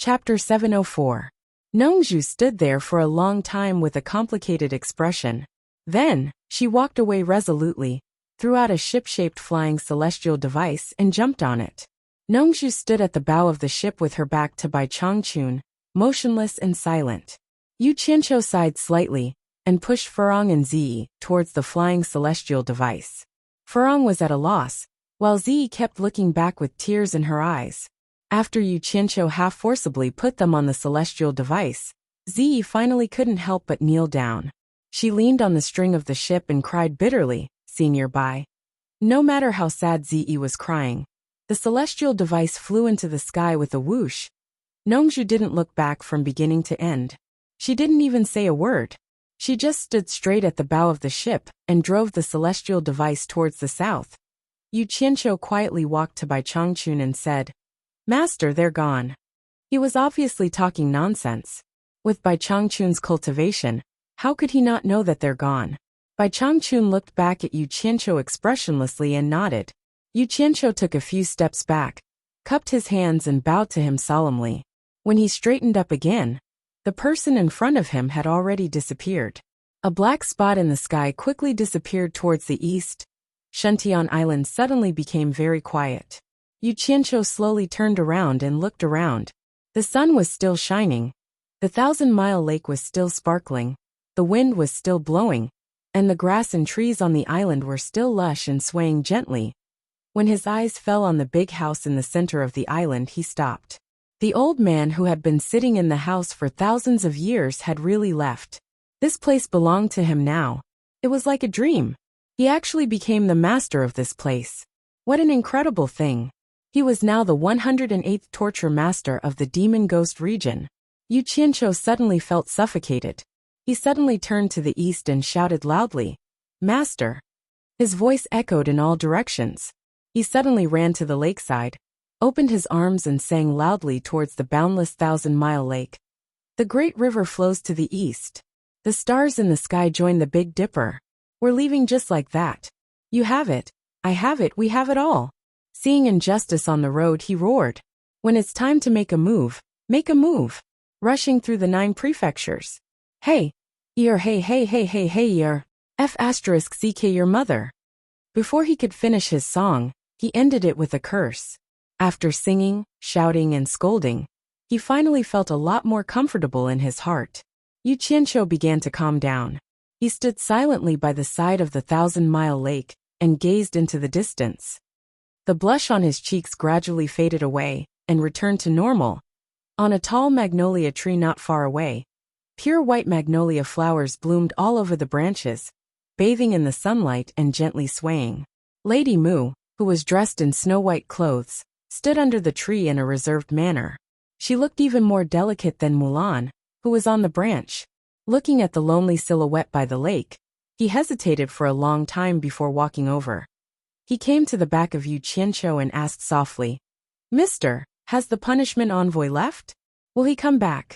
Chapter 704. Nongju stood there for a long time with a complicated expression. Then, she walked away resolutely, threw out a ship-shaped flying celestial device and jumped on it. Nongju stood at the bow of the ship with her back to Bai Changchun, motionless and silent. Yu Qianqiu sighed slightly, and pushed Furong and Ziyi towards the flying celestial device. Furong was at a loss, while Ziyi kept looking back with tears in her eyes. After Yu Qianqiu half-forcibly put them on the celestial device, Ziyi finally couldn't help but kneel down. She leaned on the string of the ship and cried bitterly, Senior Bai. No matter how sad Ziyi was crying, the celestial device flew into the sky with a whoosh. Nongju didn't look back from beginning to end. She didn't even say a word. She just stood straight at the bow of the ship and drove the celestial device towards the south. Yu Qianqiu quietly walked to Bai Changchun and said, Master, they're gone. He was obviously talking nonsense. With Bai Changchun's cultivation, how could he not know that they're gone? Bai Changchun looked back at Yu Qianqiu expressionlessly and nodded. Yu Qianqiu took a few steps back, cupped his hands and bowed to him solemnly. When he straightened up again, the person in front of him had already disappeared. A black spot in the sky quickly disappeared towards the east. Shuntian Island suddenly became very quiet. Yu Qianqiu slowly turned around and looked around. The sun was still shining. The 1,000-mile lake was still sparkling. The wind was still blowing, and the grass and trees on the island were still lush and swaying gently. When his eyes fell on the big house in the center of the island, he stopped. The old man who had been sitting in the house for thousands of years had really left. This place belonged to him now. It was like a dream. He actually became the master of this place. What an incredible thing. He was now the 108th torture master of the demon ghost region. Yu Qianqiu suddenly felt suffocated. He suddenly turned to the east and shouted loudly, Master! His voice echoed in all directions. He suddenly ran to the lakeside, opened his arms and sang loudly towards the boundless 1,000-mile lake. The great river flows to the east. The stars in the sky join the Big Dipper. We're leaving just like that. You have it. I have it. We have it all. Seeing injustice on the road, he roared. When it's time to make a move, make a move. Rushing through the 9 prefectures. Hey, hey, CK your mother. Before he could finish his song, he ended it with a curse. After singing, shouting and scolding, he finally felt a lot more comfortable in his heart. Yu Qianqiu began to calm down. He stood silently by the side of the 1,000-mile lake and gazed into the distance. The blush on his cheeks gradually faded away and returned to normal. On a tall magnolia tree not far away, pure white magnolia flowers bloomed all over the branches, bathing in the sunlight and gently swaying. Lady Mu, who was dressed in snow-white clothes, stood under the tree in a reserved manner. She looked even more delicate than Mulan, who was on the branch. Looking at the lonely silhouette by the lake, he hesitated for a long time before walking over. He came to the back of Yu Qianqiu and asked softly, Mister, has the punishment envoy left? Will he come back?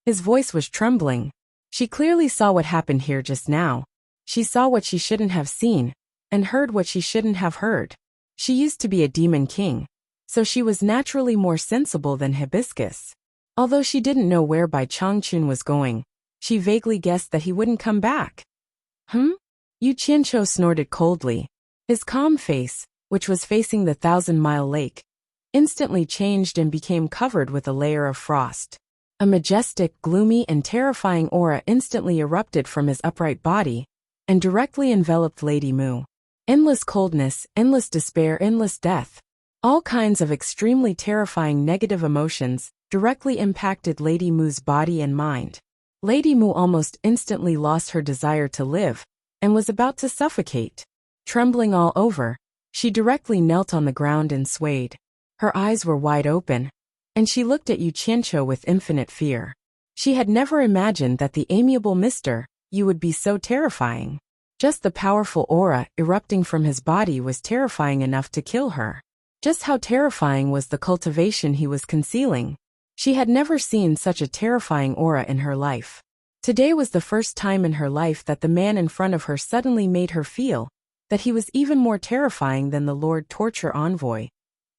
His voice was trembling. She clearly saw what happened here just now. She saw what she shouldn't have seen, and heard what she shouldn't have heard. She used to be a demon king, so she was naturally more sensible than Hibiscus. Although she didn't know where Bai Changchun was going, she vaguely guessed that he wouldn't come back. Yu Qianqiu snorted coldly. His calm face, which was facing the 1,000-mile lake, instantly changed and became covered with a layer of frost. A majestic, gloomy and terrifying aura instantly erupted from his upright body and directly enveloped Lady Mu. Endless coldness, endless despair, endless death. All kinds of extremely terrifying negative emotions directly impacted Lady Mu's body and mind. Lady Mu almost instantly lost her desire to live and was about to suffocate. Trembling all over, she directly knelt on the ground and swayed. Her eyes were wide open, and she looked at Yu Qianqiu with infinite fear. She had never imagined that the amiable Mr. Yu would be so terrifying. Just the powerful aura erupting from his body was terrifying enough to kill her. Just how terrifying was the cultivation he was concealing? She had never seen such a terrifying aura in her life. Today was the first time in her life that the man in front of her suddenly made her feel that he was even more terrifying than the Lord Torture Envoy.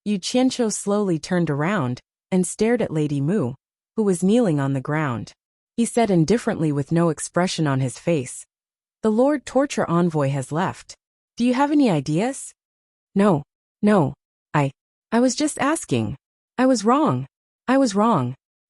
Yu Qianqiu slowly turned around and stared at Lady Mu. who was kneeling on the ground. He said indifferently with no expression on his face, "The Lord Torture Envoy has left. Do you have any ideas?" No. I was just asking. I was wrong.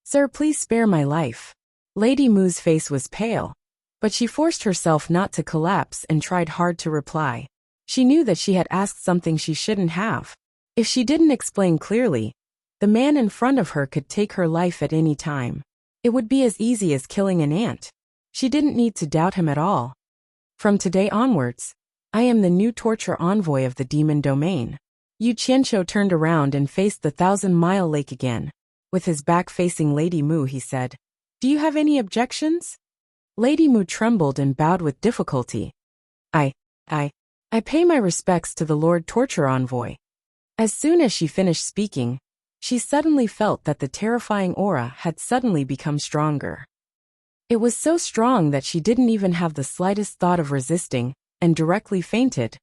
Sir, please spare my life." Lady Mu's face was pale, but she forced herself not to collapse and tried hard to reply. She knew that she had asked something she shouldn't have. If she didn't explain clearly, the man in front of her could take her life at any time. It would be as easy as killing an ant. She didn't need to doubt him at all. "From today onwards, I am the new torture envoy of the demon domain." Yu Qianqiu turned around and faced the 1,000-mile lake again. With his back facing Lady Mu, he said, "Do you have any objections?" Lady Mu trembled and bowed with difficulty. I pay my respects to the Lord Torture Envoy." As soon as she finished speaking, she suddenly felt that the terrifying aura had suddenly become stronger. It was so strong that she didn't even have the slightest thought of resisting, and directly fainted.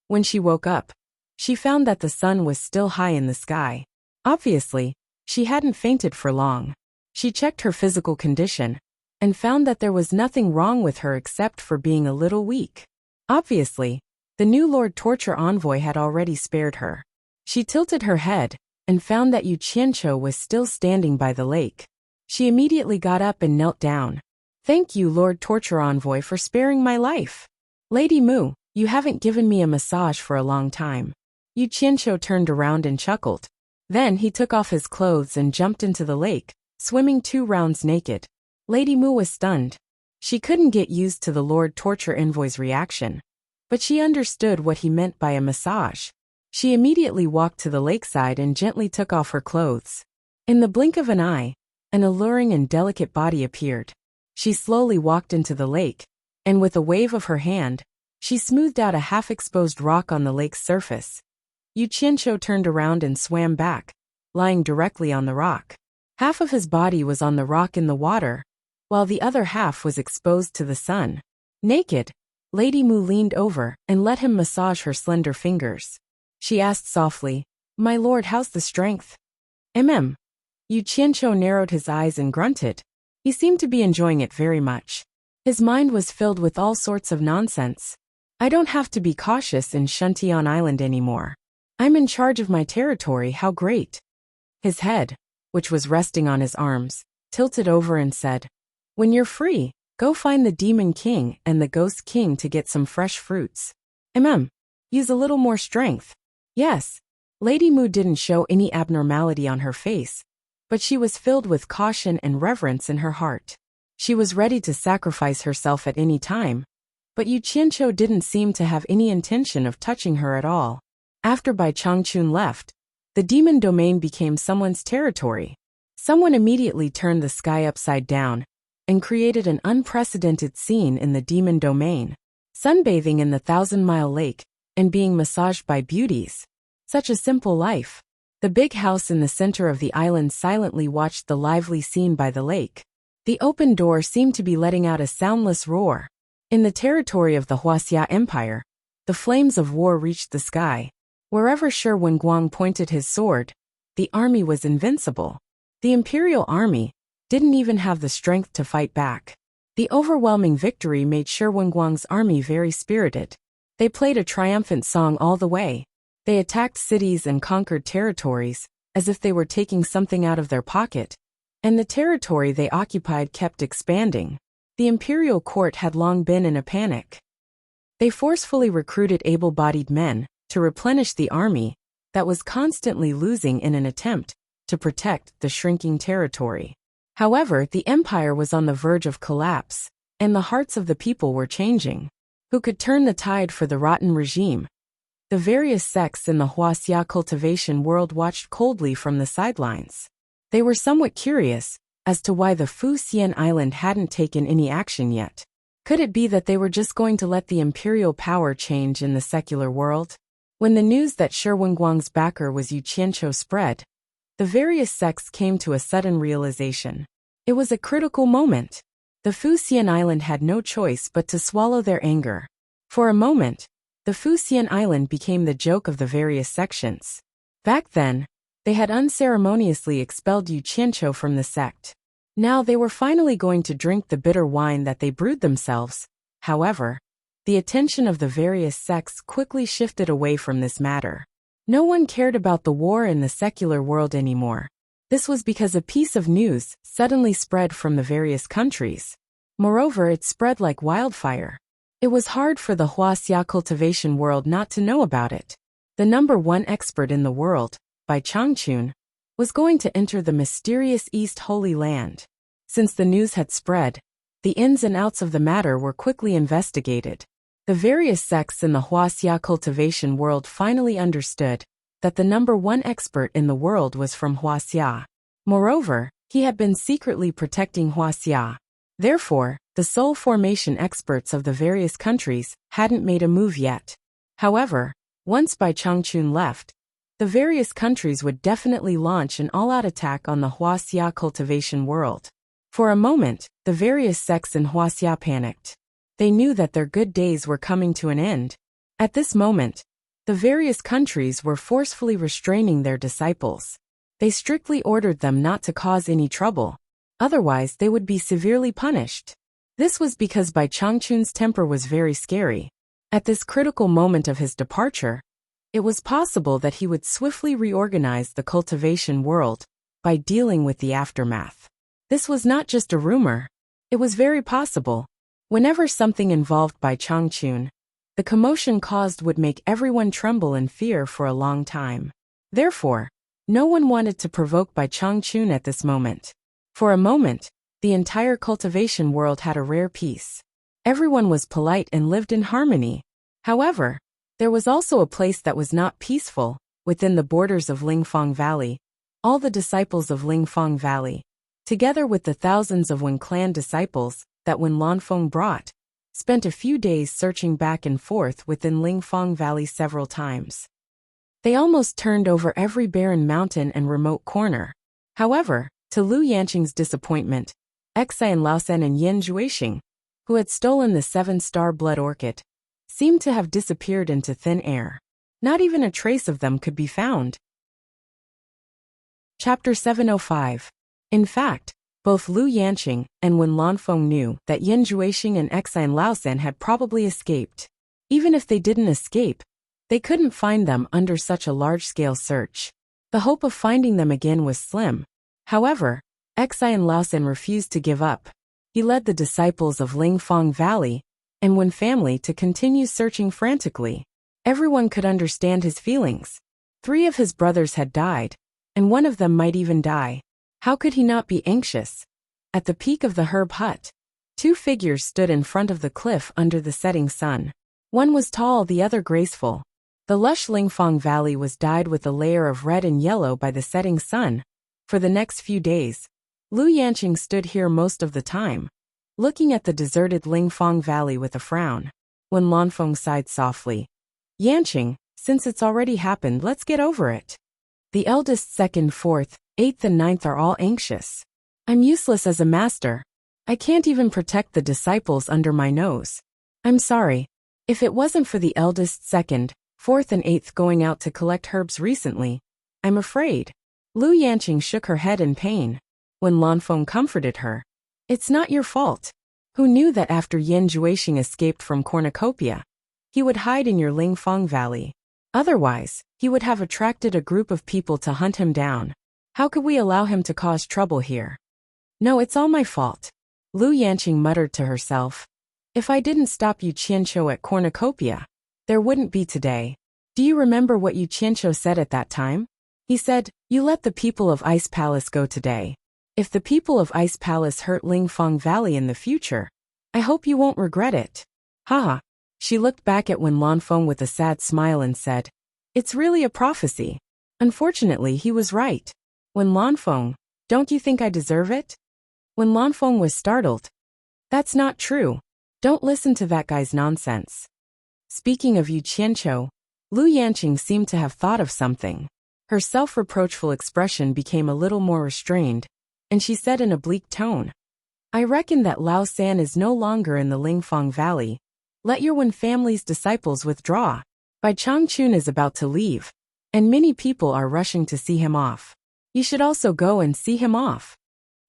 When she woke up, she found that the sun was still high in the sky. Obviously, she hadn't fainted for long. She checked her physical condition, and found that there was nothing wrong with her except for being a little weak. Obviously, the new Lord Torture Envoy had already spared her. She tilted her head, and found that Yu Qianqiu was still standing by the lake. She immediately got up and knelt down. "Thank you, Lord Torture Envoy, for sparing my life. Lady Mu, you haven't given me a massage for a long time." Yu Qianqiu turned around and chuckled. Then he took off his clothes and jumped into the lake, swimming 2 rounds naked. Lady Mu was stunned. She couldn't get used to the Lord Torture Envoy's reaction, but she understood what he meant by a massage. She immediately walked to the lakeside and gently took off her clothes. In the blink of an eye, an alluring and delicate body appeared. She slowly walked into the lake, and with a wave of her hand, she smoothed out a half-exposed rock on the lake's surface. Yu Qianqiu turned around and swam back, lying directly on the rock. Half of his body was on the rock in the water, while the other half was exposed to the sun. Naked, Lady Mu leaned over and let him massage her slender fingers. She asked softly, "My lord, how's the strength?" Yu Qianqiu narrowed his eyes and grunted. He seemed to be enjoying it very much. His mind was filled with all sorts of nonsense. "I don't have to be cautious in Shuntian Island anymore. I'm in charge of my territory, how great." His head, which was resting on his arms, tilted over and said, "When you're free, go find the Demon King and the Ghost King to get some fresh fruits. Use a little more strength." Yes. Lady Mu didn't show any abnormality on her face, but she was filled with caution and reverence in her heart. She was ready to sacrifice herself at any time, but Yu Qianqiu didn't seem to have any intention of touching her at all. After Bai Changchun left, the demon domain became someone's territory. Someone immediately turned the sky upside down and created an unprecedented scene in the demon domain. Sunbathing in the 1,000-mile lake and being massaged by beauties. Such a simple life. The big house in the center of the island silently watched the lively scene by the lake. The open door seemed to be letting out a soundless roar. In the territory of the Huaxia Empire, the flames of war reached the sky. Wherever Shi Wenguang pointed his sword, the army was invincible. The imperial army didn't even have the strength to fight back. The overwhelming victory made Shi Wenguang's army very spirited. They played a triumphant song all the way. They attacked cities and conquered territories, as if they were taking something out of their pocket. And the territory they occupied kept expanding. The imperial court had long been in a panic. They forcefully recruited able-bodied men to replenish the army that was constantly losing in an attempt to protect the shrinking territory. However, the empire was on the verge of collapse, and the hearts of the people were changing. Who could turn the tide for the rotten regime? The various sects in the Huaxia cultivation world watched coldly from the sidelines. They were somewhat curious as to why the Fuxian Island hadn't taken any action yet. Could it be that they were just going to let the imperial power change in the secular world? When the news that Shi Wenguang's backer was Yu Qianqiu spread, the various sects came to a sudden realization. It was a critical moment. The Fuxian Island had no choice but to swallow their anger. For a moment, the Fuxian Island became the joke of the various sections. Back then, they had unceremoniously expelled Yu Qianqiu from the sect. Now they were finally going to drink the bitter wine that they brewed themselves. However, the attention of the various sects quickly shifted away from this matter. No one cared about the war in the secular world anymore. This was because a piece of news suddenly spread from the various countries. Moreover, it spread like wildfire. It was hard for the Huaxia cultivation world not to know about it. The #1 expert in the world, Bai Changchun, was going to enter the mysterious East Holy Land. Since the news had spread, the ins and outs of the matter were quickly investigated. The various sects in the Huaxia cultivation world finally understood that the #1 expert in the world was from Huaxia. Moreover, he had been secretly protecting Huaxia. Therefore, the soul formation experts of the various countries hadn't made a move yet. However, once Bai Changchun left, the various countries would definitely launch an all-out attack on the Huaxia cultivation world. For a moment, the various sects in Huaxia panicked. They knew that their good days were coming to an end. At this moment, the various countries were forcefully restraining their disciples. They strictly ordered them not to cause any trouble. Otherwise, they would be severely punished. This was because Bai Changchun's temper was very scary. At this critical moment of his departure, it was possible that he would swiftly reorganize the cultivation world by dealing with the aftermath. This was not just a rumor. It was very possible. Whenever something involved Bai Changchun, the commotion caused would make everyone tremble in fear for a long time. Therefore, no one wanted to provoke Bai Changchun at this moment. For a moment, the entire cultivation world had a rare peace. Everyone was polite and lived in harmony. However, there was also a place that was not peaceful, within the borders of Lingfang Valley. All the disciples of Lingfang Valley, together with the thousands of Wen clan disciples that Wen Lanfeng brought, spent a few days searching back and forth within Lingfang Valley several times. They almost turned over every barren mountain and remote corner. However, to Lu Yanqing's disappointment, Xai and Laosan and Yin Juixing, who had stolen the 7-star blood orchid, seemed to have disappeared into thin air. Not even a trace of them could be found. Chapter 705. In fact, both Lu Yanqing and Wen Lanfeng knew that Yin Juixing and Xai and Laosan had probably escaped. Even if they didn't escape, they couldn't find them under such a large-scale search. The hope of finding them again was slim. However, Xai and Laosan refused to give up. He led the disciples of Lingfang Valley and Wen family to continue searching frantically. Everyone could understand his feelings. 3 of his brothers had died, and 1 of them might even die. How could he not be anxious? At the peak of the herb hut, 2 figures stood in front of the cliff under the setting sun. One was tall, the other graceful. The lush Lingfang Valley was dyed with a layer of red and yellow by the setting sun. For the next few days, Lu Yanqing stood here most of the time, looking at the deserted Lingfang Valley with a frown. When Lanfeng sighed softly, "Yanqing, since it's already happened, let's get over it. The eldest, 2nd, 4th, 8th and 9th are all anxious. I'm useless as a master. I can't even protect the disciples under my nose. I'm sorry. If it wasn't for the eldest, 2nd, 4th and 8th going out to collect herbs recently, I'm afraid." Lu Yanqing shook her head in pain. When Lanfeng comforted her, "It's not your fault. Who knew that after Yin Juixing escaped from Cornucopia, he would hide in your Lingfang Valley? Otherwise, he would have attracted a group of people to hunt him down. How could we allow him to cause trouble here?" "No, it's all my fault," Lu Yanqing muttered to herself. "If I didn't stop Yu Qianqiu at Cornucopia, there wouldn't be today. Do you remember what Yu Qianqiu said at that time? He said, 'You let the people of Ice Palace go today. If the people of Ice Palace hurt Lingfang Valley in the future, I hope you won't regret it.'" Haha. She looked back at Wen Lanfeng with a sad smile and said, "It's really a prophecy." Unfortunately, he was right. Wen Lanfeng, don't you think I deserve it? Wen Lanfeng was startled. "That's not true. Don't listen to that guy's nonsense." Speaking of Yu Qianqiu, Lu Yanqing seemed to have thought of something. Her self-reproachful expression became a little more restrained, and she said in a bleak tone, "I reckon that Lao San is no longer in the Lingfang Valley. Let your Wen family's disciples withdraw. Bai Changchun is about to leave, and many people are rushing to see him off. You should also go and see him off."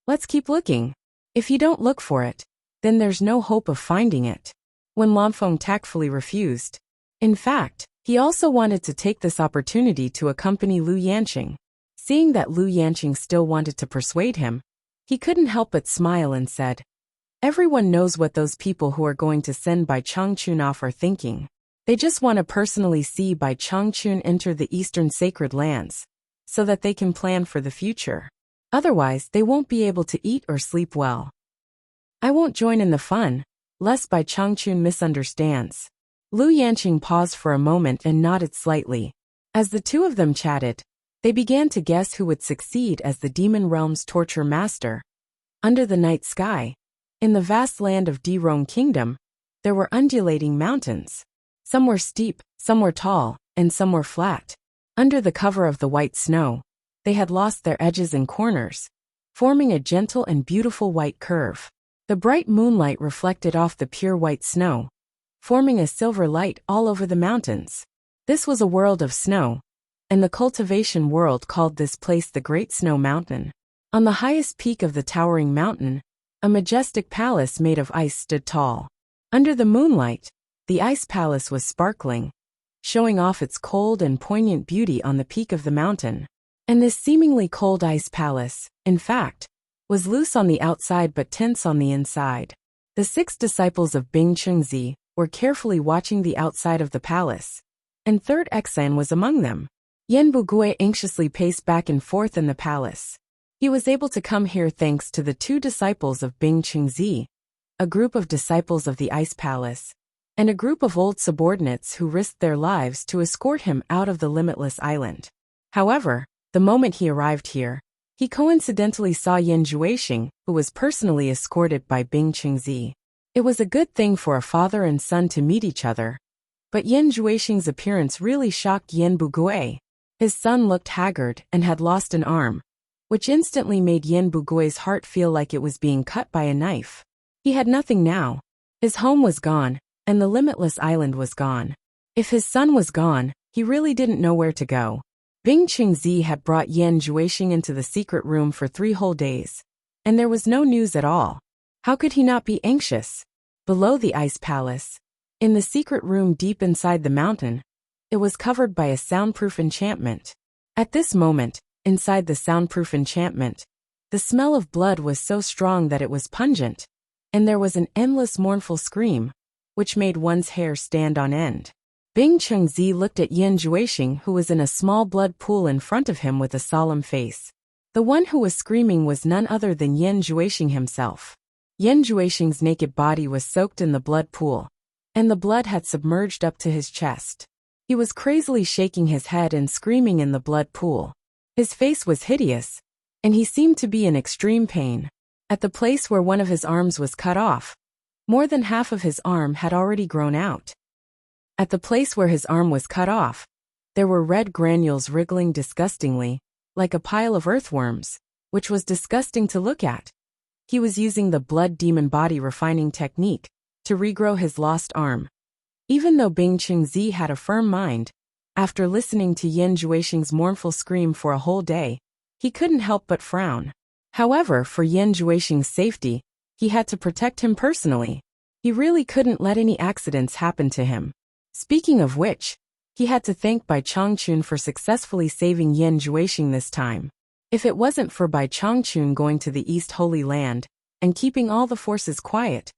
Let's keep looking. If you don't look for it, then there's no hope of finding it. When Lanfeng tactfully refused. In fact, he also wanted to take this opportunity to accompany Lu Yanqing. Seeing that Lu Yanqing still wanted to persuade him, he couldn't help but smile and said, "Everyone knows what those people who are going to send Bai Changchun off are thinking. They just want to personally see Bai Changchun enter the Eastern Sacred Lands, so that they can plan for the future. Otherwise, they won't be able to eat or sleep well. I won't join in the fun, lest Bai Changchun misunderstands." Lu Yanqing paused for a moment and nodded slightly. As the two of them chatted, they began to guess who would succeed as the Demon Realm's torture master. Under the night sky, in the vast land of Dirong Kingdom, there were undulating mountains. Some were steep, some were tall, and some were flat. Under the cover of the white snow, they had lost their edges and corners, forming a gentle and beautiful white curve. The bright moonlight reflected off the pure white snow, forming a silver light all over the mountains. This was a world of snow, and the cultivation world called this place the Great Snow Mountain. On the highest peak of the towering mountain, a majestic palace made of ice stood tall. Under the moonlight, the ice palace was sparkling, showing off its cold and poignant beauty on the peak of the mountain. And this seemingly cold ice palace, in fact, was loose on the outside but tense on the inside. The 6 disciples of Bing Chengzi were carefully watching the outside of the palace, and third Exan was among them. Yan Bugui anxiously paced back and forth in the palace. He was able to come here thanks to the 2 disciples of Bing Chengzi, a group of disciples of the Ice Palace, and a group of old subordinates who risked their lives to escort him out of the limitless island. However, the moment he arrived here, he coincidentally saw Yan Juexing, who was personally escorted by Bing Chengzi. It was a good thing for a father and son to meet each other, but Yan Juexing's appearance really shocked Yan Bugui. His son looked haggard and had lost an arm, which instantly made Yan Bugui's heart feel like it was being cut by a knife. He had nothing now. His home was gone, and the limitless island was gone. If his son was gone, he really didn't know where to go. Bing Chengzi had brought Yan Juexing into the secret room for 3 whole days, and there was no news at all. How could he not be anxious? Below the ice palace, in the secret room deep inside the mountain, it was covered by a soundproof enchantment. At this moment, inside the soundproof enchantment, the smell of blood was so strong that it was pungent, and there was an endless mournful scream, which made one's hair stand on end. Bing Chengzi looked at Yan Juexing, who was in a small blood pool in front of him with a solemn face. The one who was screaming was none other than Yan Juexing himself. Yan Juexing's naked body was soaked in the blood pool, and the blood had submerged up to his chest. He was crazily shaking his head and screaming in the blood pool. His face was hideous, and he seemed to be in extreme pain. At the place where one of his arms was cut off, more than half of his arm had already grown out. At the place where his arm was cut off, there were red granules wriggling disgustingly, like a pile of earthworms, which was disgusting to look at. He was using the blood demon body refining technique to regrow his lost arm. Even though Bing Chengzi had a firm mind, after listening to Yan Juexing's mournful scream for a whole day, he couldn't help but frown. However, for Yan Juexing's safety, he had to protect him personally. He really couldn't let any accidents happen to him. Speaking of which, he had to thank Bai Changchun for successfully saving Yan Juexing this time. If it wasn't for Bai Changchun going to the East Holy Land and keeping all the forces quiet,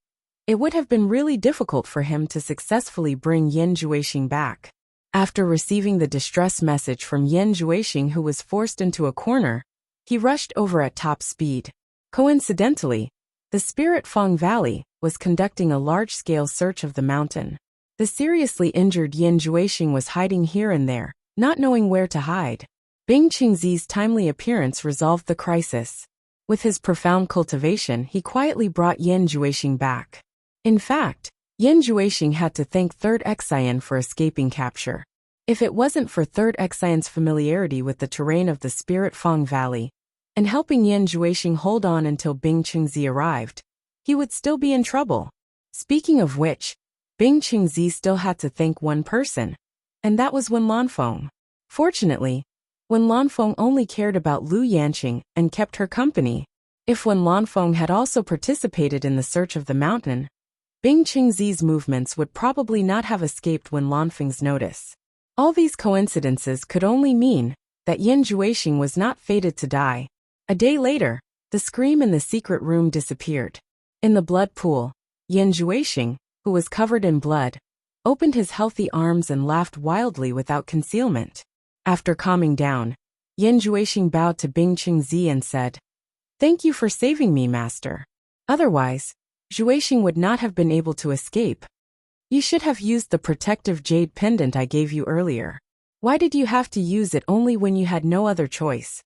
it would have been really difficult for him to successfully bring Yan Juexing back. After receiving the distress message from Yan Juexing, who was forced into a corner, he rushed over at top speed. Coincidentally, the Spirit Fang Valley was conducting a large-scale search of the mountain. The seriously injured Yan Juexing was hiding here and there, not knowing where to hide. Bing Chengzi's timely appearance resolved the crisis. With his profound cultivation, he quietly brought Yan Juexing back. In fact, Yan Juexing had to thank Third Exian for escaping capture. If it wasn't for Third Exian's familiarity with the terrain of the Spirit Fang Valley, and helping Yan Juexing hold on until Bing Chengzi arrived, he would still be in trouble. Speaking of which, Bing Chengzi still had to thank one person, and that was Wen Lanfeng. Fortunately, Wen Lanfeng only cared about Lu Yanqing and kept her company. If Wen Lanfeng had also participated in the search of the mountain, Bing Qingzi's movements would probably not have escaped Wen Lanfeng's notice. All these coincidences could only mean that Yan Juexing was not fated to die. A day later, the scream in the secret room disappeared. In the blood pool, Yan Juexing, who was covered in blood, opened his healthy arms and laughed wildly without concealment. After calming down, Yan Juexing bowed to Bing Qingzi and said, "Thank you for saving me, master. Otherwise, Juexing would not have been able to escape. You should have used the protective jade pendant I gave you earlier. Why did you have to use it only when you had no other choice?"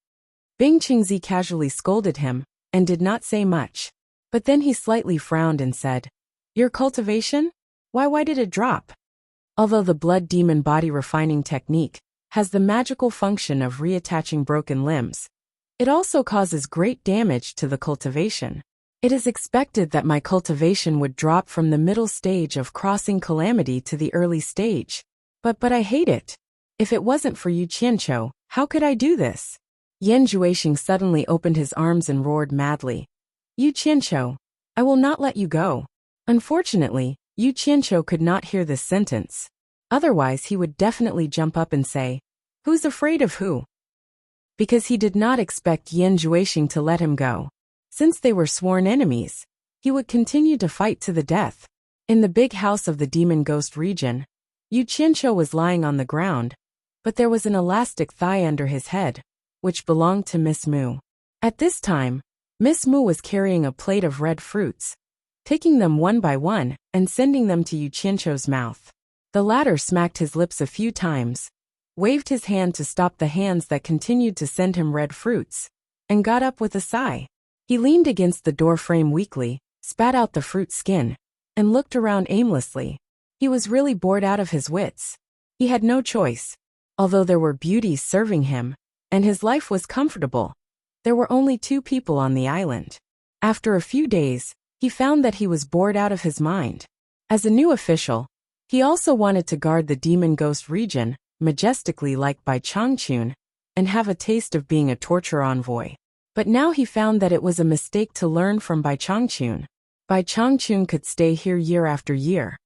Bing Qingzi casually scolded him and did not say much. But then he slightly frowned and said, "Your cultivation? Why did it drop?" Although the blood demon body refining technique has the magical function of reattaching broken limbs, it also causes great damage to the cultivation. It is expected that my cultivation would drop from the middle stage of crossing calamity to the early stage. But I hate it. If it wasn't for Yu Qianqiu, how could I do this? Yan Juexing suddenly opened his arms and roared madly, "Yu Qianqiu, I will not let you go." Unfortunately, Yu Qianqiu could not hear this sentence. Otherwise he would definitely jump up and say, "Who's afraid of who?" Because he did not expect Yan Juexing to let him go. Since they were sworn enemies, he would continue to fight to the death. In the big house of the demon ghost region, Yu Qianqiu was lying on the ground, but there was an elastic thigh under his head, which belonged to Miss Mu. At this time, Miss Mu was carrying a plate of red fruits, taking them one by one and sending them to Yu Qianqiu's mouth. The latter smacked his lips a few times, waved his hand to stop the hands that continued to send him red fruits, and got up with a sigh. He leaned against the door frame weakly, spat out the fruit skin, and looked around aimlessly. He was really bored out of his wits. He had no choice. Although there were beauties serving him, and his life was comfortable, there were only 2 people on the island. After a few days, he found that he was bored out of his mind. As a new official, he also wanted to guard the demon ghost region, majestically like Bai Changchun, and have a taste of being a torture envoy. But now he found that it was a mistake to learn from Bai Changchun. Bai Changchun could stay here year after year,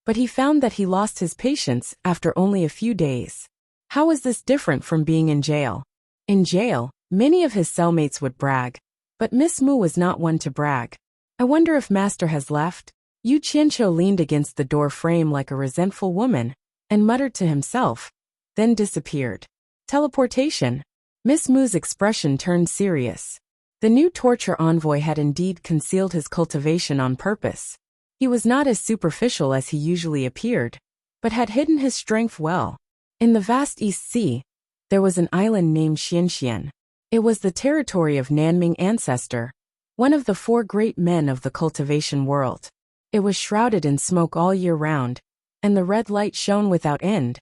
but he found that he lost his patience after only a few days. How was this different from being in jail? In jail, many of his cellmates would brag, but Miss Mu was not one to brag. "I wonder if master has left?" Yu Qianqiu leaned against the door frame like a resentful woman, and muttered to himself, then disappeared. Teleportation. Miss Mu's expression turned serious. The new torture envoy had indeed concealed his cultivation on purpose. He was not as superficial as he usually appeared, but had hidden his strength well. In the vast East Sea, there was an island named Xianxian. It was the territory of Nanming Ancestor, one of the 4 great men of the cultivation world. It was shrouded in smoke all year round, and the red light shone without end,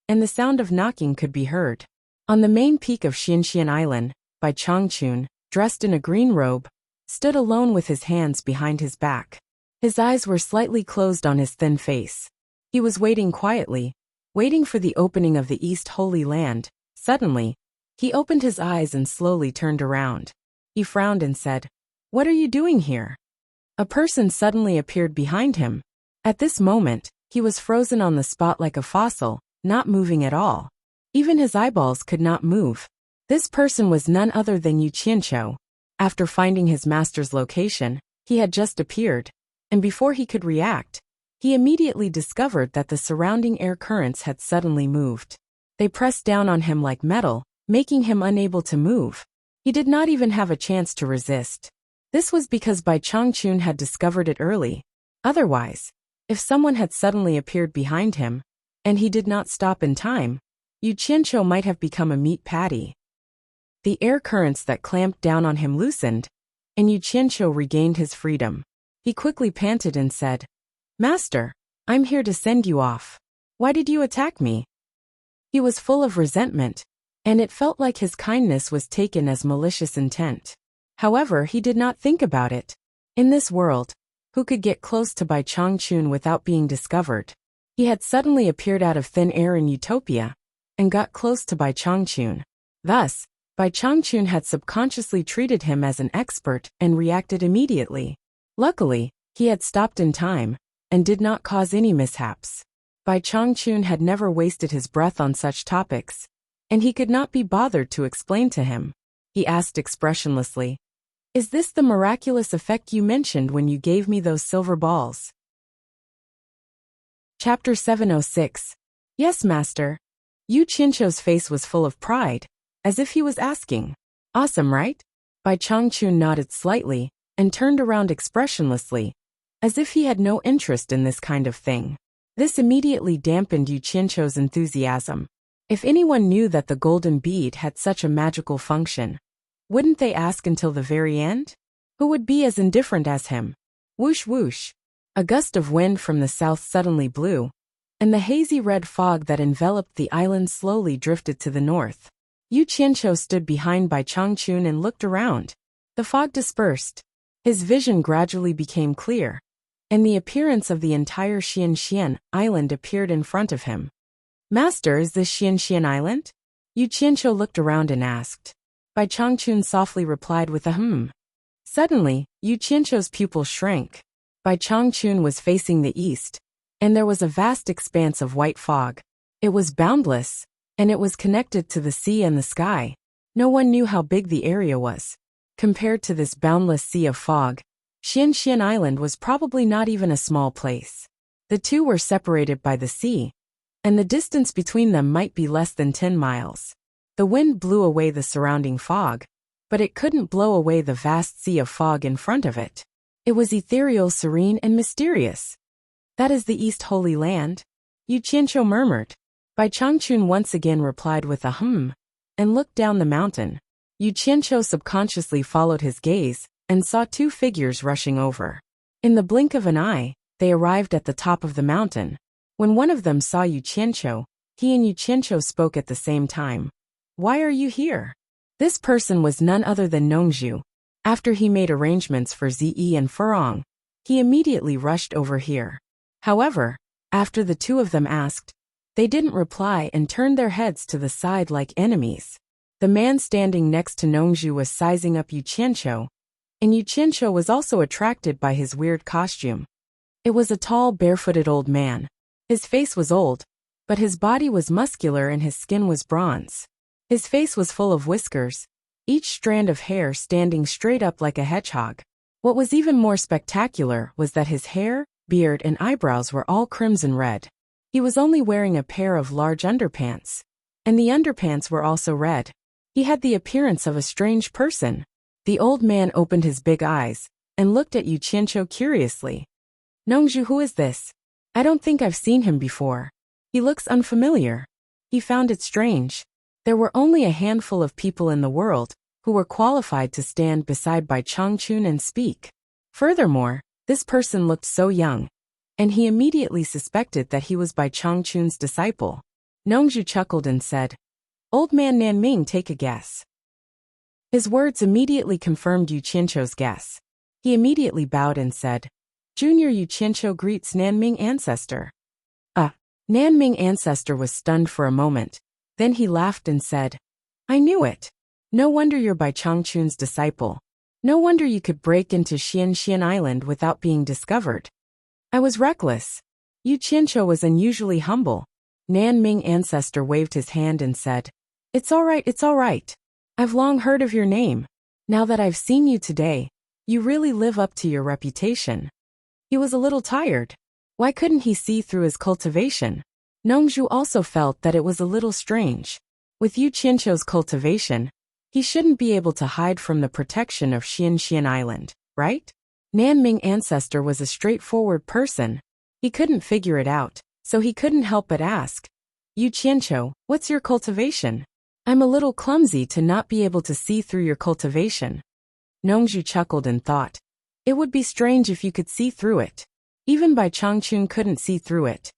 and the sound of knocking could be heard. On the main peak of Xianxian Island, Bai Changchun, dressed in a green robe, stood alone with his hands behind his back. His eyes were slightly closed on his thin face. He was waiting quietly, waiting for the opening of the East Holy Land. Suddenly, he opened his eyes and slowly turned around. He frowned and said, "What are you doing here?" A person suddenly appeared behind him. At this moment, he was frozen on the spot like a fossil, not moving at all. Even his eyeballs could not move. This person was none other than Yu Qianqiu. After finding his master's location, he had just appeared, and before he could react, he immediately discovered that the surrounding air currents had suddenly moved. They pressed down on him like metal, making him unable to move. He did not even have a chance to resist. This was because Bai Changchun had discovered it early. Otherwise, if someone had suddenly appeared behind him, and he did not stop in time, Yu Qianqiu might have become a meat patty. The air currents that clamped down on him loosened, and Yu Qianqiu regained his freedom. He quickly panted and said, "Master, I'm here to send you off. Why did you attack me?" He was full of resentment, and it felt like his kindness was taken as malicious intent. However, he did not think about it. In this world, who could get close to Bai Changchun without being discovered? He had suddenly appeared out of thin air in Utopia, and got close to Bai Changchun. Thus, Bai Changchun had subconsciously treated him as an expert and reacted immediately. Luckily, he had stopped in time and did not cause any mishaps. Bai Changchun had never wasted his breath on such topics, and he could not be bothered to explain to him. He asked expressionlessly, "Is this the miraculous effect you mentioned when you gave me those silver balls?" Chapter 706. Yes, master. Yu Qianqiu's face was full of pride, as if he was asking, "Awesome, right?" Bai Changchun nodded slightly and turned around expressionlessly, as if he had no interest in this kind of thing. This immediately dampened Yu Qianqiu's enthusiasm. If anyone knew that the golden bead had such a magical function, wouldn't they ask until the very end? Who would be as indifferent as him? Whoosh whoosh. A gust of wind from the south suddenly blew, and the hazy red fog that enveloped the island slowly drifted to the north. Yu Qianqiu stood behind Bai Changchun and looked around. The fog dispersed. His vision gradually became clear, and the appearance of the entire Xianxian island appeared in front of him. "Master, is this Xianxian island?" Yu Qianqiu looked around and asked. Bai Changchun softly replied with a "hmm." Suddenly, Yu Qianqiu's pupils shrank. Bai Changchun was facing the east, and there was a vast expanse of white fog. It was boundless, and it was connected to the sea and the sky. No one knew how big the area was. Compared to this boundless sea of fog, Xianxian Island was probably not even a small place. The two were separated by the sea, and the distance between them might be less than 10 miles. The wind blew away the surrounding fog, but it couldn't blow away the vast sea of fog in front of it. It was ethereal, serene, and mysterious. "That is the East Holy Land," Yu Qianqiu murmured. Bai Changchun once again replied with a "hmm," and looked down the mountain. Yu Qianqiu subconsciously followed his gaze and saw two figures rushing over. In the blink of an eye, they arrived at the top of the mountain. When one of them saw Yu Qianqiu, he and Yu Qianqiu spoke at the same time. "Why are you here?" This person was none other than Nongzhu. After he made arrangements for Zi and Furong, he immediately rushed over here. However, after the two of them asked, they didn't reply and turned their heads to the side like enemies. The man standing next to Nongzhu was sizing up Yu Qianqiu, and Yu Qianqiu was also attracted by his weird costume. It was a tall, barefooted old man. His face was old, but his body was muscular and his skin was bronze. His face was full of whiskers, each strand of hair standing straight up like a hedgehog. What was even more spectacular was that his hair, beard, and eyebrows were all crimson red. He was only wearing a pair of large underpants, and the underpants were also red. He had the appearance of a strange person. The old man opened his big eyes and looked at Yu Qianqiu curiously. "Nongzhu, who is this? I don't think I've seen him before. He looks unfamiliar." He found it strange. There were only a handful of people in the world who were qualified to stand beside Bai Changchun and speak. Furthermore, this person looked so young, and he immediately suspected that he was Bai Changchun's disciple. Nongzhu chuckled and said, "Old man Nanming, take a guess." His words immediately confirmed Yu Qianqiu's guess. He immediately bowed and said, "Junior Yu Qianqiu greets Nanming ancestor." Nanming ancestor was stunned for a moment. Then he laughed and said, "I knew it. No wonder you're Bai Changchun's disciple. No wonder you could break into Xianxian Island without being discovered." "I was reckless." Yu Qianqiu was unusually humble. Nanming ancestor waved his hand and said, "It's all right, it's all right. I've long heard of your name. Now that I've seen you today, you really live up to your reputation." He was a little tired. Why couldn't he see through his cultivation? Nongzhu also felt that it was a little strange. With Yu Qianqiu's cultivation, he shouldn't be able to hide from the protection of Xianxian Island, right? Nanming ancestor was a straightforward person. He couldn't figure it out, so he couldn't help but ask, "Yu Qianqiu, what's your cultivation? I'm a little clumsy to not be able to see through your cultivation." Nongzhu chuckled and thought, "It would be strange if you could see through it. Even Bai Changchun couldn't see through it."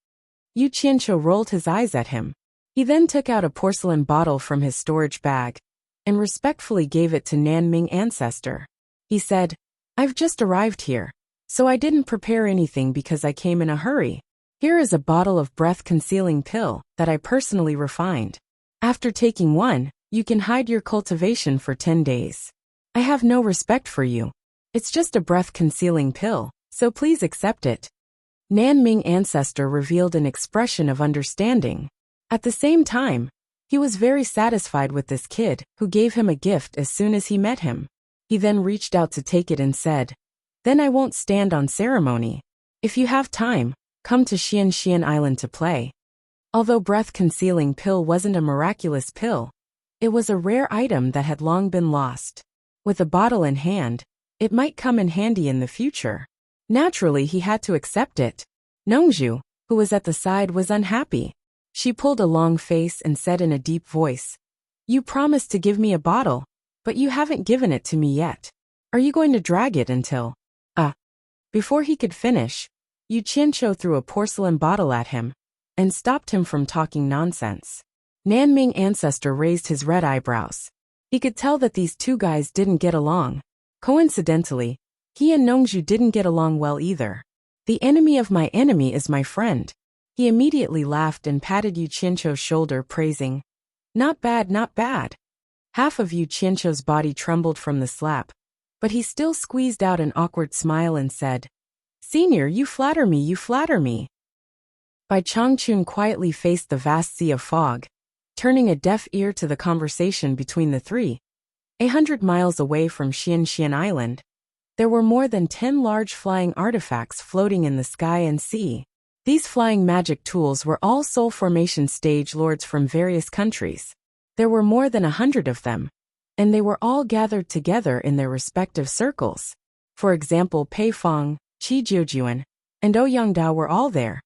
Yu Qianqiu rolled his eyes at him. He then took out a porcelain bottle from his storage bag and respectfully gave it to Nanming ancestor. He said, "I've just arrived here, so I didn't prepare anything because I came in a hurry. Here is a bottle of breath-concealing pill that I personally refined." After taking one, You can hide your cultivation for 10 days. I have no respect for you. It's just a breath-concealing pill, so please accept it. Nanming ancestor revealed an expression of understanding. At the same time, he was very satisfied with this kid, who gave him a gift as soon as he met him. He then reached out to take it and said, "Then I won't stand on ceremony. If you have time, come to Xian Island to play." Although breath-concealing pill wasn't a miraculous pill, it was a rare item that had long been lost. With a bottle in hand, it might come in handy in the future. Naturally, he had to accept it. Nongju, who was at the side, was unhappy. She pulled a long face and said in a deep voice, "You promised to give me a bottle, but you haven't given it to me yet. Are you going to drag it until—" Before he could finish, Yu Qianqiu threw a porcelain bottle at him and stopped him from talking nonsense. Nanming ancestor raised his red eyebrows. He could tell that these two guys didn't get along. Coincidentally, he and Nongju didn't get along well either. The enemy of my enemy is my friend. He immediately laughed and patted Yu Qianqiu's shoulder, praising, "Not bad, not bad." Half of Yu Qianqiu's body trembled from the slap, but he still squeezed out an awkward smile and said, "Senior, you flatter me, you flatter me." Bai Changchun quietly faced the vast sea of fog, turning a deaf ear to the conversation between the three. 100 miles away from Xian Island, there were more than 10 large flying artifacts floating in the sky and sea. These flying magic tools were all soul formation stage lords from various countries. There were more than 100 of them, and they were all gathered together in their respective circles. For example, Pei Fong, Qi Jiujuan, and Ouyangda were all there.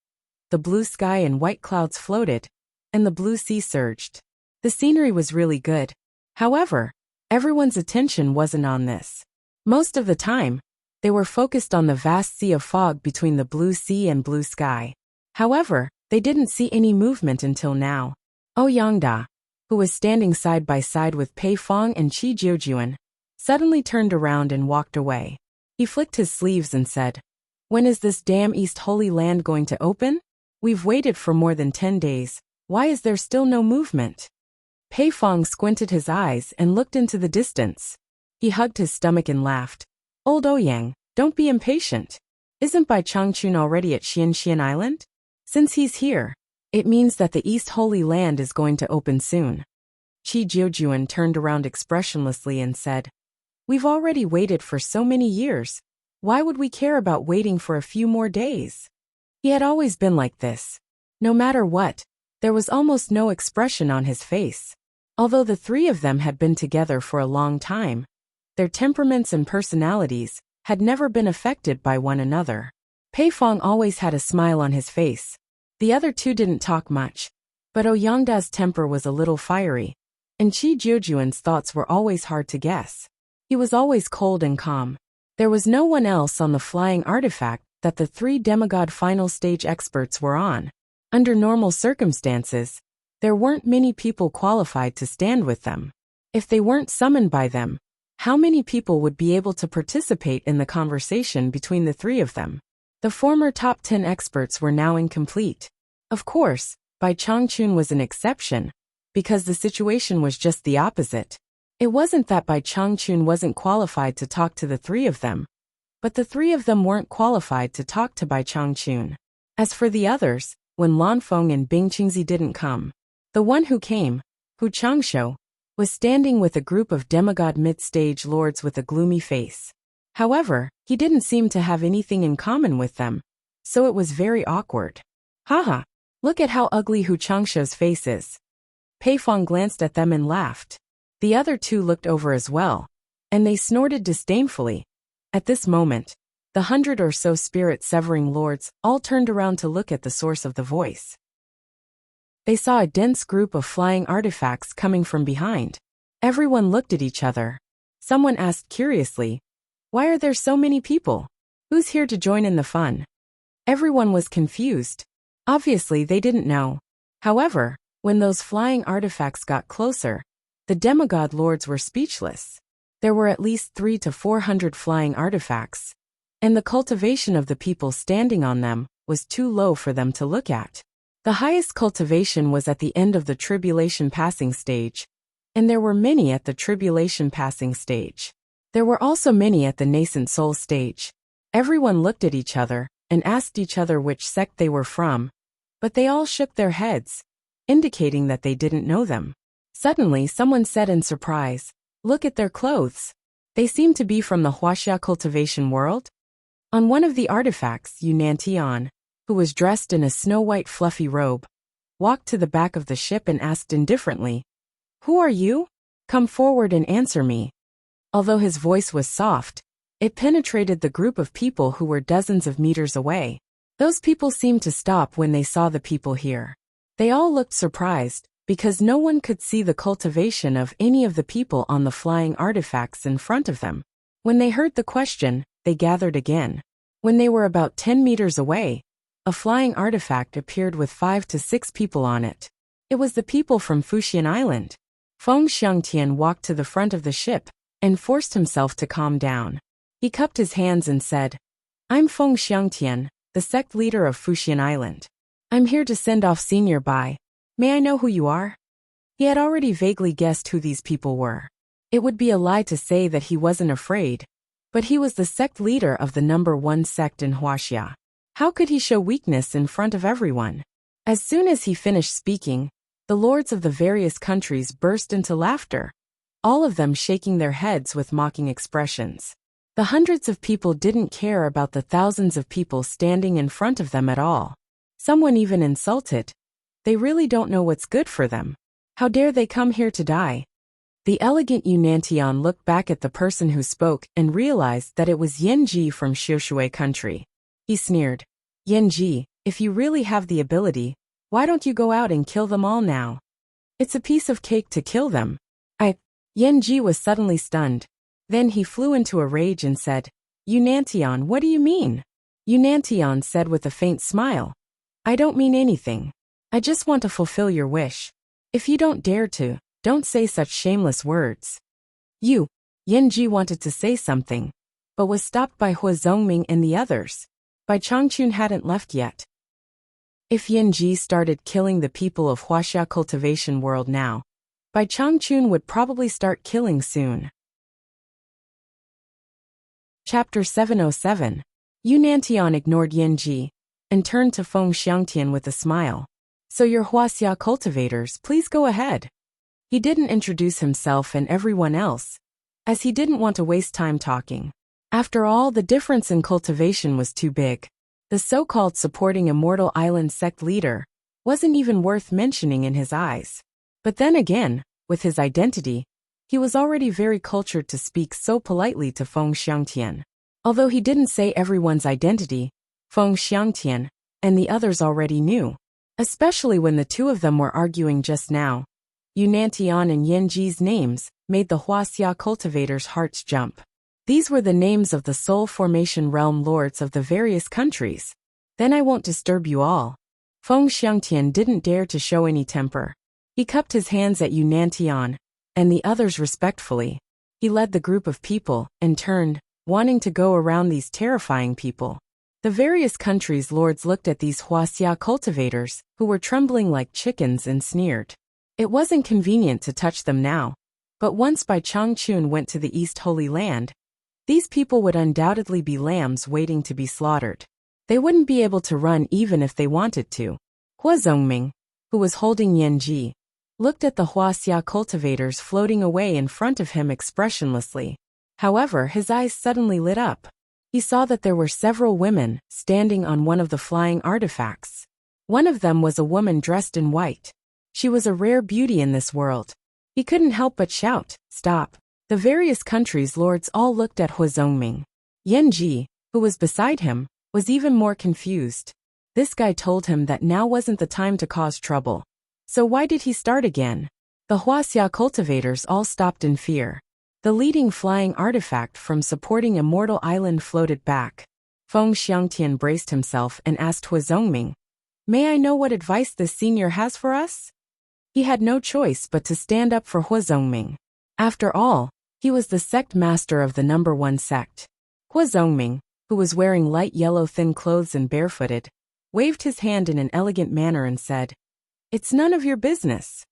The blue sky and white clouds floated, and the blue sea surged. The scenery was really good. However, everyone's attention wasn't on this. Most of the time, they were focused on the vast sea of fog between the blue sea and blue sky. However, they didn't see any movement until now. Ouyangda, who was standing side by side with Pei Fong and Qi Jiujuan, suddenly turned around and walked away. He flicked his sleeves and said, "When is this damn East Holy Land going to open? We've waited for more than 10 days. Why is there still no movement?" Pei Fong squinted his eyes and looked into the distance. He hugged his stomach and laughed. "Old Ouyang, don't be impatient. Isn't Bai Changchun already at Xian Island? Since he's here, it means that the East Holy Land is going to open soon." Qi Jiujuan turned around expressionlessly and said, "We've already waited for so many years. Why would we care about waiting for a few more days?" He had always been like this. No matter what, there was almost no expression on his face. Although the three of them had been together for a long time, their temperaments and personalities had never been affected by one another. Pei Fong always had a smile on his face. The other two didn't talk much, but Ouyangda's temper was a little fiery, and Qi Jiujuan's thoughts were always hard to guess. He was always cold and calm. There was no one else on the flying artifact that the three demigod final stage experts were on. Under normal circumstances, there weren't many people qualified to stand with them. If they weren't summoned by them, how many people would be able to participate in the conversation between the three of them? The former top 10 experts were now incomplete. Of course, Bai Changchun was an exception, because the situation was just the opposite. It wasn't that Bai Changchun wasn't qualified to talk to the three of them, but the three of them weren't qualified to talk to Bai Changchun. As for the others, when Lanfeng and Bing Qingzi didn't come, the one who came, Hu Changshou, was standing with a group of demigod mid-stage lords with a gloomy face. However, he didn't seem to have anything in common with them, so it was very awkward. "Haha, look at how ugly Hu Changshou's face is." Pei Fong glanced at them and laughed. The other two looked over as well, and they snorted disdainfully. At this moment, the 100 or so spirit-severing lords all turned around to look at the source of the voice. They saw a dense group of flying artifacts coming from behind. Everyone looked at each other. Someone asked curiously, "Why are there so many people? Who's here to join in the fun?" Everyone was confused. Obviously, they didn't know. However, when those flying artifacts got closer, the demigod lords were speechless. There were at least 300 to 400 flying artifacts, and the cultivation of the people standing on them was too low for them to look at. The highest cultivation was at the end of the tribulation passing stage, And there were many at the tribulation passing stage. There were also many at the nascent soul stage. Everyone looked at each other and asked each other which sect they were from, but they all shook their heads, indicating that they didn't know them. Suddenly someone said in surprise, "Look at their clothes. They seem to be from the Huaxia cultivation world." On one of the artifacts, Yunantian, who was dressed in a snow-white fluffy robe, walked to the back of the ship and asked indifferently, "Who are you? Come forward and answer me." Although his voice was soft, it penetrated the group of people who were dozens of meters away. Those people seemed to stop when they saw the people here. They all looked surprised, because no one could see the cultivation of any of the people on the flying artifacts in front of them. When they heard the question, they gathered again. When they were about 10 meters away, a flying artifact appeared with 5 to 6 people on it. It was the people from Fuxian Island. Feng Xiangtian walked to the front of the ship and forced himself to calm down. He cupped his hands and said, "I'm Feng Xiangtian, the sect leader of Fuxian Island. I'm here to send off Senior Bai. May I know who you are?" He had already vaguely guessed who these people were. It would be a lie to say that he wasn't afraid, but he was the sect leader of the #1 sect in Huaxia. How could he show weakness in front of everyone? As soon as he finished speaking, the lords of the various countries burst into laughter, all of them shaking their heads with mocking expressions. The hundreds of people didn't care about the thousands of people standing in front of them at all. Someone even insulted, "They really don't know what's good for them. How dare they come here to die?" The elegant Yunantian looked back at the person who spoke and realized that it was Yanji from Xiushui country. He sneered, "Yanji, if you really have the ability, why don't you go out and kill them all now? It's a piece of cake to kill them." Yanji was suddenly stunned. Then he flew into a rage and said, "Yunantian, what do you mean?" Yunantian said with a faint smile, "I don't mean anything. I just want to fulfill your wish. If you don't dare to, don't say such shameless words." Yanji wanted to say something, but was stopped by Hua Zongming and the others. Bai Changchun hadn't left yet. If Yanji started killing the people of Huaxia cultivation world now, Bai Changchun would probably start killing soon. Chapter 707. Yunantian ignored Yanji and turned to Feng Xiangtian with a smile. "So you're Huaxia cultivators, please go ahead." He didn't introduce himself and everyone else, as he didn't want to waste time talking. After all, the difference in cultivation was too big. The so-called supporting Immortal Island sect leader wasn't even worth mentioning in his eyes. But then again, with his identity, he was already very cultured to speak so politely to Feng Xiangtian. Although he didn't say everyone's identity, Feng Xiangtian and the others already knew, especially when the two of them were arguing just now. Yunantian and Yanji's names made the Huaxia cultivators' hearts jump. These were the names of the soul formation realm lords of the various countries. "Then I won't disturb you all." Feng Xiangtian didn't dare to show any temper. He cupped his hands at Yunantian and the others respectfully. He led the group of people and turned, wanting to go around these terrifying people. The various countries' lords looked at these Huaxia cultivators, who were trembling like chickens, and sneered. It wasn't convenient to touch them now, but once Bai Changchun went to the East Holy Land, these people would undoubtedly be lambs waiting to be slaughtered. They wouldn't be able to run even if they wanted to. Hua Zongming, who was holding Yanji, looked at the Huaxia cultivators floating away in front of him expressionlessly. However, his eyes suddenly lit up. He saw that there were several women standing on one of the flying artifacts. One of them was a woman dressed in white. She was a rare beauty in this world. He couldn't help but shout, "Stop." The various countries' lords all looked at Hua Zongming. Yanji, who was beside him, was even more confused. This guy told him that now wasn't the time to cause trouble. So why did he start again? The Huaxia cultivators all stopped in fear. The leading flying artifact from supporting Immortal Island floated back. Feng Xiangtian braced himself and asked Hua Zongming, "May I know what advice this senior has for us?" He had no choice but to stand up for Hua Zongming. After all, he was the sect master of the #1 sect. Hua Zongming, who was wearing light yellow thin clothes and barefooted, waved his hand in an elegant manner and said, "It's none of your business."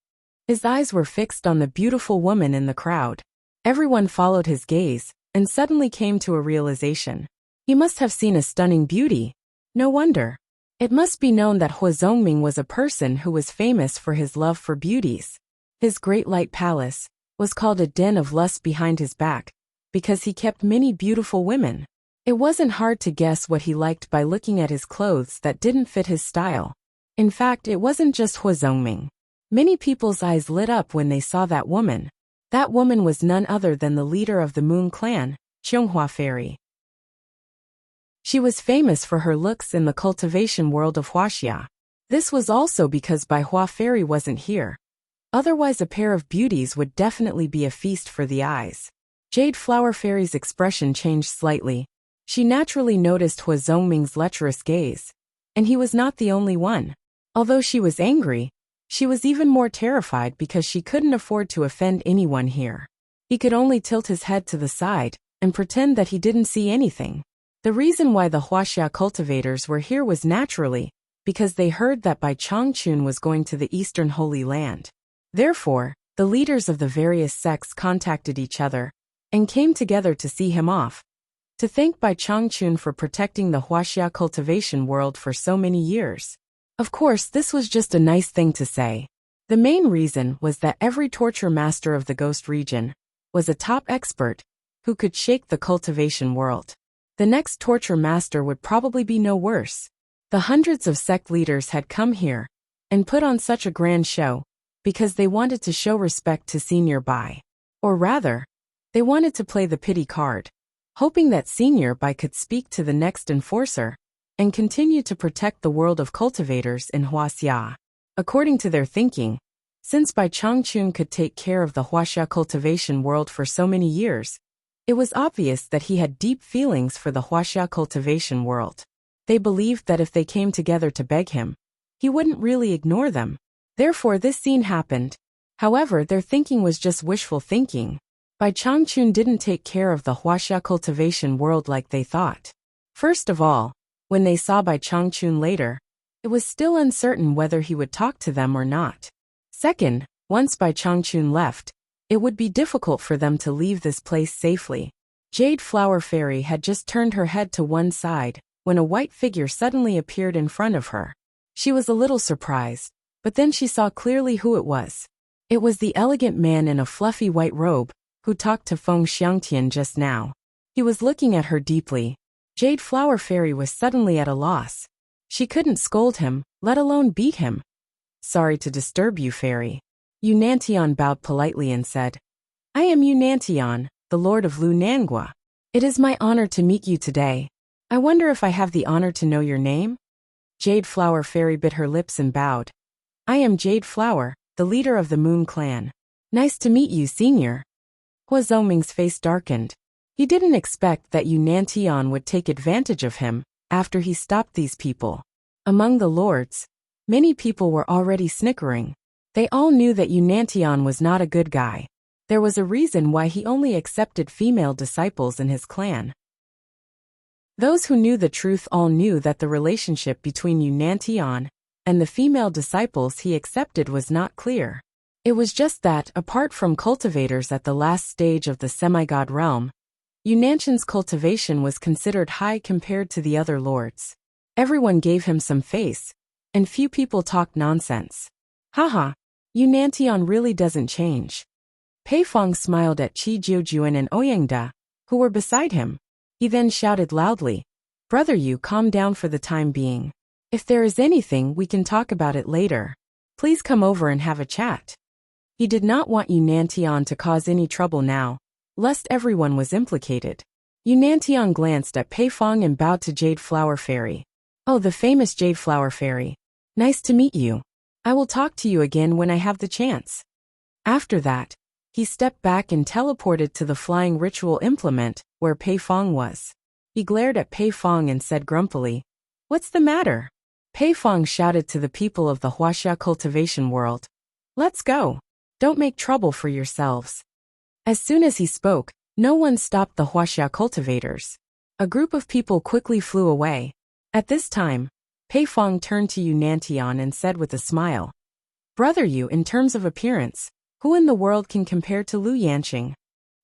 His eyes were fixed on the beautiful woman in the crowd. Everyone followed his gaze, and suddenly came to a realization. He must have seen a stunning beauty. No wonder. It must be known that Huazongming was a person who was famous for his love for beauties. His great light palace was called a den of lust behind his back, because he kept many beautiful women. It wasn't hard to guess what he liked by looking at his clothes that didn't fit his style. In fact, it wasn't just Huazongming. Many people's eyes lit up when they saw that woman. That woman was none other than the leader of the Moon Clan, Chionghua Fairy. She was famous for her looks in the cultivation world of Huaxia. This was also because Bai Hua Fairy wasn't here. Otherwise, a pair of beauties would definitely be a feast for the eyes. Jade Flower Fairy's expression changed slightly. She naturally noticed Huazongming's lecherous gaze. And he was not the only one. Although she was angry, she was even more terrified because she couldn't afford to offend anyone here. He could only tilt his head to the side and pretend that he didn't see anything. The reason why the Huaxia cultivators were here was naturally because they heard that Bai Changchun was going to the Eastern Holy Land. Therefore, the leaders of the various sects contacted each other and came together to see him off, to thank Bai Changchun for protecting the Huaxia cultivation world for so many years. Of course, this was just a nice thing to say. The main reason was that every torture master of the Ghost region was a top expert who could shake the cultivation world. The next torture master would probably be no worse. The hundreds of sect leaders had come here and put on such a grand show because they wanted to show respect to Senior Bai. Or rather, they wanted to play the pity card, hoping that Senior Bai could speak to the next enforcer and continue to protect the world of cultivators in Huaxia. According to their thinking, since Bai Changchun could take care of the Huaxia cultivation world for so many years, it was obvious that he had deep feelings for the Huaxia cultivation world. They believed that if they came together to beg him, he wouldn't really ignore them. Therefore, this scene happened. However, their thinking was just wishful thinking. Bai Changchun didn't take care of the Huaxia cultivation world like they thought. First of all, when they saw Bai Changchun later, it was still uncertain whether he would talk to them or not. Second, once Bai Changchun left, it would be difficult for them to leave this place safely. Jade Flower Fairy had just turned her head to one side when a white figure suddenly appeared in front of her. She was a little surprised, but then she saw clearly who it was. It was the elegant man in a fluffy white robe who talked to Feng Xiangtian just now. He was looking at her deeply. Jade Flower Fairy was suddenly at a loss. She couldn't scold him, let alone beat him. "Sorry to disturb you, Fairy." Yunantian bowed politely and said, "I am Yunantian, the Lord of Lunangua. It is my honor to meet you today. I wonder if I have the honor to know your name?" Jade Flower Fairy bit her lips and bowed. "I am Jade Flower, the leader of the Moon Clan. Nice to meet you, Senior." Huazongming's face darkened. He didn't expect that Yunantian would take advantage of him after he stopped these people. Among the lords, many people were already snickering. They all knew that Yunantian was not a good guy. There was a reason why he only accepted female disciples in his clan. Those who knew the truth all knew that the relationship between Yunantian and the female disciples he accepted was not clear. It was just that, apart from cultivators at the last stage of the semi-god realm, Yunantian's cultivation was considered high compared to the other lords. Everyone gave him some face, and few people talked nonsense. Haha, Yunantian really doesn't change. Pei Fong smiled at Qi Jiujuan and Oyangda, who were beside him. He then shouted loudly, "Brother, you calm down for the time being. If there is anything, we can talk about it later. Please come over and have a chat." He did not want Yunantian to cause any trouble now, lest everyone was implicated. Yunantian glanced at Pei Fong and bowed to Jade Flower Fairy. "Oh, the famous Jade Flower Fairy. Nice to meet you. I will talk to you again when I have the chance." After that, he stepped back and teleported to the flying ritual implement where Pei Fong was. He glared at Pei Fong and said grumpily, "What's the matter?" Pei Fong shouted to the people of the Huaxia cultivation world, "Let's go. Don't make trouble for yourselves." As soon as he spoke, no one stopped the Huaxia cultivators. A group of people quickly flew away. At this time, Pei Fong turned to Yunantian and said with a smile, Brother you in terms of appearance, who in the world can compare to Lu Yanqing?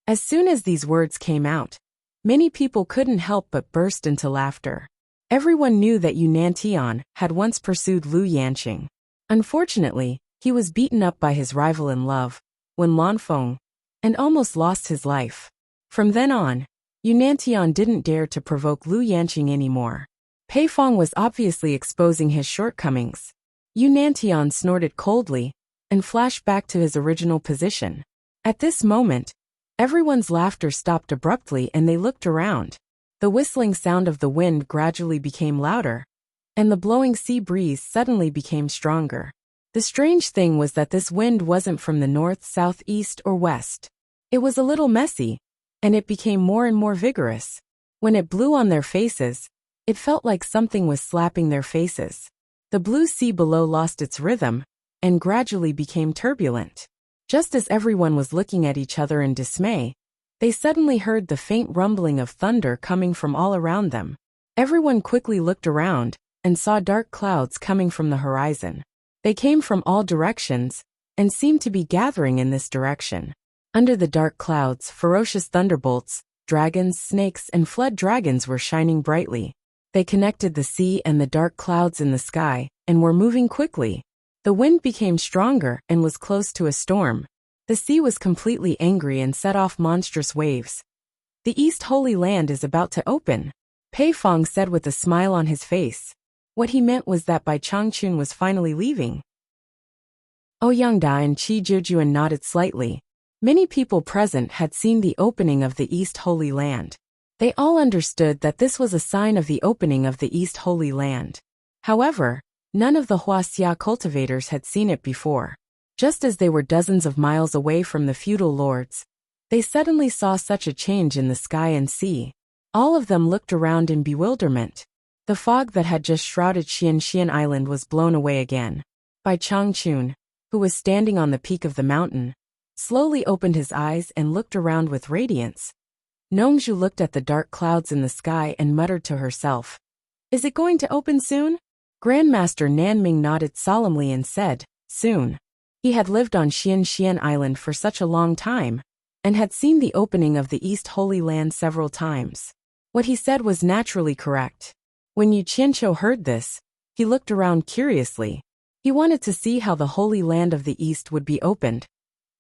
As soon as these words came out, many people couldn't help but burst into laughter. Everyone knew that Yu Nantian had once pursued Lu Yanqing. Unfortunately, he was beaten up by his rival in love, Wen Lanfeng, and almost lost his life. From then on, Yu Nantian didn't dare to provoke Lu Yanqing anymore. Pei Fong was obviously exposing his shortcomings. Yu Nantian snorted coldly and flashed back to his original position. At this moment, everyone's laughter stopped abruptly and they looked around. The whistling sound of the wind gradually became louder, and the blowing sea breeze suddenly became stronger. The strange thing was that this wind wasn't from the north, south, east, or west. It was a little messy, and it became more and more vigorous. When it blew on their faces, it felt like something was slapping their faces. The blue sea below lost its rhythm, and gradually became turbulent. Just as everyone was looking at each other in dismay, they suddenly heard the faint rumbling of thunder coming from all around them. Everyone quickly looked around and saw dark clouds coming from the horizon. They came from all directions and seemed to be gathering in this direction. Under the dark clouds, ferocious thunderbolts, dragons, snakes, and flood dragons were shining brightly. They connected the sea and the dark clouds in the sky and were moving quickly. The wind became stronger and was close to a storm. The sea was completely angry and set off monstrous waves. The East Holy Land is about to open, Pei Fong said with a smile on his face. What he meant was that Bai Changchun was finally leaving. Ouyangda and Qi Zhijuan nodded slightly. Many people present had seen the opening of the East Holy Land. They all understood that this was a sign of the opening of the East Holy Land. However, none of the Huaxia cultivators had seen it before. Just as they were dozens of miles away from the feudal lords, they suddenly saw such a change in the sky and sea. All of them looked around in bewilderment. The fog that had just shrouded Xianxian Island was blown away again. Bai Changchun, who was standing on the peak of the mountain, slowly opened his eyes and looked around with radiance. Nongzhu looked at the dark clouds in the sky and muttered to herself, "Is it going to open soon?" Grandmaster Nanming nodded solemnly and said, "Soon." He had lived on Xianxian Island for such a long time, and had seen the opening of the East Holy Land several times. What he said was naturally correct. When Yu Qianqiu heard this, he looked around curiously. He wanted to see how the Holy Land of the East would be opened.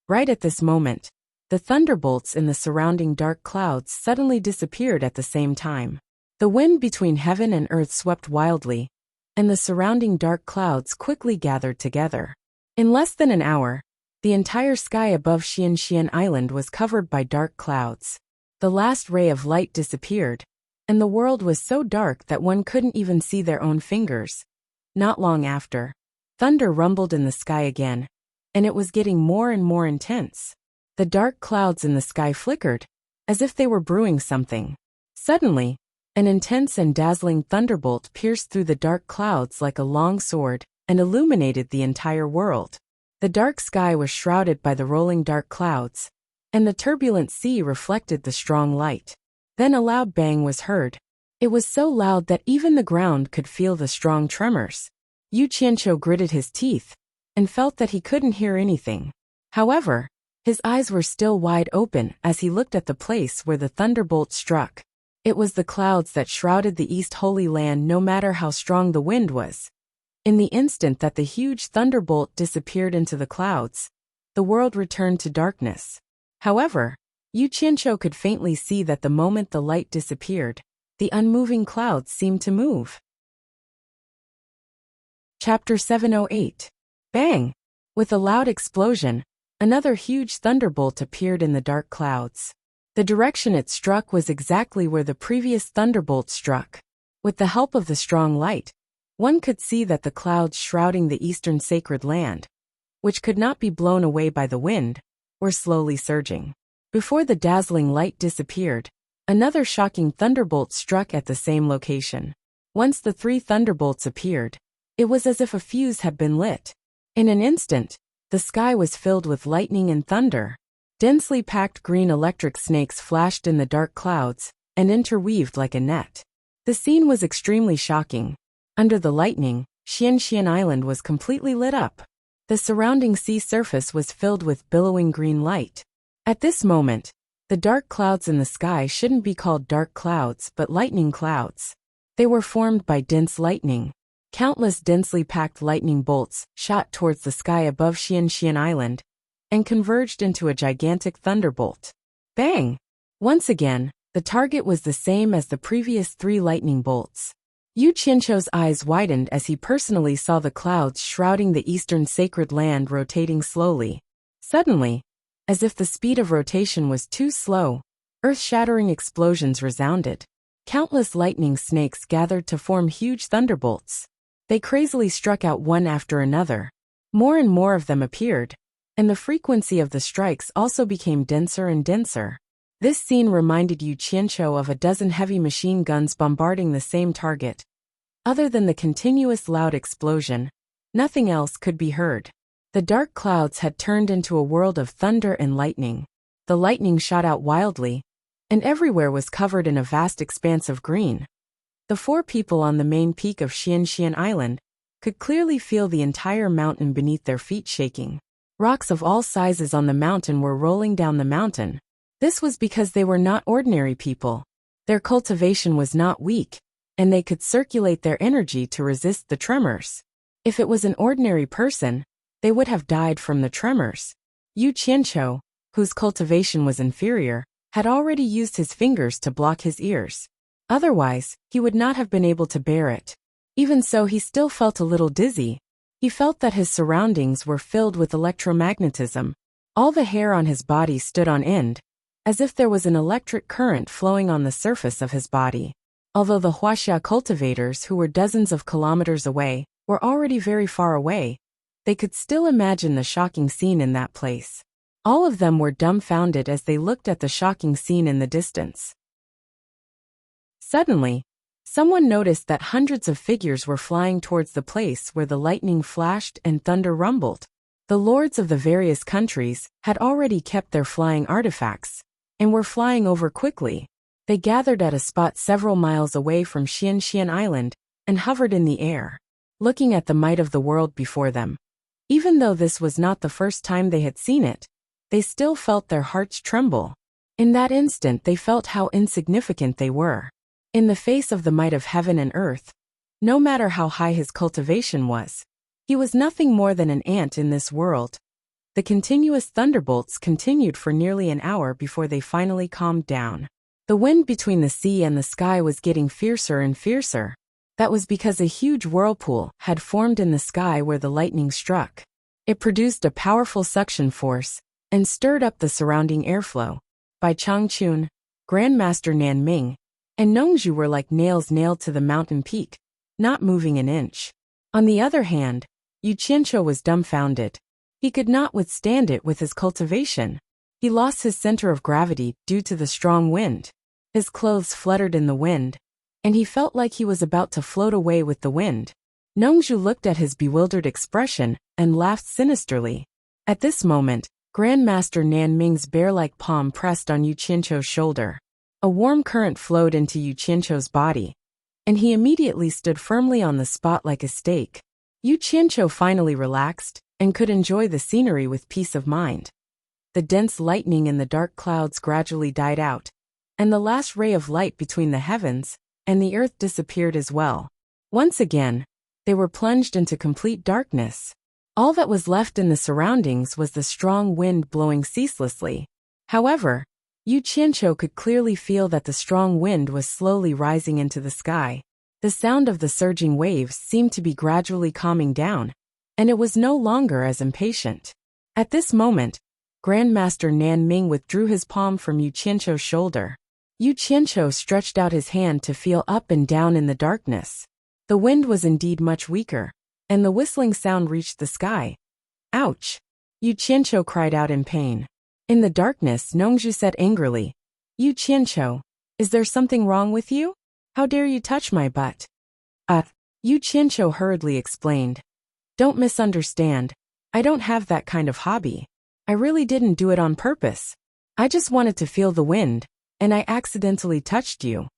Right at this moment, the thunderbolts in the surrounding dark clouds suddenly disappeared at the same time. The wind between heaven and earth swept wildly, and the surrounding dark clouds quickly gathered together. In less than an hour, the entire sky above Xianxian Island was covered by dark clouds. The last ray of light disappeared, and the world was so dark that one couldn't even see their own fingers. Not long after, thunder rumbled in the sky again, and it was getting more and more intense. The dark clouds in the sky flickered, as if they were brewing something. Suddenly, an intense and dazzling thunderbolt pierced through the dark clouds like a long sword and illuminated the entire world. The dark sky was shrouded by the rolling dark clouds, and the turbulent sea reflected the strong light. Then a loud bang was heard. It was so loud that even the ground could feel the strong tremors. Yu Qianqiu gritted his teeth and felt that he couldn't hear anything. However, his eyes were still wide open as he looked at the place where the thunderbolt struck. It was the clouds that shrouded the East Holy Land no matter how strong the wind was. In the instant that the huge thunderbolt disappeared into the clouds, the world returned to darkness. However, Yu Qianqiu could faintly see that the moment the light disappeared, the unmoving clouds seemed to move. Chapter 708. Bang! With a loud explosion, another huge thunderbolt appeared in the dark clouds. The direction it struck was exactly where the previous thunderbolt struck. With the help of the strong light, one could see that the clouds shrouding the eastern sacred land, which could not be blown away by the wind, were slowly surging. Before the dazzling light disappeared, another shocking thunderbolt struck at the same location. Once the three thunderbolts appeared, it was as if a fuse had been lit. In an instant, the sky was filled with lightning and thunder. Densely packed green electric snakes flashed in the dark clouds and interweaved like a net. The scene was extremely shocking. Under the lightning, Xianxian Island was completely lit up. The surrounding sea surface was filled with billowing green light. At this moment, the dark clouds in the sky shouldn't be called dark clouds but lightning clouds. They were formed by dense lightning. Countless densely packed lightning bolts shot towards the sky above Xianxian Island and converged into a gigantic thunderbolt. Bang! Once again, the target was the same as the previous 3 lightning bolts. Yu Qianqiu's eyes widened as he personally saw the clouds shrouding the eastern sacred land rotating slowly. Suddenly, as if the speed of rotation was too slow, earth-shattering explosions resounded. Countless lightning snakes gathered to form huge thunderbolts. They crazily struck out one after another. More and more of them appeared, and the frequency of the strikes also became denser and denser. This scene reminded Yu Qianqiu of a dozen heavy machine guns bombarding the same target. Other than the continuous loud explosion, nothing else could be heard. The dark clouds had turned into a world of thunder and lightning. The lightning shot out wildly, and everywhere was covered in a vast expanse of green. The 4 people on the main peak of Xianxian Island could clearly feel the entire mountain beneath their feet shaking. Rocks of all sizes on the mountain were rolling down the mountain. This was because they were not ordinary people. Their cultivation was not weak, and they could circulate their energy to resist the tremors. If it was an ordinary person, they would have died from the tremors. Yu Qianqiu, whose cultivation was inferior, had already used his fingers to block his ears. Otherwise, he would not have been able to bear it. Even so, he still felt a little dizzy. He felt that his surroundings were filled with electromagnetism. All the hair on his body stood on end, as if there was an electric current flowing on the surface of his body. Although the Huaxia cultivators, who were dozens of kilometers away, were already very far away, they could still imagine the shocking scene in that place. All of them were dumbfounded as they looked at the shocking scene in the distance. Suddenly, someone noticed that hundreds of figures were flying towards the place where the lightning flashed and thunder rumbled. The lords of the various countries had already kept their flying artifacts and were flying over quickly. They gathered at a spot several miles away from Xianxian Island and hovered in the air, looking at the might of the world before them. Even though this was not the first time they had seen it, they still felt their hearts tremble. In that instant they felt how insignificant they were. In the face of the might of heaven and earth, no matter how high his cultivation was, he was nothing more than an ant in this world. The continuous thunderbolts continued for nearly an hour before they finally calmed down. The wind between the sea and the sky was getting fiercer and fiercer. That was because a huge whirlpool had formed in the sky where the lightning struck. It produced a powerful suction force and stirred up the surrounding airflow. Bai Changchun, Grandmaster Nanming, and Nongzhu were like nails nailed to the mountain peak, not moving an inch. On the other hand, Yu Qianqiu was dumbfounded. He could not withstand it with his cultivation. He lost his center of gravity due to the strong wind. His clothes fluttered in the wind, and he felt like he was about to float away with the wind. Nongzhu looked at his bewildered expression and laughed sinisterly. At this moment, Grandmaster Nanming's bear-like palm pressed on Yu Qianqiu's shoulder. A warm current flowed into Yu Qianqiu's body, and he immediately stood firmly on the spot like a stake. Yu Qianqiu finally relaxed and could enjoy the scenery with peace of mind. The dense lightning and the dark clouds gradually died out, and the last ray of light between the heavens and the earth disappeared as well. Once again, they were plunged into complete darkness. All that was left in the surroundings was the strong wind blowing ceaselessly. However, Yu Qianqiu could clearly feel that the strong wind was slowly rising into the sky. The sound of the surging waves seemed to be gradually calming down, and it was no longer as impatient. At this moment, Grandmaster Nanming withdrew his palm from Yu Qianqiu's shoulder. Yu Qianqiu stretched out his hand to feel up and down in the darkness. The wind was indeed much weaker, and the whistling sound reached the sky. Ouch! Yu Qianqiu cried out in pain. In the darkness, Nongzhu said angrily, "Yu Qianqiu, is there something wrong with you? How dare you touch my butt?" Yu Qianqiu hurriedly explained. "Don't misunderstand. I don't have that kind of hobby. I really didn't do it on purpose. I just wanted to feel the wind, and I accidentally touched you."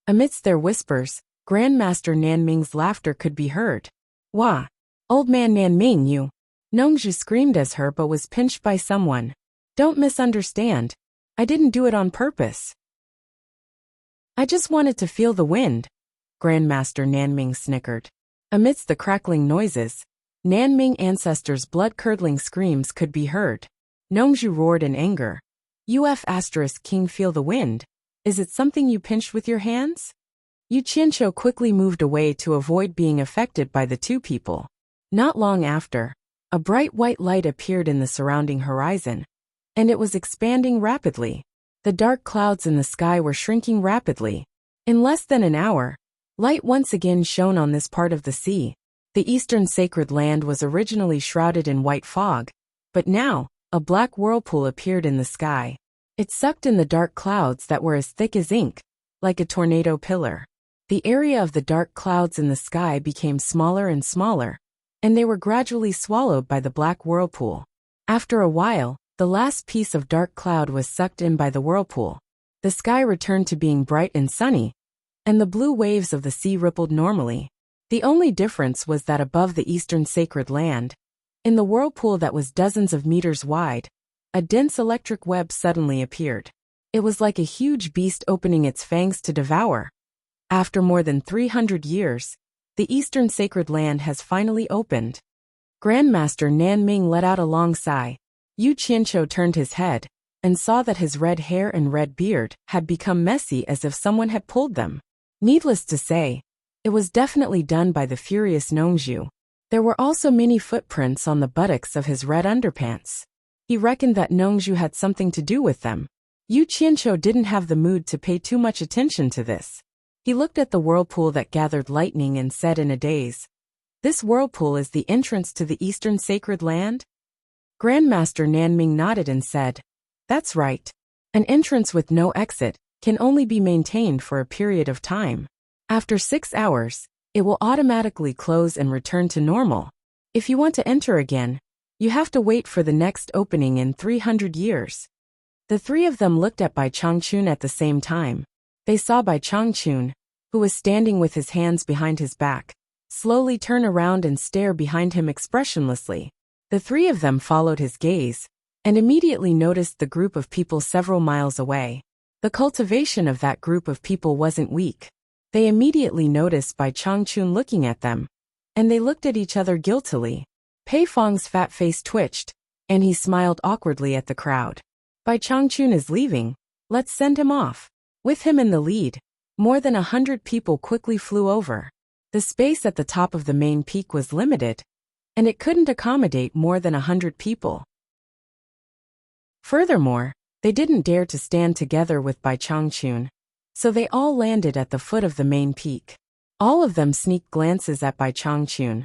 Amidst their whispers, Grandmaster Nanming's laughter could be heard. "Wah! Old man Nanming, you Nongju screamed as her but was pinched by someone. Don't misunderstand. I didn't do it on purpose. I just wanted to feel the wind, Grandmaster Nanming snickered. Amidst the crackling noises, Nanming ancestors' blood-curdling screams could be heard. Nongju roared in anger. King feel the wind? Is it something you pinched with your hands? Yu Qianqiu quickly moved away to avoid being affected by the two people. Not long after, a bright white light appeared in the surrounding horizon, and it was expanding rapidly. The dark clouds in the sky were shrinking rapidly. In less than an hour, light once again shone on this part of the sea. The eastern sacred land was originally shrouded in white fog, but now, a black whirlpool appeared in the sky. It sucked in the dark clouds that were as thick as ink, like a tornado pillar. The area of the dark clouds in the sky became smaller and smaller, and they were gradually swallowed by the black whirlpool. After a while, the last piece of dark cloud was sucked in by the whirlpool. The sky returned to being bright and sunny, and the blue waves of the sea rippled normally. The only difference was that above the eastern sacred land, in the whirlpool that was dozens of meters wide, a dense electric web suddenly appeared. It was like a huge beast opening its fangs to devour. After more than 300 years, the eastern sacred land has finally opened. Grandmaster Nanming let out a long sigh. Yu Qianqiu turned his head, and saw that his red hair and red beard had become messy as if someone had pulled them. Needless to say, it was definitely done by the furious Nongju. There were also many footprints on the buttocks of his red underpants. He reckoned that Nongju had something to do with them. Yu Qianqiu didn't have the mood to pay too much attention to this. He looked at the whirlpool that gathered lightning and said in a daze, "This whirlpool is the entrance to the eastern sacred land?" Grandmaster Nanming nodded and said, "That's right. An entrance with no exit can only be maintained for a period of time. After 6 hours, it will automatically close and return to normal. If you want to enter again, you have to wait for the next opening in 300 years. The three of them looked at Bai Changchun at the same time. They saw Bai Changchun, who was standing with his hands behind his back, slowly turn around and stare behind him expressionlessly. The three of them followed his gaze, and immediately noticed the group of people several miles away. The cultivation of that group of people wasn't weak. They immediately noticed Bai Changchun looking at them, and they looked at each other guiltily. Pei Fong's fat face twitched, and he smiled awkwardly at the crowd. Bai Changchun is leaving. Let's send him off. With him in the lead, more than 100 people quickly flew over. The space at the top of the main peak was limited, and it couldn't accommodate more than 100 people. Furthermore, they didn't dare to stand together with Bai Changchun, so they all landed at the foot of the main peak. All of them sneaked glances at Bai Changchun,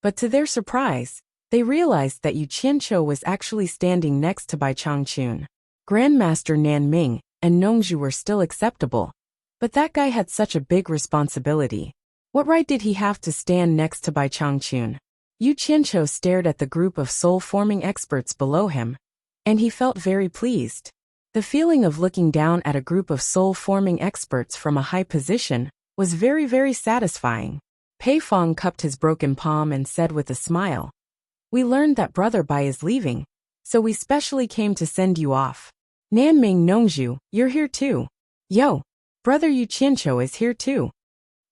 but to their surprise, they realized that Yu Qianqiu was actually standing next to Bai Changchun. Grandmaster Nanming and Nongju were still acceptable, but that guy had such a big responsibility. What right did he have to stand next to Bai Changchun? Yu Qianqiu stared at the group of soul-forming experts below him, and he felt very pleased. The feeling of looking down at a group of soul-forming experts from a high position was very, very satisfying. Pei Fong cupped his broken palm and said with a smile, "We learned that Brother Bai is leaving, so we specially came to send you off. Nanming Nongju, you're here too. Yo, Brother Yu Qianqiu is here too."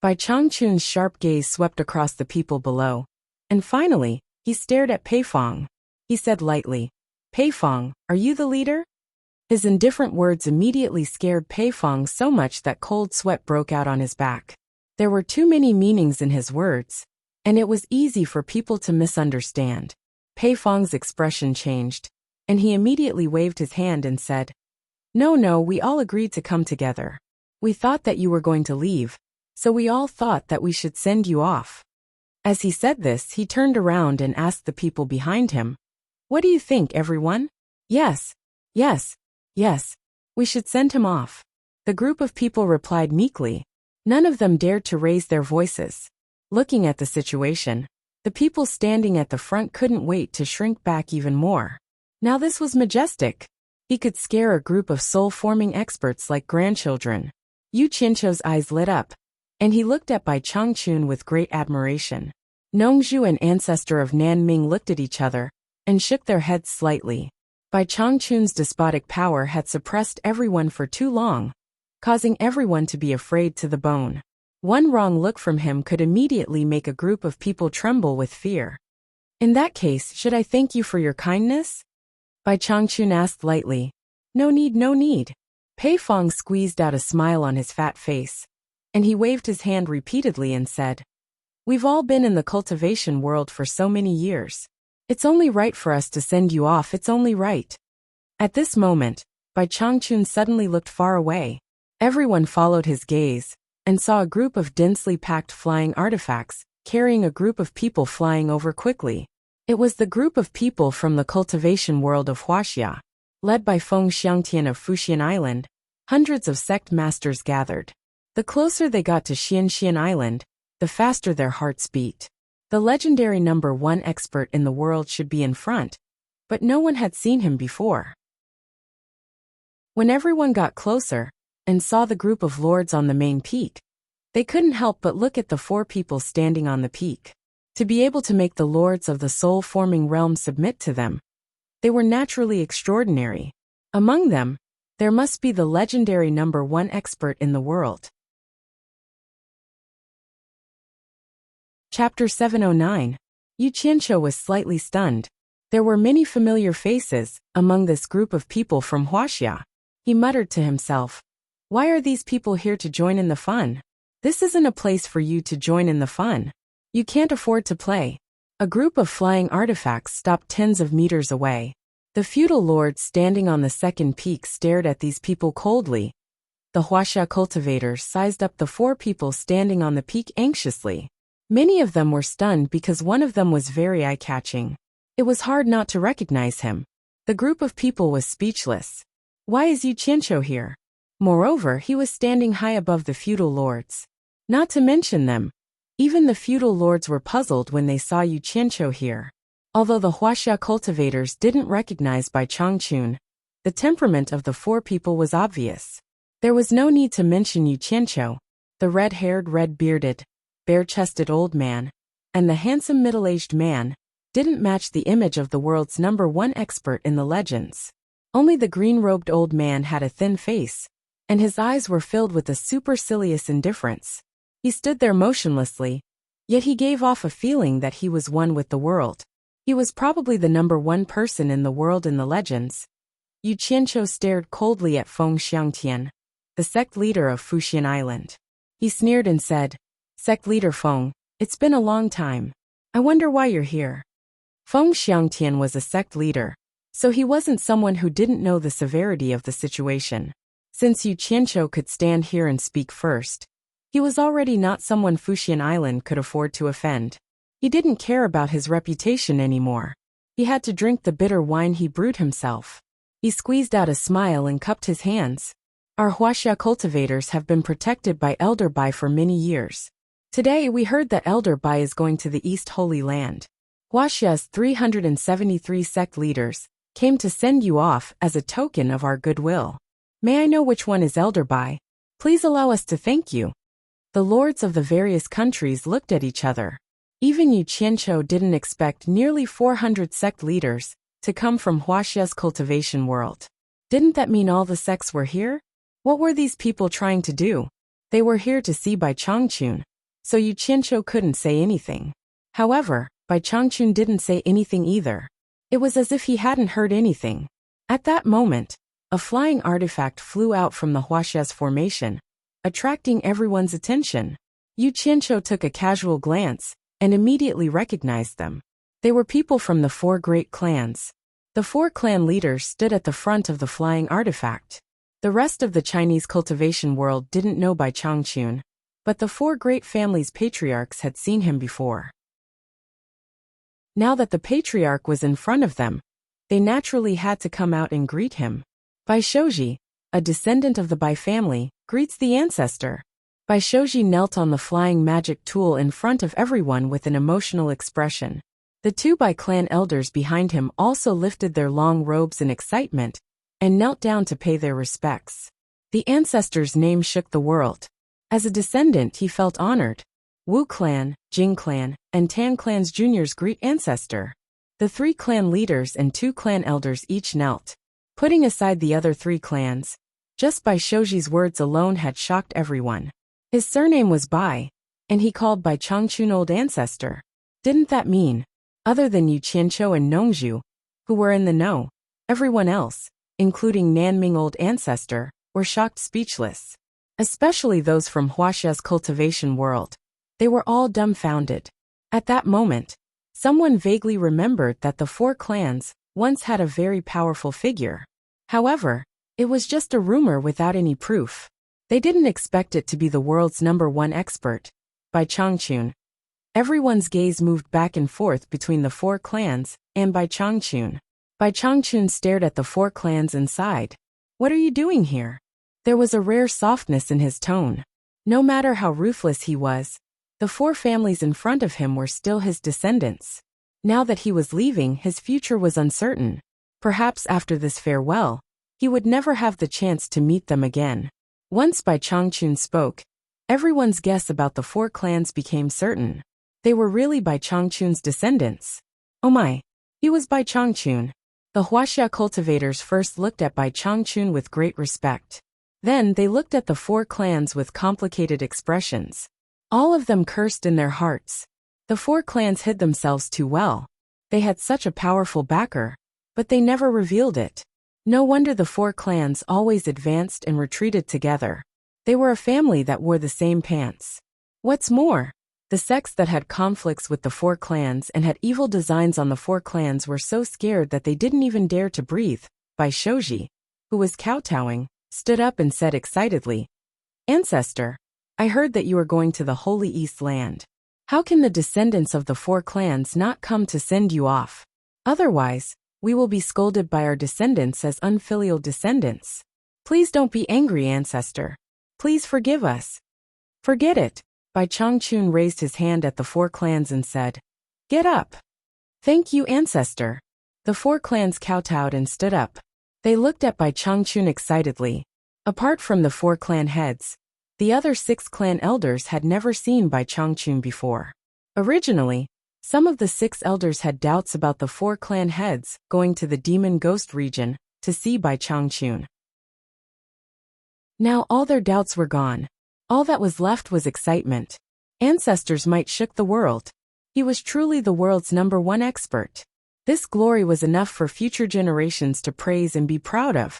Bai Changchun's sharp gaze swept across the people below, and finally, he stared at Pei Fong. He said lightly, "Pei Fong, are you the leader?" His indifferent words immediately scared Pei Fong so much that cold sweat broke out on his back. There were too many meanings in his words, and it was easy for people to misunderstand. Pei Fong's expression changed, and he immediately waved his hand and said, No, we all agreed to come together. We thought that you were going to leave, so we all thought that we should send you off." As he said this, he turned around and asked the people behind him, "What do you think, everyone? Yes, we should send him off." The group of people replied meekly. None of them dared to raise their voices. Looking at the situation, the people standing at the front couldn't wait to shrink back even more. Now this was majestic. He could scare a group of soul-forming experts like grandchildren. Yu Qianqiu's eyes lit up, and he looked at Bai Changchun with great admiration. Nongju and ancestor of Nanming looked at each other, and shook their heads slightly. Bai Changchun's despotic power had suppressed everyone for too long, causing everyone to be afraid to the bone. One wrong look from him could immediately make a group of people tremble with fear. In that case, should I thank you for your kindness? Bai Changchun asked lightly. No need, no need. Pei Fong squeezed out a smile on his fat face, and he waved his hand repeatedly and said, We've all been in the cultivation world for so many years. It's only right for us to send you off, it's only right. At this moment, Bai Changchun suddenly looked far away. Everyone followed his gaze, and saw a group of densely packed flying artifacts, carrying a group of people flying over quickly. It was the group of people from the cultivation world of Huaxia. Led by Feng Xiangtian of Fuxian Island, hundreds of sect masters gathered. The closer they got to Xianxian Island, the faster their hearts beat. The legendary number 1 expert in the world should be in front, but no one had seen him before. When everyone got closer and saw the group of lords on the main peak, they couldn't help but look at the 4 people standing on the peak. To be able to make the lords of the soul-forming realm submit to them, they were naturally extraordinary. Among them, there must be the legendary number 1 expert in the world. Chapter 709. Yu Qianqiu was slightly stunned. There were many familiar faces among this group of people from Huaxia. He muttered to himself, Why are these people here to join in the fun? This isn't a place for you to join in the fun. You can't afford to play. A group of flying artifacts stopped tens of meters away. The feudal lords standing on the second peak stared at these people coldly. The Huaxia cultivators sized up the 4 people standing on the peak anxiously. Many of them were stunned because one of them was very eye-catching. It was hard not to recognize him. The group of people was speechless. Why is Yu Qianqiu here? Moreover, he was standing high above the feudal lords. Not to mention them, even the feudal lords were puzzled when they saw Yu Qianqiu here. Although the Huaxia cultivators didn't recognize Bai Changchun, the temperament of the 4 people was obvious. There was no need to mention Yu Qianqiu, the red-haired, red-bearded, bare-chested old man, and the handsome middle-aged man, didn't match the image of the world's number 1 expert in the legends. Only the green-robed old man had a thin face, and his eyes were filled with a supercilious indifference. He stood there motionlessly, yet he gave off a feeling that he was one with the world. He was probably the number 1 person in the world in the legends. Yu Qianqiu stared coldly at Feng Xiangtian, the sect leader of Fuxian Island. He sneered and said, Sect leader Feng, it's been a long time. I wonder why you're here. Feng Xiangtian was a sect leader, so he wasn't someone who didn't know the severity of the situation. Since Yu Qianqiu could stand here and speak first, he was already not someone Fuxian Island could afford to offend. He didn't care about his reputation anymore. He had to drink the bitter wine he brewed himself. He squeezed out a smile and cupped his hands. Our Huaxia cultivators have been protected by Elder Bai for many years. Today we heard that Elder Bai is going to the East Holy Land. Huaxia's 373 sect leaders came to send you off as a token of our goodwill. May I know which one is Elder Bai? Please allow us to thank you. The lords of the various countries looked at each other. Even Yu Qianqiu didn't expect nearly 400 sect leaders to come from Huaxia's cultivation world. Didn't that mean all the sects were here? What were these people trying to do? They were here to see Bai Changchun, so Yu Qianqiu couldn't say anything. However, Bai Changchun didn't say anything either. It was as if he hadn't heard anything. At that moment, a flying artifact flew out from the Huaxia's formation, attracting everyone's attention. Yu Qianqiu took a casual glance and immediately recognized them. They were people from the 4 great clans. The 4 clan leaders stood at the front of the flying artifact. The rest of the Chinese cultivation world didn't know Bai Changchun, but the 4 great families' patriarchs had seen him before. Now that the patriarch was in front of them, they naturally had to come out and greet him. Bai Shouji, a descendant of the Bai family, greets the ancestor. Bai Shouji knelt on the flying magic tool in front of everyone with an emotional expression. The 2 Bai clan elders behind him also lifted their long robes in excitement and knelt down to pay their respects. The ancestor's name shook the world. As a descendant, he felt honored. Wu clan, Jing clan, and Tan clan's juniors greet ancestor. The 3 clan leaders and 2 clan elders each knelt, putting aside the other 3 clans. Just Bai Shouji's words alone had shocked everyone. His surname was Bai, and he called Bai Changchun old ancestor. Didn't that mean, other than Yu Qianqiu and Nongzhu, who were in the know, everyone else, including Nanming old ancestor, were shocked speechless? Especially those from Huaxia's cultivation world. They were all dumbfounded. At that moment, someone vaguely remembered that the 4 clans once had a very powerful figure. However, it was just a rumor without any proof. They didn't expect it to be the world's #1 expert, Bai Changchun. Everyone's gaze moved back and forth between the 4 clans and Bai Changchun. Bai Changchun stared at the 4 clans and sighed. What are you doing here? There was a rare softness in his tone. No matter how ruthless he was, the 4 families in front of him were still his descendants. Now that he was leaving, his future was uncertain. Perhaps after this farewell, he would never have the chance to meet them again. Once Bai Changchun spoke, everyone's guess about the 4 clans became certain. They were really Bai Changchun's descendants. Oh my, he was Bai Changchun. The Huaxia cultivators first looked at Bai Changchun with great respect. Then they looked at the 4 clans with complicated expressions. All of them cursed in their hearts. The 4 clans hid themselves too well. They had such a powerful backer, but they never revealed it. No wonder the 4 clans always advanced and retreated together. They were a family that wore the same pants. What's more, the sects that had conflicts with the 4 clans and had evil designs on the 4 clans were so scared that they didn't even dare to breathe. Bai Shouji, who was kowtowing, stood up and said excitedly, Ancestor, I heard that you are going to the Holy East Land. How can the descendants of the 4 clans not come to send you off? Otherwise, we will be scolded by our descendants as unfilial descendants. Please don't be angry, Ancestor. Please forgive us. Forget it. Bai Changchun raised his hand at the 4 clans and said, Get up. Thank you, Ancestor. The 4 clans kowtowed and stood up. They looked at Bai Changchun excitedly. Apart from the 4 clan heads, the other 6 clan elders had never seen Bai Changchun before. Originally, some of the 6 elders had doubts about the 4 clan heads going to the Demon Ghost region to see Bai Changchun. Now all their doubts were gone. All that was left was excitement. Ancestors might shook the world. He was truly the world's #1 expert. This glory was enough for future generations to praise and be proud of.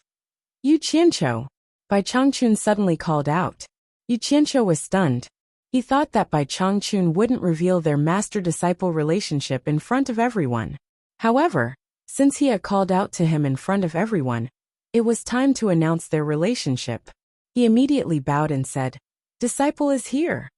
Yu Qianqiu, Bai Changchun suddenly called out. Yu Qianqiu was stunned. He thought that Bai Changchun wouldn't reveal their master-disciple relationship in front of everyone. However, since he had called out to him in front of everyone, it was time to announce their relationship. He immediately bowed and said, Disciple is here.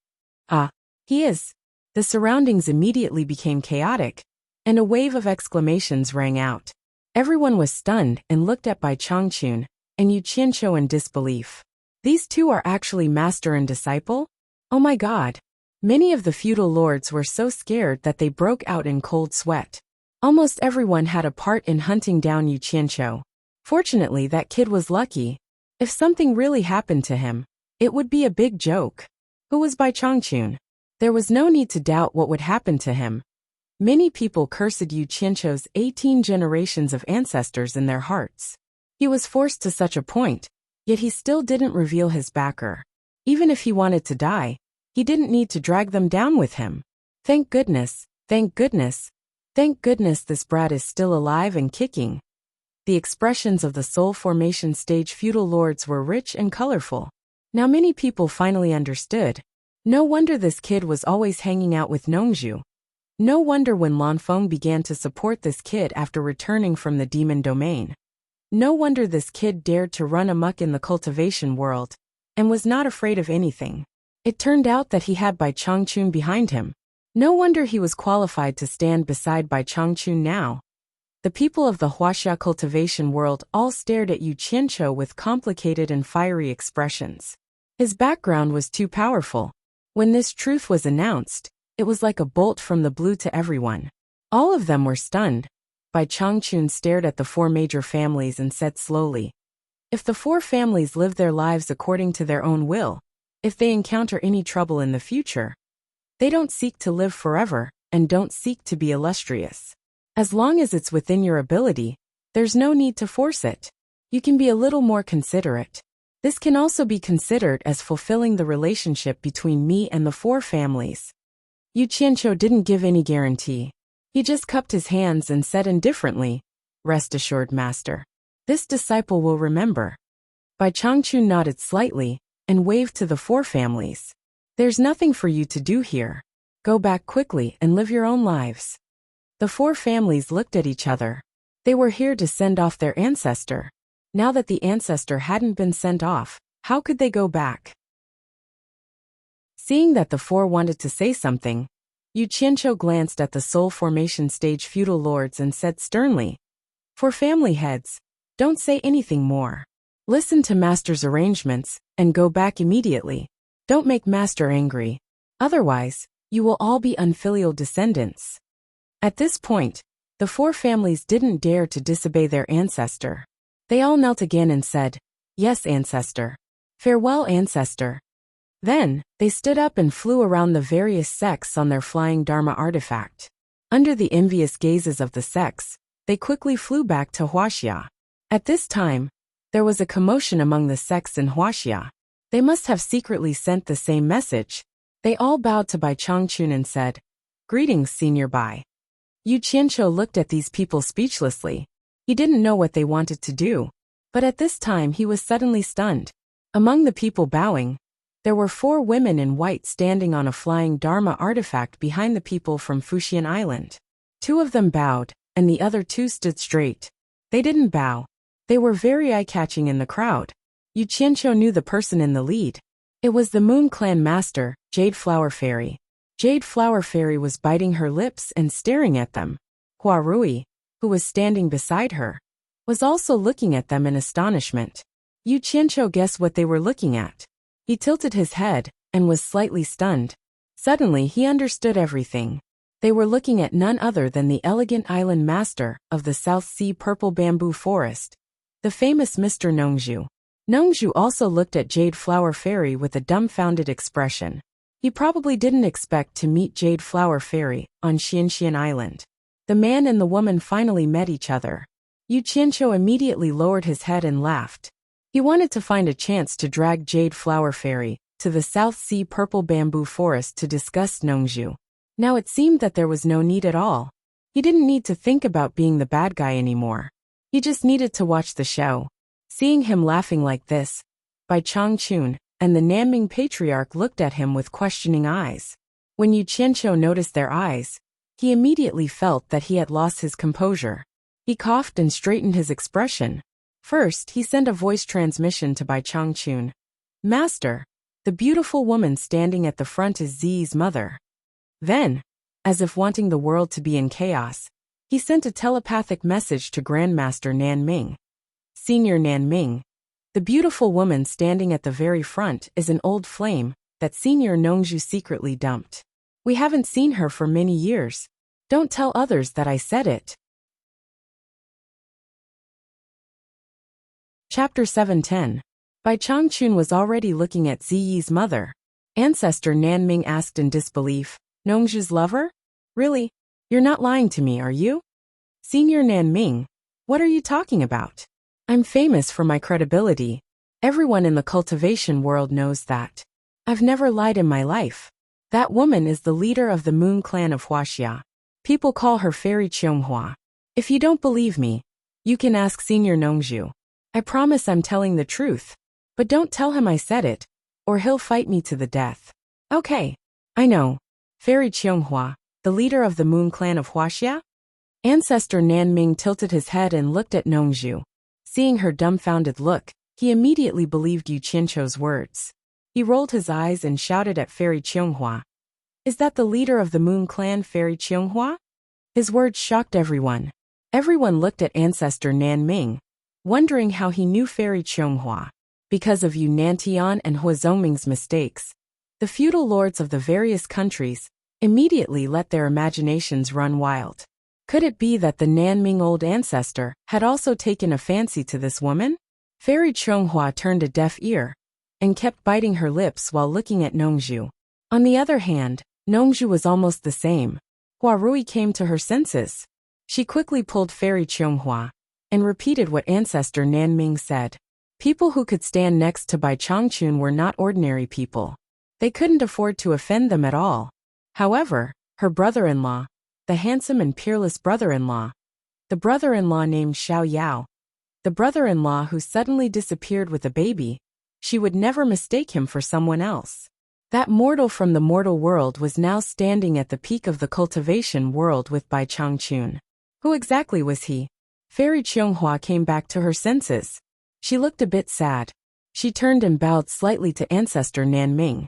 Ah, he is. The surroundings immediately became chaotic, and a wave of exclamations rang out. Everyone was stunned and looked at Bai Changchun and Yu Qianqiu in disbelief. These 2 are actually master and disciple? Oh my God. Many of the feudal lords were so scared that they broke out in cold sweat. Almost everyone had a part in hunting down Yu Qianqiu. Fortunately, that kid was lucky. If something really happened to him, it would be a big joke. Who was Bai Changchun? There was no need to doubt what would happen to him. Many people cursed Yu Qianqiu's 18 generations of ancestors in their hearts. He was forced to such a point, yet he still didn't reveal his backer. Even if he wanted to die, he didn't need to drag them down with him. Thank goodness, thank goodness, thank goodness this brat is still alive and kicking. The expressions of the soul formation stage feudal lords were rich and colorful. Now many people finally understood. No wonder this kid was always hanging out with Nongzhu. No wonder when Lanfeng began to support this kid after returning from the demon domain. No wonder this kid dared to run amok in the cultivation world, and was not afraid of anything. It turned out that he had Bai Changchun behind him. No wonder he was qualified to stand beside Bai Changchun now. The people of the Huaxia cultivation world all stared at Yu Qianqiu with complicated and fiery expressions. His background was too powerful. When this truth was announced, it was like a bolt from the blue to everyone. All of them were stunned. Bai Changchun stared at the 4 major families and said slowly, If the 4 families live their lives according to their own will, if they encounter any trouble in the future, they don't seek to live forever and don't seek to be illustrious. As long as it's within your ability, there's no need to force it. You can be a little more considerate. This can also be considered as fulfilling the relationship between me and the four families. Yu Qianqiu didn't give any guarantee. He just cupped his hands and said indifferently, "Rest assured, master. This disciple will remember." Bai Changchun nodded slightly and waved to the four families. "There's nothing for you to do here. Go back quickly and live your own lives." The four families looked at each other. They were here to send off their ancestor. Now that the ancestor hadn't been sent off, how could they go back? Seeing that the four wanted to say something, Yu Qianqiu glanced at the soul formation stage feudal lords and said sternly, "For family heads, don't say anything more. Listen to master's arrangements and go back immediately. Don't make master angry. Otherwise, you will all be unfilial descendants." At this point, the four families didn't dare to disobey their ancestor. They all knelt again and said, "Yes, ancestor. Farewell, ancestor." Then, they stood up and flew around the various sects on their flying Dharma artifact. Under the envious gazes of the sects, they quickly flew back to Huaxia. At this time, there was a commotion among the sects in Huaxia. They must have secretly sent the same message. They all bowed to Bai Changchun and said, "Greetings, Senior Bai." Yu Qianqiu looked at these people speechlessly. He didn't know what they wanted to do, but at this time he was suddenly stunned. Among the people bowing, there were four women in white standing on a flying Dharma artifact behind the people from Fuxian Island. Two of them bowed, and the other two stood straight. They didn't bow. They were very eye-catching in the crowd. Yu Qianqiu knew the person in the lead. It was the Moon Clan master, Jade Flower Fairy. Jade Flower Fairy was biting her lips and staring at them. Hua Rui, who was standing beside her, was also looking at them in astonishment. Yu Qianqiu guessed what they were looking at. He tilted his head and was slightly stunned. Suddenly he understood everything. They were looking at none other than the elegant island master of the South Sea Purple Bamboo Forest, the famous Mr. Nongzhu. Nongzhu also looked at Jade Flower Fairy with a dumbfounded expression. He probably didn't expect to meet Jade Flower Fairy on Xianxian Island. The man and the woman finally met each other. Yu Qianqiu immediately lowered his head and laughed. He wanted to find a chance to drag Jade Flower Fairy to the South Sea Purple Bamboo Forest to discuss Nongzhu. Now it seemed that there was no need at all. He didn't need to think about being the bad guy anymore. He just needed to watch the show. Seeing him laughing like this, Bai Changchun and the Nanming Patriarch looked at him with questioning eyes. When Yu Qianqiu noticed their eyes, he immediately felt that he had lost his composure. He coughed and straightened his expression. First, he sent a voice transmission to Bai Changchun. "Master, the beautiful woman standing at the front is Ziyi's mother." Then, as if wanting the world to be in chaos, he sent a telepathic message to Grandmaster Nanming. "Senior Nanming, the beautiful woman standing at the very front is an old flame that Senior Nongzhu secretly dumped. We haven't seen her for many years. Don't tell others that I said it." Chapter 710. Bai Changchun was already looking at Ziyi's mother. Ancestor Nanming asked in disbelief, "Nongzhu's lover? Really? You're not lying to me, are you?" "Senior Nanming, what are you talking about? I'm famous for my credibility. Everyone in the cultivation world knows that. I've never lied in my life. That woman is the leader of the Moon Clan of Huaxia. People call her Fairy Qianghua. If you don't believe me, you can ask Senior Nongzhu. I promise I'm telling the truth. But don't tell him I said it, or he'll fight me to the death." "Okay. I know. Fairy Qianghua, the leader of the Moon Clan of Huaxia?" Ancestor Nanming tilted his head and looked at Nongzhu. Seeing her dumbfounded look, he immediately believed Yu Qianqiu's words. He rolled his eyes and shouted at Fairy Qianghua. "Is that the leader of the Moon Clan, Fairy Qianghua?" His words shocked everyone. Everyone looked at Ancestor Nanming, wondering how he knew Fairy Qianghua. Because of Yu Nantian and Huazongming's mistakes, the feudal lords of the various countries immediately let their imaginations run wild. Could it be that the Nanming old ancestor had also taken a fancy to this woman? Fairy Qianghua turned a deaf ear and kept biting her lips while looking at Nongzhu. On the other hand, Nongzhu was almost the same. Hua Rui came to her senses. She quickly pulled Fairy Qianghua and repeated what ancestor Nanming said. People who could stand next to Bai Changchun were not ordinary people. They couldn't afford to offend them at all. However, her brother-in-law, the handsome and peerless brother-in-law, the brother-in-law named Xiao Yao, the brother-in-law who suddenly disappeared with a baby, she would never mistake him for someone else. That mortal from the mortal world was now standing at the peak of the cultivation world with Bai Changchun. Who exactly was he? Fairy Qianghua came back to her senses. She looked a bit sad. She turned and bowed slightly to ancestor Nanming.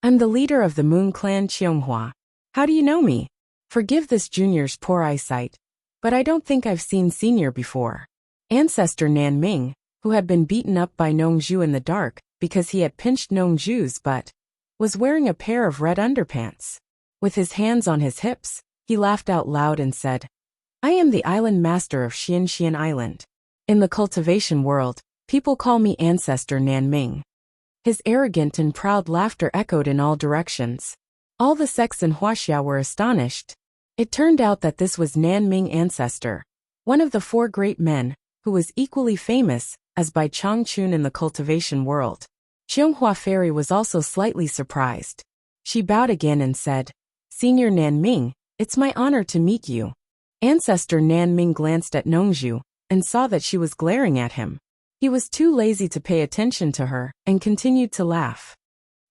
I'm the leader of the Moon Clan Qianghua. How do you know me? Forgive this junior's poor eyesight, but I don't think I've seen senior before. Ancestor Nanming, who had been beaten up by Nongzhu in the dark because he had pinched Nongzhu's butt, was wearing a pair of red underpants. With his hands on his hips, he laughed out loud and said, I am the island master of Xian Island. In the cultivation world, people call me Ancestor Nanming. His arrogant and proud laughter echoed in all directions. All the sects in Huaxia were astonished. It turned out that this was Nanming Ancestor, one of the 4 great men, who was equally famous as Bai Changchun in the cultivation world. Qianghua Fairy was also slightly surprised. She bowed again and said, Senior Nanming, it's my honor to meet you. Ancestor Nanming glanced at Nongzhu and saw that she was glaring at him. He was too lazy to pay attention to her and continued to laugh.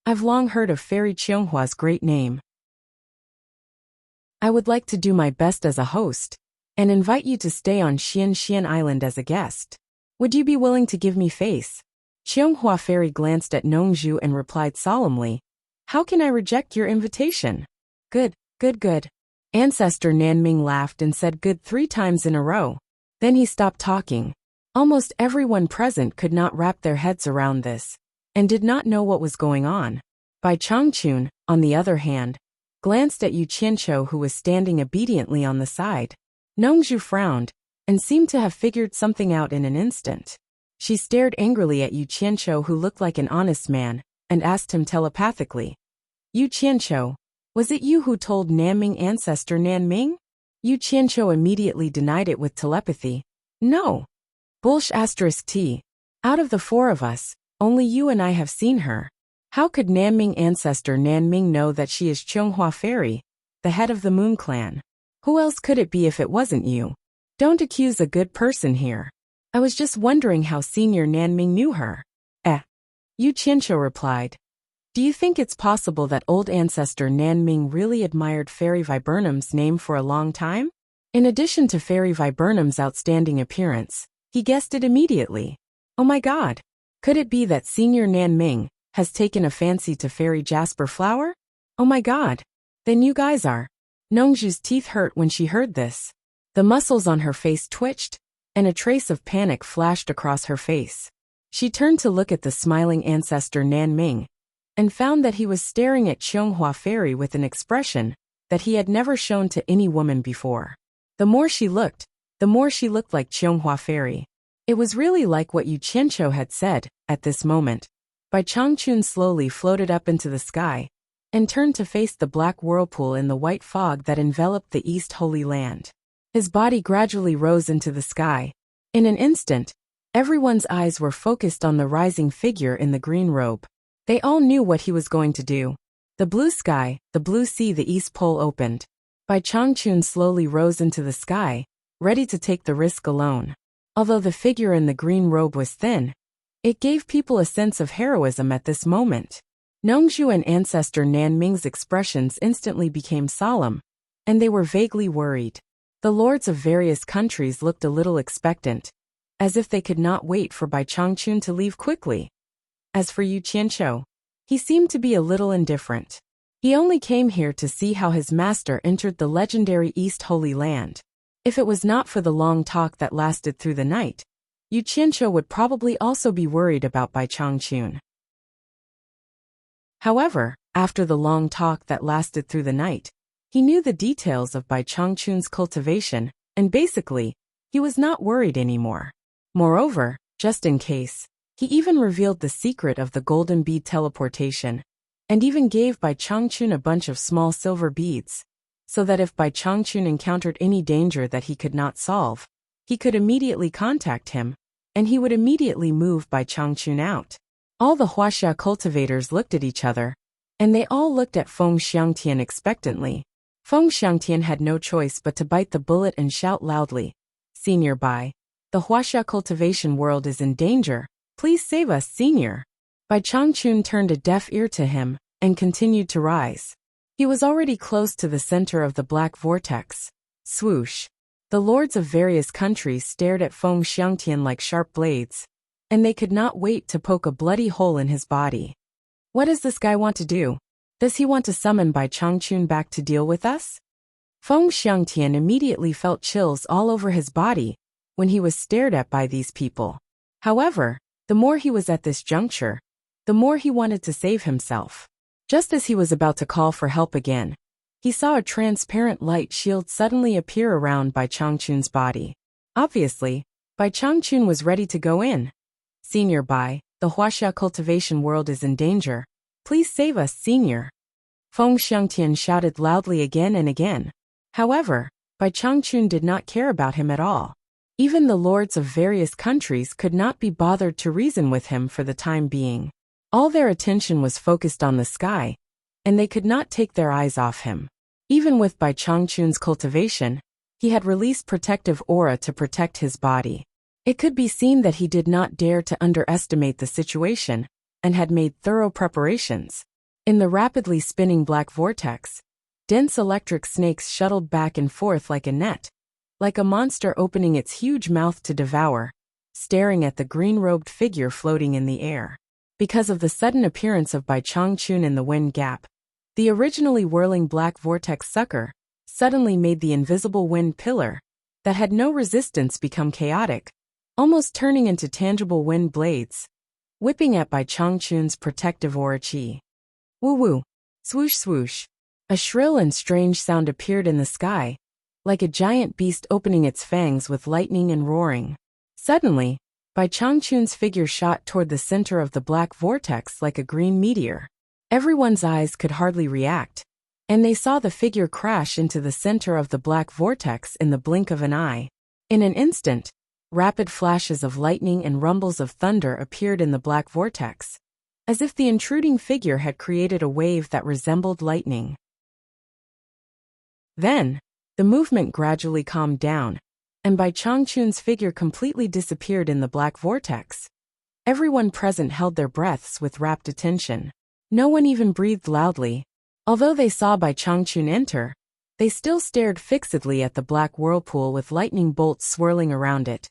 I've long heard of Fairy Qianghua's great name. I would like to do my best as a host and invite you to stay on Xian Island as a guest. Would you be willing to give me face? Qianghua Fairy glanced at Nongzhu and replied solemnly, How can I reject your invitation? Good. Ancestor Nanming laughed and said good 3 times in a row. Then he stopped talking. Almost everyone present could not wrap their heads around this, and did not know what was going on. Bai Changchun, on the other hand, glanced at Yu Qianqiu who was standing obediently on the side. Nongzhu frowned, and seemed to have figured something out in an instant. She stared angrily at Yu Qianqiu who looked like an honest man, and asked him telepathically, Yu Qianqiu, was it you who told Nanming Ancestor Nanming? Yu Qianqiu immediately denied it with telepathy. No. T. Out of the 4 of us, only you and I have seen her. How could Nanming Ancestor Nanming know that she is Qianghua Fairy, the head of the Moon Clan? Who else could it be if it wasn't you? Don't accuse a good person here. I was just wondering how Senior Nanming knew her. Yu Qianqiu replied. Do you think it's possible that old ancestor Nanming really admired Fairy Viburnum's name for a long time? In addition to Fairy Viburnum's outstanding appearance, he guessed it immediately. Oh my god! Could it be that Senior Nanming has taken a fancy to Fairy Jasper Flower? Oh my god! Then you guys are. Nongzhu's teeth hurt when she heard this. The muscles on her face twitched, and a trace of panic flashed across her face. She turned to look at the smiling ancestor Nanming, and found that he was staring at Qianghua Fairy with an expression that he had never shown to any woman before. The more she looked like Qianghua Fairy. It was really like what Yu Qianqiu had said. At this moment, Bai Changchun slowly floated up into the sky and turned to face the black whirlpool in the white fog that enveloped the East Holy Land. His body gradually rose into the sky. In an instant, everyone's eyes were focused on the rising figure in the green robe. They all knew what he was going to do. The blue sky, the blue sea, the East Pole opened. Bai Changchun slowly rose into the sky, ready to take the risk alone. Although the figure in the green robe was thin, it gave people a sense of heroism at this moment. Nongzhu and ancestor Nanming's expressions instantly became solemn, and they were vaguely worried. The lords of various countries looked a little expectant, as if they could not wait for Bai Changchun to leave quickly. As for Yu Qianqiu, he seemed to be a little indifferent. He only came here to see how his master entered the legendary East Holy Land. If it was not for the long talk that lasted through the night, Yu Qianqiu would probably also be worried about Bai Changchun. However, after the long talk that lasted through the night, he knew the details of Bai Changchun's cultivation, and basically, he was not worried anymore. Moreover, just in case, he even revealed the secret of the golden bead teleportation, and even gave Bai Changchun a bunch of small silver beads. so that if Bai Changchun encountered any danger that he could not solve, he could immediately contact him, and he would immediately move Bai Changchun out. All the Huaxia cultivators looked at each other, and they all looked at Feng Xiangtian expectantly. Feng Xiangtian had no choice but to bite the bullet and shout loudly, "Senior Bai, the Huaxia cultivation world is in danger. Please save us, Senior." Bai Changchun turned a deaf ear to him, and continued to rise. He was already close to the center of the black vortex. Swoosh! The lords of various countries stared at Feng Xiangtian like sharp blades, and they could not wait to poke a bloody hole in his body. What does this guy want to do? Does he want to summon Bai Changchun back to deal with us? Feng Xiangtian immediately felt chills all over his body when he was stared at by these people. However, the more he was at this juncture, the more he wanted to save himself. Just as he was about to call for help again, he saw a transparent light shield suddenly appear around Bai Changchun's body. Obviously, Bai Changchun was ready to go in. "Senior Bai, the Huaxia cultivation world is in danger. Please save us, Senior." Feng Xiangtian shouted loudly again and again. However, Bai Changchun did not care about him at all. Even the lords of various countries could not be bothered to reason with him for the time being. All their attention was focused on the sky, and they could not take their eyes off him. Even with Bai Changchun's cultivation, he had released protective aura to protect his body. It could be seen that he did not dare to underestimate the situation, and had made thorough preparations. In the rapidly spinning black vortex, dense electric snakes shuttled back and forth like a net, like a monster opening its huge mouth to devour, staring at the green-robed figure floating in the air. Because of the sudden appearance of Bai Changchun in the wind gap, the originally whirling black vortex sucker suddenly made the invisible wind pillar that had no resistance become chaotic, almost turning into tangible wind blades, whipping at Bai Changchun's protective aura chi. Woo-woo! Swoosh swoosh! A shrill and strange sound appeared in the sky, like a giant beast opening its fangs with lightning and roaring. Suddenly, Bai Changchun's figure shot toward the center of the black vortex like a green meteor. Everyone's eyes could hardly react, and they saw the figure crash into the center of the black vortex in the blink of an eye. In an instant, rapid flashes of lightning and rumbles of thunder appeared in the black vortex, as if the intruding figure had created a wave that resembled lightning. Then, the movement gradually calmed down, and Bai Changchun's figure completely disappeared in the black vortex. Everyone present held their breaths with rapt attention. No one even breathed loudly. Although they saw Bai Changchun enter, they still stared fixedly at the black whirlpool with lightning bolts swirling around it.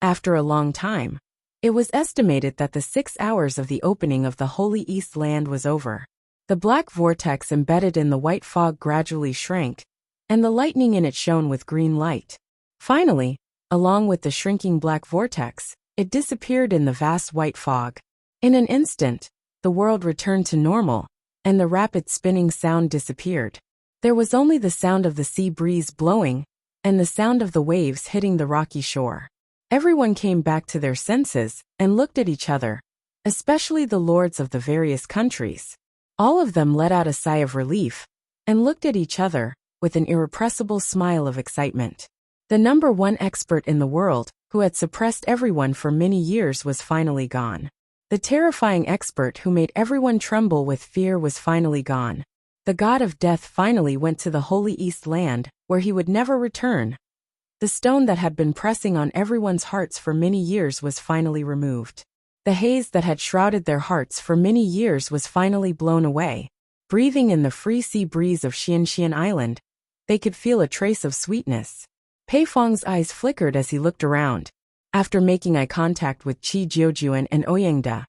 After a long time, it was estimated that the 6 hours of the opening of the Holy East Land was over. The black vortex embedded in the white fog gradually shrank, and the lightning in it shone with green light. Finally, along with the shrinking black vortex, it disappeared in the vast white fog. In an instant, the world returned to normal, and the rapid spinning sound disappeared. There was only the sound of the sea breeze blowing, and the sound of the waves hitting the rocky shore. Everyone came back to their senses and looked at each other, especially the lords of the various countries. All of them let out a sigh of relief, and looked at each other with an irrepressible smile of excitement. The number one expert in the world, who had suppressed everyone for many years, was finally gone. The terrifying expert who made everyone tremble with fear was finally gone. The god of death finally went to the Holy East Land, where he would never return. The stone that had been pressing on everyone's hearts for many years was finally removed. The haze that had shrouded their hearts for many years was finally blown away. Breathing in the free sea breeze of Xianxian Island, they could feel a trace of sweetness. Pei Feng's eyes flickered as he looked around. After making eye contact with Qi Jiujuan and Ouyangda,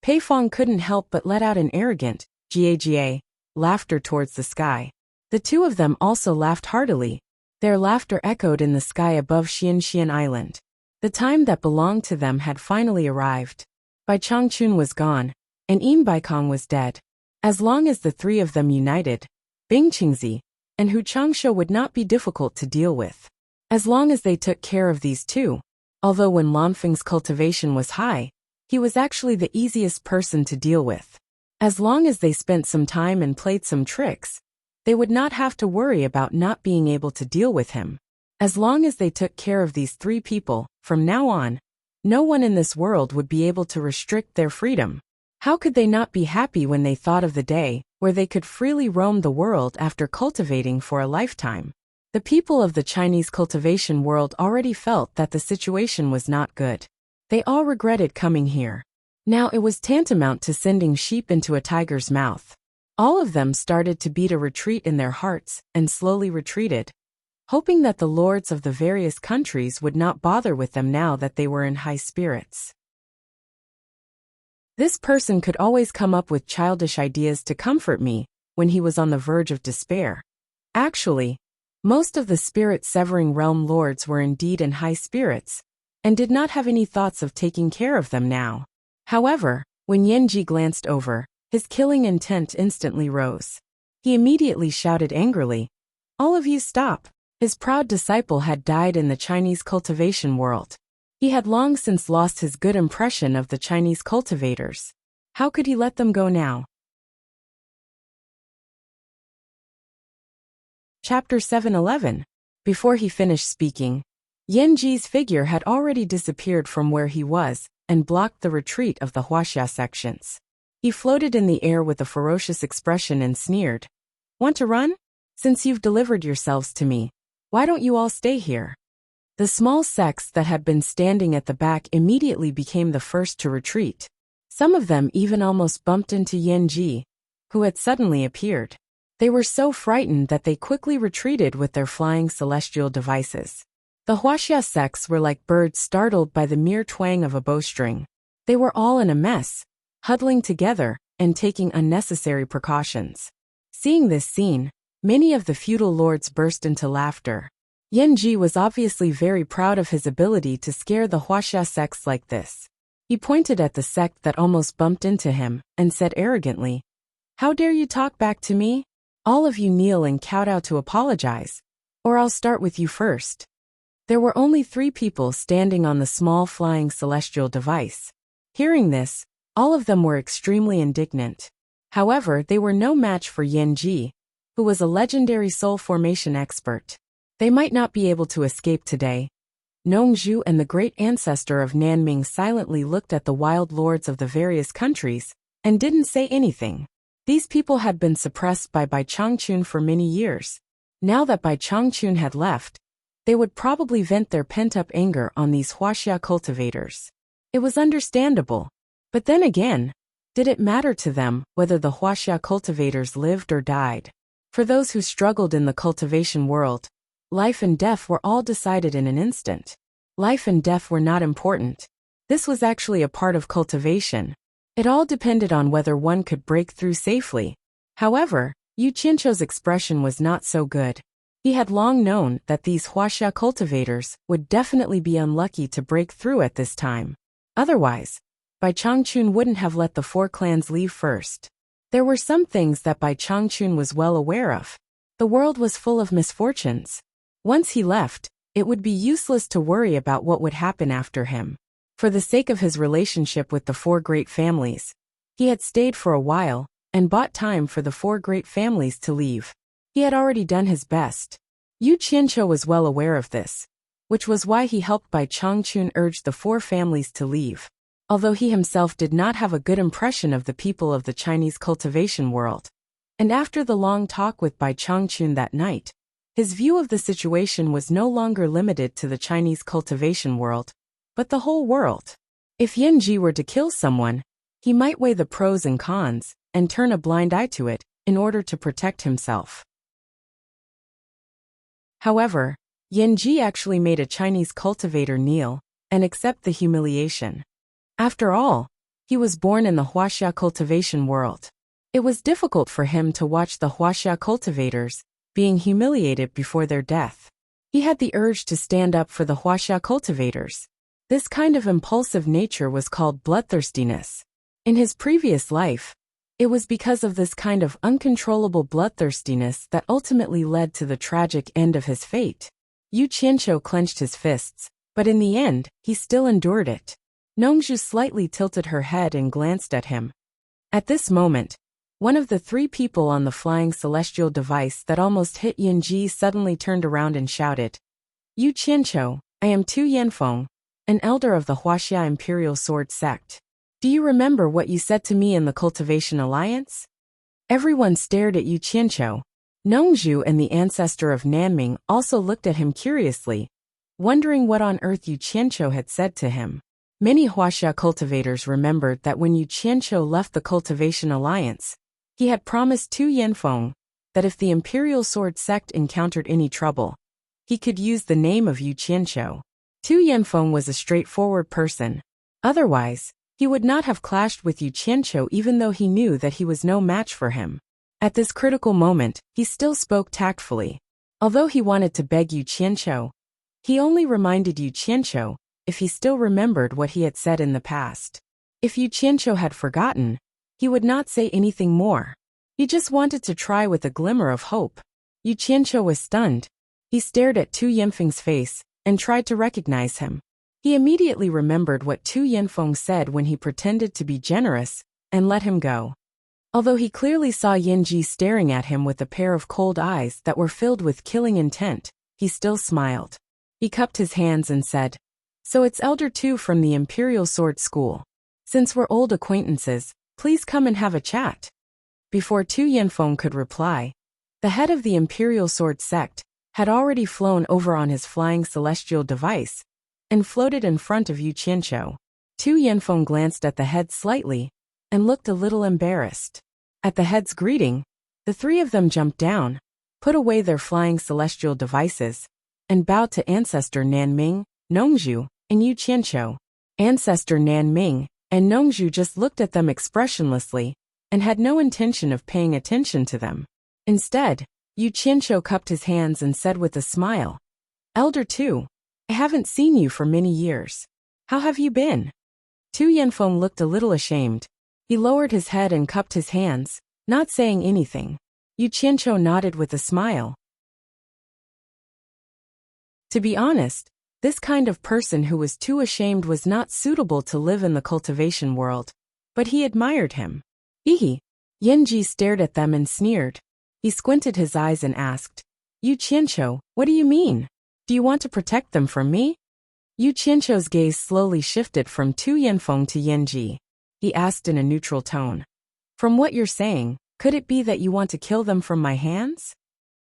Pei Feng couldn't help but let out an arrogant, "Ga" laughter towards the sky. The two of them also laughed heartily. Their laughter echoed in the sky above Xianxian Island. The time that belonged to them had finally arrived. Bai Changchun was gone, and Im Baikong was dead. As long as the three of them united, Bing Qingzi and Hu Changsha would not be difficult to deal with. As long as they took care of these two, although when Lanfeng's cultivation was high, he was actually the easiest person to deal with. As long as they spent some time and played some tricks, They would not have to worry about not being able to deal with him. As long as they took care of these 3 people, from now on, no one in this world would be able to restrict their freedom. How could they not be happy when they thought of the day where they could freely roam the world after cultivating for a lifetime? The people of the Chinese cultivation world already felt that the situation was not good. They all regretted coming here. Now it was tantamount to sending sheep into a tiger's mouth. All of them started to beat a retreat in their hearts and slowly retreated, hoping that the lords of the various countries would not bother with them now that they were in high spirits. This person could always come up with childish ideas to comfort me when he was on the verge of despair. Actually, most of the spirit-severing realm lords were indeed in high spirits, and did not have any thoughts of taking care of them now. However, when Yanji glanced over, his killing intent instantly rose. He immediately shouted angrily, "All of you stop!" His proud disciple had died in the Chinese cultivation world. He had long since lost his good impression of the Chinese cultivators. How could he let them go now? Chapter 7:11. Before he finished speaking, Yanji's figure had already disappeared from where he was and blocked the retreat of the Huaxia sections. He floated in the air with a ferocious expression and sneered, "Want to run? Since you've delivered yourselves to me, why don't you all stay here?" The small sects that had been standing at the back immediately became the first to retreat. Some of them even almost bumped into Yanji, who had suddenly appeared. They were so frightened that they quickly retreated with their flying celestial devices. The Huaxia sects were like birds startled by the mere twang of a bowstring. They were all in a mess, huddling together and taking unnecessary precautions. Seeing this scene, many of the feudal lords burst into laughter. Yanji was obviously very proud of his ability to scare the Huaxia sects like this. He pointed at the sect that almost bumped into him and said arrogantly, "How dare you talk back to me? All of you kneel and kowtow to apologize, or I'll start with you first." There were only 3 people standing on the small flying celestial device. Hearing this, all of them were extremely indignant. However, they were no match for Yanji, who was a legendary soul formation expert. They might not be able to escape today. Nongzhu and the great ancestor of Nanming silently looked at the wild lords of the various countries and didn't say anything. These people had been suppressed by Bai Changchun for many years. Now that Bai Changchun had left, they would probably vent their pent-up anger on these Huaxia cultivators. It was understandable. But then again, did it matter to them whether the Huaxia cultivators lived or died? For those who struggled in the cultivation world, life and death were all decided in an instant. Life and death were not important. This was actually a part of cultivation. It all depended on whether one could break through safely. However, Yu Qianzhou's expression was not so good. He had long known that these Huaxia cultivators would definitely be unlucky to break through at this time. Otherwise, Bai Changchun wouldn't have let the 4 clans leave first. There were some things that Bai Changchun was well aware of. The world was full of misfortunes. Once he left, it would be useless to worry about what would happen after him. For the sake of his relationship with the 4 great families, he had stayed for a while and bought time for the 4 great families to leave. He had already done his best. Yu Qianzhou was well aware of this, which was why he helped Bai Changchun urge the 4 families to leave. Although he himself did not have a good impression of the people of the Chinese cultivation world. And after the long talk with Bai Changchun that night, his view of the situation was no longer limited to the Chinese cultivation world, but the whole world. If Yanji were to kill someone, he might weigh the pros and cons and turn a blind eye to it in order to protect himself. However, Yanji actually made a Chinese cultivator kneel and accept the humiliation. After all, he was born in the Huaxia cultivation world. It was difficult for him to watch the Huaxia cultivators being humiliated before their death. He had the urge to stand up for the Huaxia cultivators. This kind of impulsive nature was called bloodthirstiness. In his previous life, it was because of this kind of uncontrollable bloodthirstiness that ultimately led to the tragic end of his fate. Yu Qianzhou clenched his fists, but in the end, he still endured it. Nongzhu slightly tilted her head and glanced at him. At this moment, One of the three people on the flying celestial device that almost hit Yanji suddenly turned around and shouted, "Yu Qianqiu, I am Tu Yanfeng, an elder of the Huaxia Imperial Sword Sect. Do you remember what you said to me in the Cultivation Alliance?" Everyone stared at Yu Qianqiu. Nongzhu and the ancestor of Nanming also looked at him curiously, wondering what on earth Yu Qianqiu had said to him. Many Huaxia cultivators remembered that when Yu Qianqiu left the Cultivation Alliance, he had promised Tu Yanfeng that if the Imperial Sword Sect encountered any trouble, he could use the name of Yu Qianqiu. Tu Yanfeng was a straightforward person. Otherwise, he would not have clashed with Yu Qianqiu even though he knew that he was no match for him. At this critical moment, he still spoke tactfully. Although he wanted to beg Yu Qianqiu, he only reminded Yu Qianqiu if he still remembered what he had said in the past. If Yu Qianqiu had forgotten, he would not say anything more. He just wanted to try with a glimmer of hope. Yu Qianqiu was stunned. He stared at Tu Yanfeng's face and tried to recognize him. He immediately remembered what Tu Yanfeng said when he pretended to be generous and let him go. Although he clearly saw Yanji staring at him with a pair of cold eyes that were filled with killing intent, he still smiled. He cupped his hands and said, "So it's Elder Tu from the Imperial Sword School. Since we're old acquaintances, please come and have a chat." Before Tu Yanfeng could reply, the head of the Imperial Sword Sect had already flown over on his flying celestial device and floated in front of Yu Qianqiu. Tu Yanfeng glanced at the head slightly and looked a little embarrassed. At the head's greeting, the three of them jumped down, put away their flying celestial devices, and bowed to Ancestor Nanming, Nongzhu, and Yu Qianqiu. Ancestor Nanming and Nongzhu just looked at them expressionlessly and had no intention of paying attention to them. Instead, Yu Qianqiu cupped his hands and said with a smile, "Elder Tu, I haven't seen you for many years. How have you been?" Tu Yanfeng looked a little ashamed. He lowered his head and cupped his hands, not saying anything. Yu Qianqiu nodded with a smile. To be honest, this kind of person who was too ashamed was not suitable to live in the cultivation world, but he admired him. Hehe. Yanji stared at them and sneered. He squinted his eyes and asked, "Yu Qianqiu, what do you mean? Do you want to protect them from me?" Yu Qianqiu's gaze slowly shifted from Tu Yanfeng to Yanji. He asked in a neutral tone, "From what you're saying, could it be that you want to kill them from my hands?"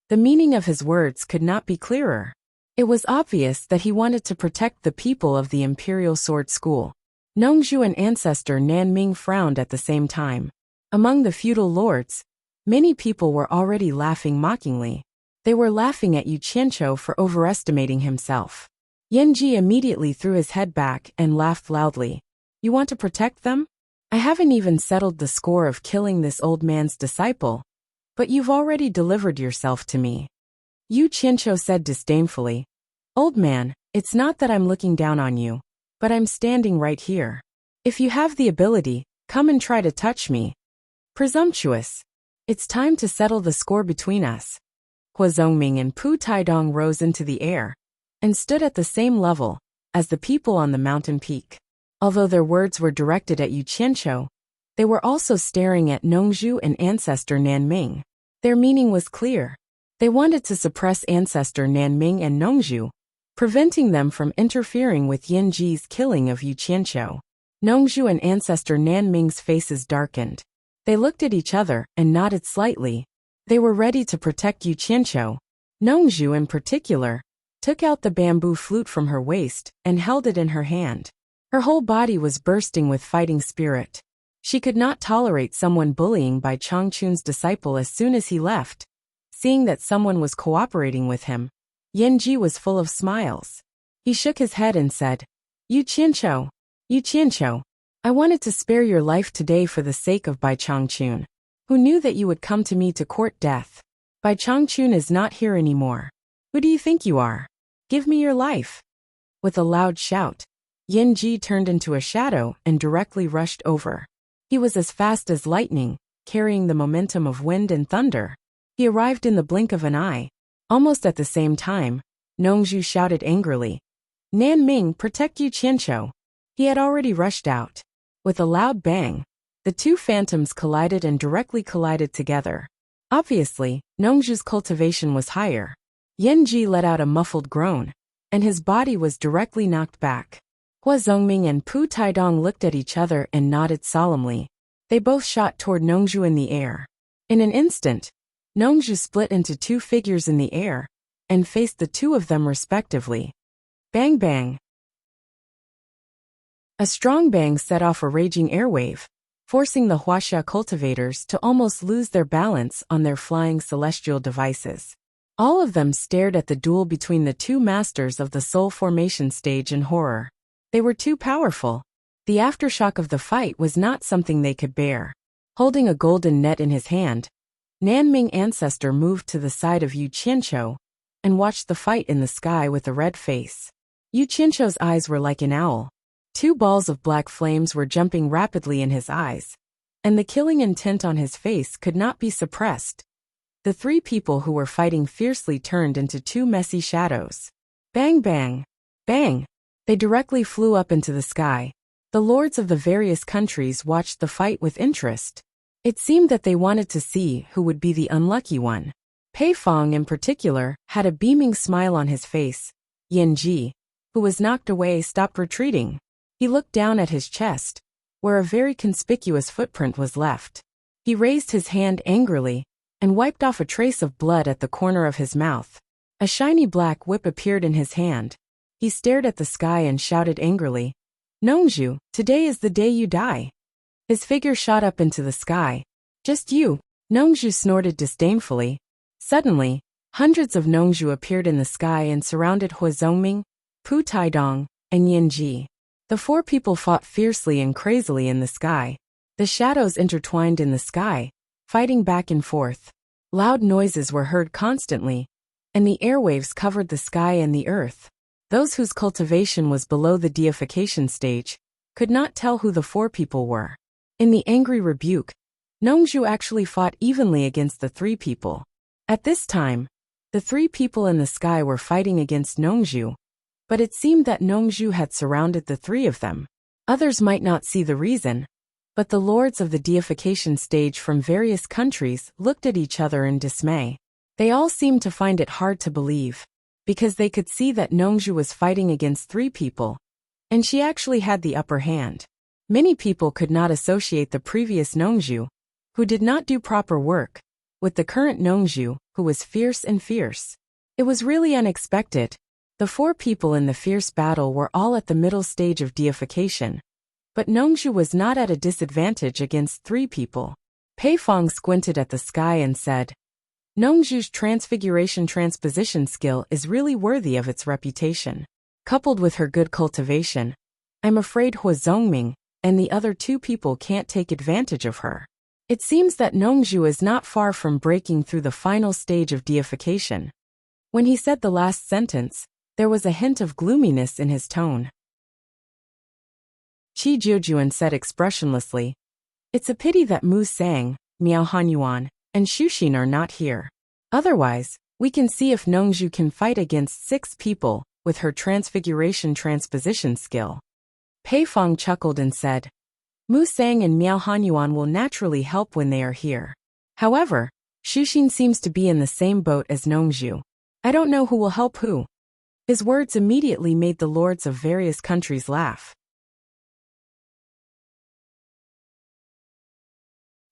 The meaning of his words could not be clearer. It was obvious that he wanted to protect the people of the Imperial Sword School. Nongzhu and Ancestor Nanming frowned at the same time. Among the feudal lords, many people were already laughing mockingly. They were laughing at Yu Qianqiu for overestimating himself. Yanji immediately threw his head back and laughed loudly. "You want to protect them? I haven't even settled the score of killing this old man's disciple, but you've already delivered yourself to me." Yu Qianqiu said disdainfully, "Old man, it's not that I'm looking down on you, but I'm standing right here. If you have the ability, come and try to touch me." Presumptuous. It's time to settle the score between us. Hua Zongming and Pu Taidong rose into the air and stood at the same level as the people on the mountain peak. Although their words were directed at Yu Qianqiu, they were also staring at Nongzhu and Ancestor Nanming. Their meaning was clear. They wanted to suppress Ancestor Nanming and Nongzhu, preventing them from interfering with Yanji's killing of Yu Qianqiu. Nongzhu and Ancestor Nanming's faces darkened. They looked at each other and nodded slightly. They were ready to protect Yu Qianqiu. Nongzhu in particular took out the bamboo flute from her waist and held it in her hand. Her whole body was bursting with fighting spirit. She could not tolerate someone bullying Bai Changchun's disciple as soon as he left. Seeing that someone was cooperating with him, Yanji was full of smiles. He shook his head and said, Yu Qianqiu, I wanted to spare your life today for the sake of Bai Changchun, who knew that you would come to me to court death. Bai Changchun is not here anymore. Who do you think you are? Give me your life." With a loud shout, Yanji turned into a shadow and directly rushed over. He was as fast as lightning, carrying the momentum of wind and thunder. He arrived in the blink of an eye. Almost at the same time, Nongzhu shouted angrily, "Nanming, protect Yu Qianqiu." He had already rushed out. With a loud bang, The two phantoms collided and directly collided together. Obviously, Nongju's cultivation was higher. Yanji let out a muffled groan, and his body was directly knocked back. Hua Zongming and Pu Taidong looked at each other and nodded solemnly. They both shot toward Nongju in the air. In an instant, Nongju split into two figures in the air, and faced the two of them respectively. Bang bang! A strong bang set off a raging airwave, forcing the Huaxia cultivators to almost lose their balance on their flying celestial devices. All of them stared at the duel between the two masters of the soul formation stage in horror. They were too powerful. The aftershock of the fight was not something they could bear. Holding a golden net in his hand, Nanming Ancestor moved to the side of Yu Qianqiu and watched the fight in the sky with a red face. Yu Qianqiu's eyes were like an owl. Two balls of black flames were jumping rapidly in his eyes, and the killing intent on his face could not be suppressed. The three people who were fighting fiercely turned into two messy shadows. Bang bang! Bang! They directly flew up into the sky. The lords of the various countries watched the fight with interest. It seemed that they wanted to see who would be the unlucky one. Pei Fong in particular had a beaming smile on his face. Yin Ji, who was knocked away, stopped retreating. He looked down at his chest, where a very conspicuous footprint was left. He raised his hand angrily and wiped off a trace of blood at the corner of his mouth. A shiny black whip appeared in his hand. He stared at the sky and shouted angrily, "Nongju, today is the day you die." His figure shot up into the sky. "Just you," Nongju snorted disdainfully. Suddenly, hundreds of Nongju appeared in the sky and surrounded Hua Zongming, Pu Taidong, and Yin Ji. The four people fought fiercely and crazily in the sky. The shadows intertwined in the sky, fighting back and forth. Loud noises were heard constantly, and the airwaves covered the sky and the earth. Those whose cultivation was below the deification stage could not tell who the four people were. In the angry rebuke, Nongju actually fought evenly against the three people. At this time, the three people in the sky were fighting against Nongju, but it seemed that Nongju had surrounded the three of them. Others might not see the reason, but the lords of the deification stage from various countries looked at each other in dismay. They all seemed to find it hard to believe, because they could see that Nongju was fighting against three people, and she actually had the upper hand. Many people could not associate the previous Nongju, who did not do proper work, with the current Nongju, who was fierce and fierce. It was really unexpected. The four people in the fierce battle were all at the middle stage of deification, but Nongju was not at a disadvantage against three people. Pei Fong squinted at the sky and said, "Nongju's transfiguration transposition skill is really worthy of its reputation. Coupled with her good cultivation, I'm afraid Hua Zongming and the other two people can't take advantage of her." It seems that Nongju is not far from breaking through the final stage of deification. When he said the last sentence, there was a hint of gloominess in his tone. Qi Jiujuan said expressionlessly, "It's a pity that Mu Sang, Miao Hanyuan, and Xuxin are not here. Otherwise, we can see if Nongju can fight against 6 people with her transfiguration transposition skill." Pei Fong chuckled and said, "Mu Sang and Miao Hanyuan will naturally help when they are here. However, Xuxin seems to be in the same boat as Nongju. I don't know who will help who." His words immediately made the lords of various countries laugh.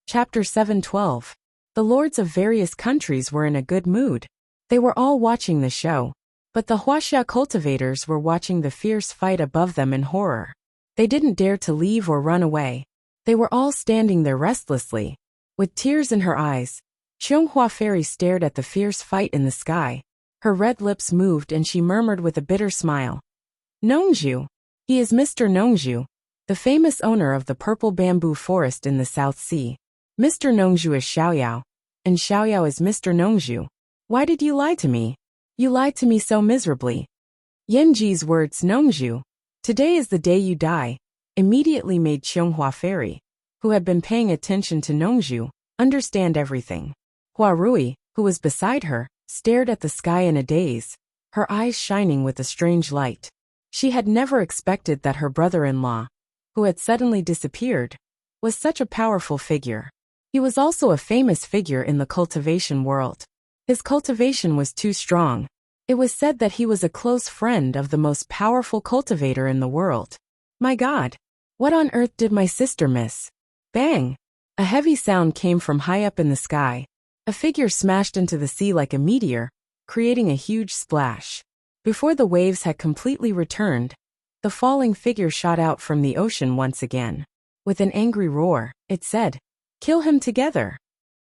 Chapter 7:12. The lords of various countries were in a good mood. They were all watching the show, but the Huaxia cultivators were watching the fierce fight above them in horror. They didn't dare to leave or run away. They were all standing there restlessly. With tears in her eyes, Qianghua Fairy stared at the fierce fight in the sky. Her red lips moved and she murmured with a bitter smile, "Nongju. He is Mr. Nongju, the famous owner of the purple bamboo forest in the South Sea. Mr. Nongju is Xiaoyao, and Xiaoyao is Mr. Nongju. Why did you lie to me? You lied to me so miserably." Yanji's words, "Nongju, today is the day you die," immediately made Qianghua Fairy, who had been paying attention to Nongju, understand everything. Hua Rui, who was beside her, stared at the sky in a daze, her eyes shining with a strange light. She had never expected that her brother-in-law, who had suddenly disappeared, was such a powerful figure. He was also a famous figure in the cultivation world. His cultivation was too strong. It was said that he was a close friend of the most powerful cultivator in the world. My God! What on earth did my sister miss? Bang! A heavy sound came from high up in the sky. A figure smashed into the sea like a meteor, creating a huge splash. Before the waves had completely returned, the falling figure shot out from the ocean once again. With an angry roar, it said, "Kill him together."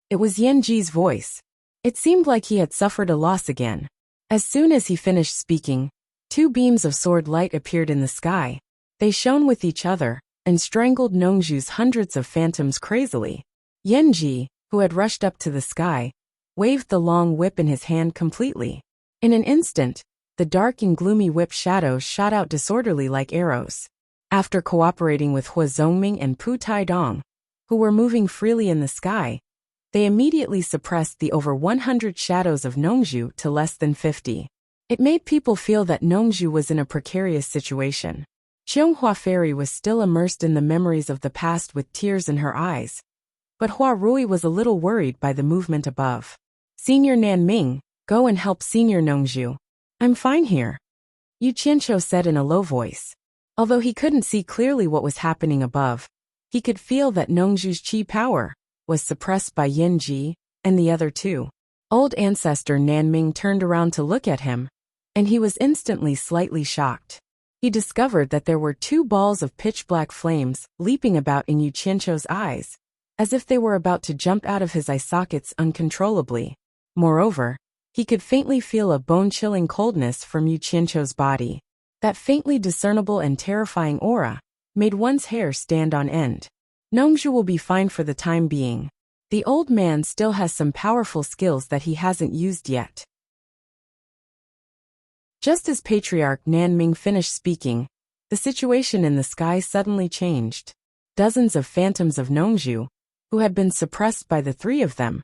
It was Yanji's voice. It seemed like he had suffered a loss again. As soon as he finished speaking, two beams of sword light appeared in the sky. They shone with each other and strangled Nongju's hundreds of phantoms crazily. Yanji, who had rushed up to the sky, waved the long whip in his hand completely. In an instant, the dark and gloomy whip shadows shot out disorderly like arrows. After cooperating with Hua Zongming and Pu Taidong, who were moving freely in the sky, they immediately suppressed the over 100 shadows of Nongju to less than 50. It made people feel that Nongju was in a precarious situation. Qianghua Fairy was still immersed in the memories of the past with tears in her eyes. But Hua Rui was a little worried by the movement above. "Senior Nanming, go and help Senior Nongju." "I'm fine here," Yu Qianqiu said in a low voice. Although he couldn't see clearly what was happening above, he could feel that Nongju's qi power was suppressed by Yanji and the other two. Old ancestor Nanming turned around to look at him, and he was instantly slightly shocked. He discovered that there were two balls of pitch-black flames leaping about in Yu Qianqiu's eyes, as if they were about to jump out of his eye sockets uncontrollably. Moreover, he could faintly feel a bone-chilling coldness from Yu Qianqiu's body. That faintly discernible and terrifying aura made one's hair stand on end. Nongju will be fine for the time being. The old man still has some powerful skills that he hasn't used yet. Just as Patriarch Nanming finished speaking, the situation in the sky suddenly changed. Dozens of phantoms of Nongju, who had been suppressed by the three of them,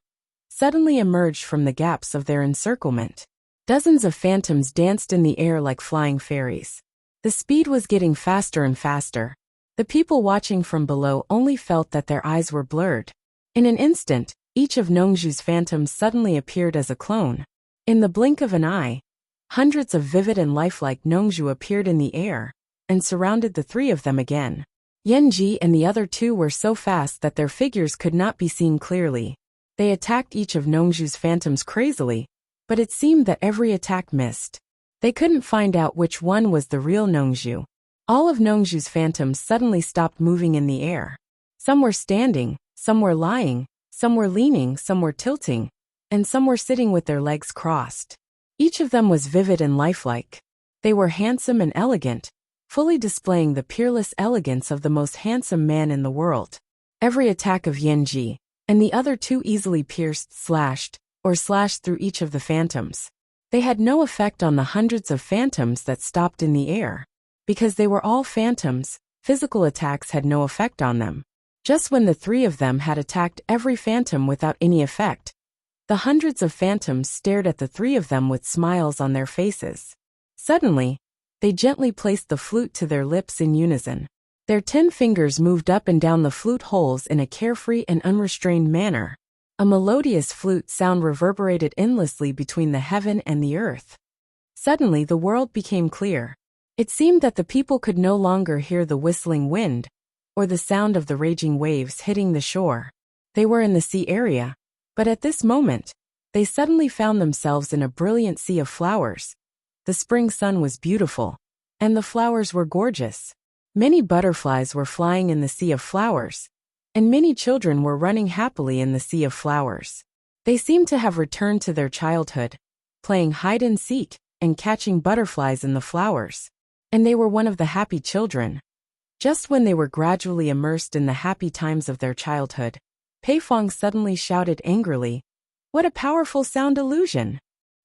suddenly emerged from the gaps of their encirclement. Dozens of phantoms danced in the air like flying fairies. The speed was getting faster and faster. The people watching from below only felt that their eyes were blurred. In an instant, each of Nongju's phantoms suddenly appeared as a clone. In the blink of an eye, hundreds of vivid and lifelike Nongju appeared in the air and surrounded the three of them again. Yanji and the other two were so fast that their figures could not be seen clearly. They attacked each of Nongju's phantoms crazily, but it seemed that every attack missed. They couldn't find out which one was the real Nongju. All of Nongju's phantoms suddenly stopped moving in the air. Some were standing, some were lying, some were leaning, some were tilting, and some were sitting with their legs crossed. Each of them was vivid and lifelike. They were handsome and elegant, fully displaying the peerless elegance of the most handsome man in the world. Every attack of Yanji and the other two easily pierced, slashed through each of the phantoms. They had no effect on the hundreds of phantoms that stopped in the air. Because they were all phantoms, physical attacks had no effect on them. Just when the three of them had attacked every phantom without any effect, the hundreds of phantoms stared at the three of them with smiles on their faces. Suddenly, they gently placed the flute to their lips in unison. Their 10 fingers moved up and down the flute holes in a carefree and unrestrained manner. A melodious flute sound reverberated endlessly between the heaven and the earth. Suddenly the world became clear. It seemed that the people could no longer hear the whistling wind or the sound of the raging waves hitting the shore. They were in the sea area, but at this moment, they suddenly found themselves in a brilliant sea of flowers. The spring sun was beautiful, and the flowers were gorgeous. Many butterflies were flying in the sea of flowers, and many children were running happily in the sea of flowers. They seemed to have returned to their childhood, playing hide and seek and catching butterflies in the flowers. And they were one of the happy children. Just when they were gradually immersed in the happy times of their childhood, Pei Fong suddenly shouted angrily, "What a powerful sound illusion!"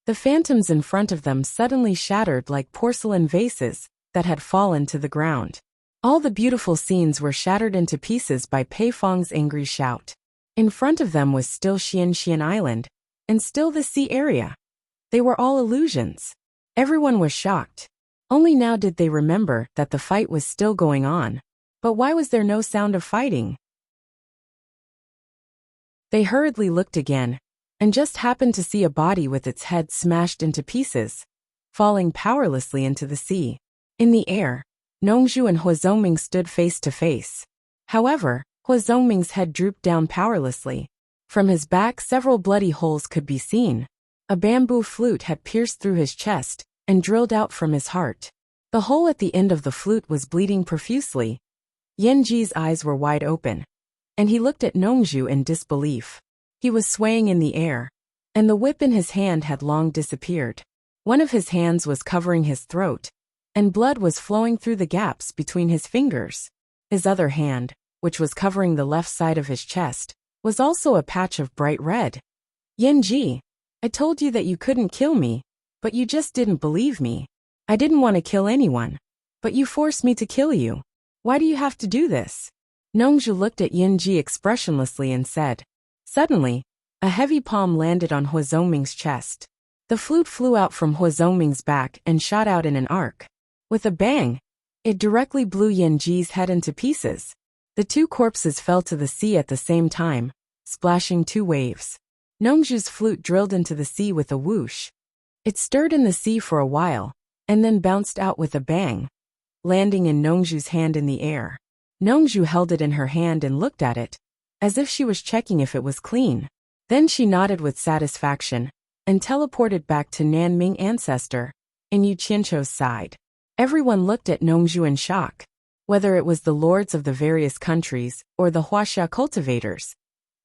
The phantoms in front of them suddenly shattered like porcelain vases that had fallen to the ground. All the beautiful scenes were shattered into pieces by Pei Fong's angry shout. In front of them was still Xian Island, and still the sea area. They were all illusions. Everyone was shocked. Only now did they remember that the fight was still going on. But why was there no sound of fighting? They hurriedly looked again, and just happened to see a body with its head smashed into pieces, falling powerlessly into the sea. In the air, Nongzhu and Hua Zongming stood face to face. However, Hua Zongming's head drooped down powerlessly. From his back several bloody holes could be seen. A bamboo flute had pierced through his chest and drilled out from his heart. The hole at the end of the flute was bleeding profusely. Yanji's eyes were wide open, and he looked at Nongzhu in disbelief. He was swaying in the air, and the whip in his hand had long disappeared. One of his hands was covering his throat, and blood was flowing through the gaps between his fingers. His other hand, which was covering the left side of his chest, was also a patch of bright red. Yanji, I told you that you couldn't kill me, but you just didn't believe me. I didn't want to kill anyone, but you forced me to kill you. Why do you have to do this? Nongzhu looked at Yanji expressionlessly and said. Suddenly, a heavy palm landed on Hua Zongming's chest. The flute flew out from Hua Zongming's back and shot out in an arc. With a bang, it directly blew Yanji's head into pieces. The two corpses fell to the sea at the same time, splashing two waves. Nongzhu's flute drilled into the sea with a whoosh. It stirred in the sea for a while, and then bounced out with a bang, landing in Nongzhu's hand in the air. Nongzhu held it in her hand and looked at it, as if she was checking if it was clean. Then she nodded with satisfaction, and teleported back to Nanming Ancestor, in Yu Qianzhou's side. Everyone looked at Nongzhu in shock. Whether it was the lords of the various countries or the Huaxia cultivators,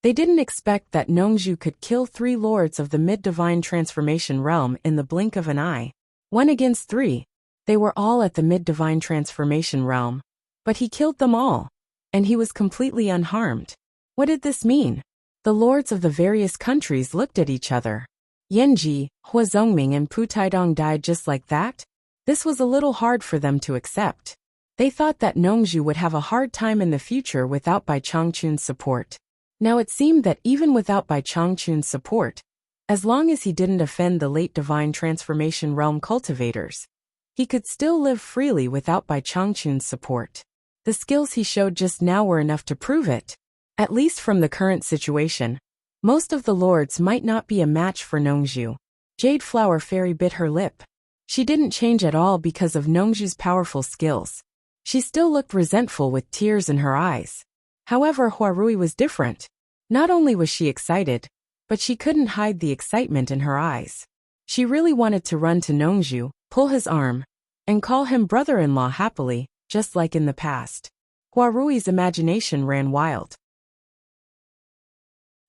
they didn't expect that Nongzhu could kill 3 lords of the mid-divine transformation realm in the blink of an eye. 1 against 3. They were all at the mid-divine transformation realm, but he killed them all, and he was completely unharmed. What did this mean? The lords of the various countries looked at each other. Yanji, Hua Zongming and Pu Taidong died just like that? This was a little hard for them to accept. They thought that Nongzhu would have a hard time in the future without Bai Changchun's support. Now it seemed that even without Bai Changchun's support, as long as he didn't offend the late divine transformation realm cultivators, he could still live freely without Bai Changchun's support. The skills he showed just now were enough to prove it. At least from the current situation, most of the lords might not be a match for Nongzhu. Jade Flower Fairy bit her lip. She didn't change at all because of Nongzhu's powerful skills. She still looked resentful with tears in her eyes. However, Huarui was different. Not only was she excited, but she couldn't hide the excitement in her eyes. She really wanted to run to Nongzhu, pull his arm, and call him brother-in-law happily, just like in the past. Huarui's imagination ran wild.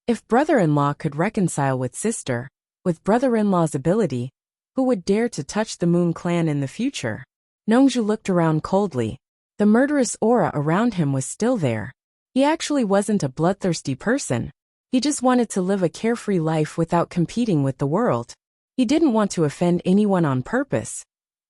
If brother-in-law could reconcile with sister, with brother-in-law's ability, who would dare to touch the Moon Clan in the future? Nongzhu looked around coldly. The murderous aura around him was still there. He actually wasn't a bloodthirsty person. He just wanted to live a carefree life without competing with the world. He didn't want to offend anyone on purpose,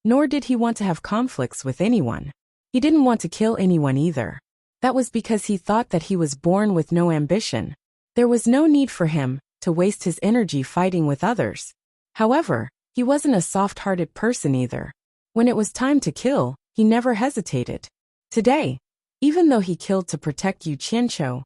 nor did he want to have conflicts with anyone. He didn't want to kill anyone either. That was because he thought that he was born with no ambition. There was no need for him to waste his energy fighting with others. However, he wasn't a soft-hearted person either. When it was time to kill, he never hesitated. Today, even though he killed to protect Yu Qianzhou,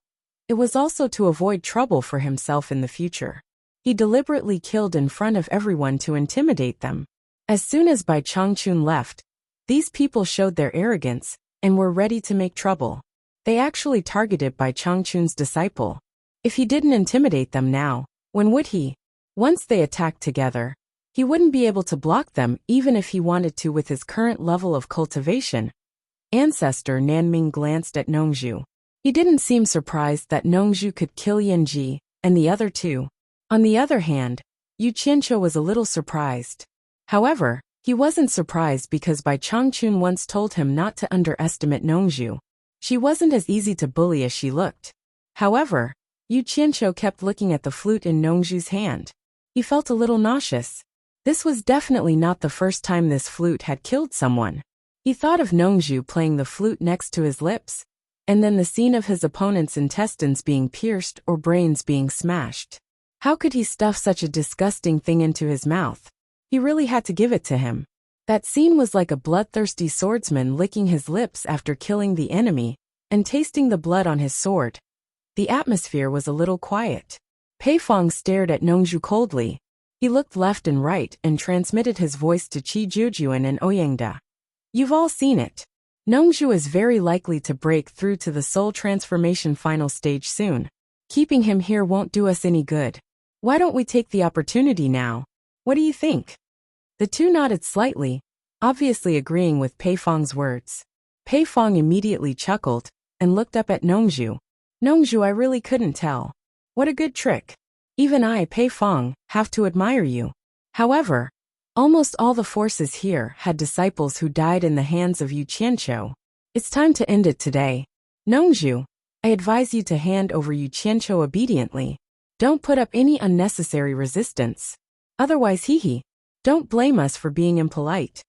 it was also to avoid trouble for himself in the future. He deliberately killed in front of everyone to intimidate them. As soon as Bai Changchun left, these people showed their arrogance and were ready to make trouble. They actually targeted Bai Changchun's disciple. If he didn't intimidate them now, when would he? Once they attacked together, he wouldn't be able to block them even if he wanted to with his current level of cultivation. Ancestor Nanming glanced at Nongzhu. He didn't seem surprised that Nongzhu could kill Yanji and the other 2. On the other hand, Yu Qianzhou was a little surprised. However, he wasn't surprised because Bai Changchun once told him not to underestimate Nongzhu. She wasn't as easy to bully as she looked. However, Yu Qianzhou kept looking at the flute in Nongzhu's hand. He felt a little nauseous. This was definitely not the first time this flute had killed someone. He thought of Nongzhu playing the flute next to his lips, and then the scene of his opponent's intestines being pierced or brains being smashed. How could he stuff such a disgusting thing into his mouth? He really had to give it to him. That scene was like a bloodthirsty swordsman licking his lips after killing the enemy and tasting the blood on his sword. The atmosphere was a little quiet. Pei Fong stared at Nongzhu coldly. He looked left and right and transmitted his voice to Qi Jujuan and Ouyangda. You've all seen it. Nongzhu is very likely to break through to the soul transformation final stage soon. Keeping him here won't do us any good. Why don't we take the opportunity now? What do you think? The two nodded slightly, obviously agreeing with Pei Fong's words. Pei Fong immediately chuckled and looked up at Nongzhu. Nongzhu, I really couldn't tell. What a good trick. Even I, Pei Fong, have to admire you. However, almost all the forces here had disciples who died in the hands of Yu Qianqiu. It's time to end it today. Nongzhu, I advise you to hand over Yu Qianqiu obediently. Don't put up any unnecessary resistance. Otherwise, don't blame us for being impolite.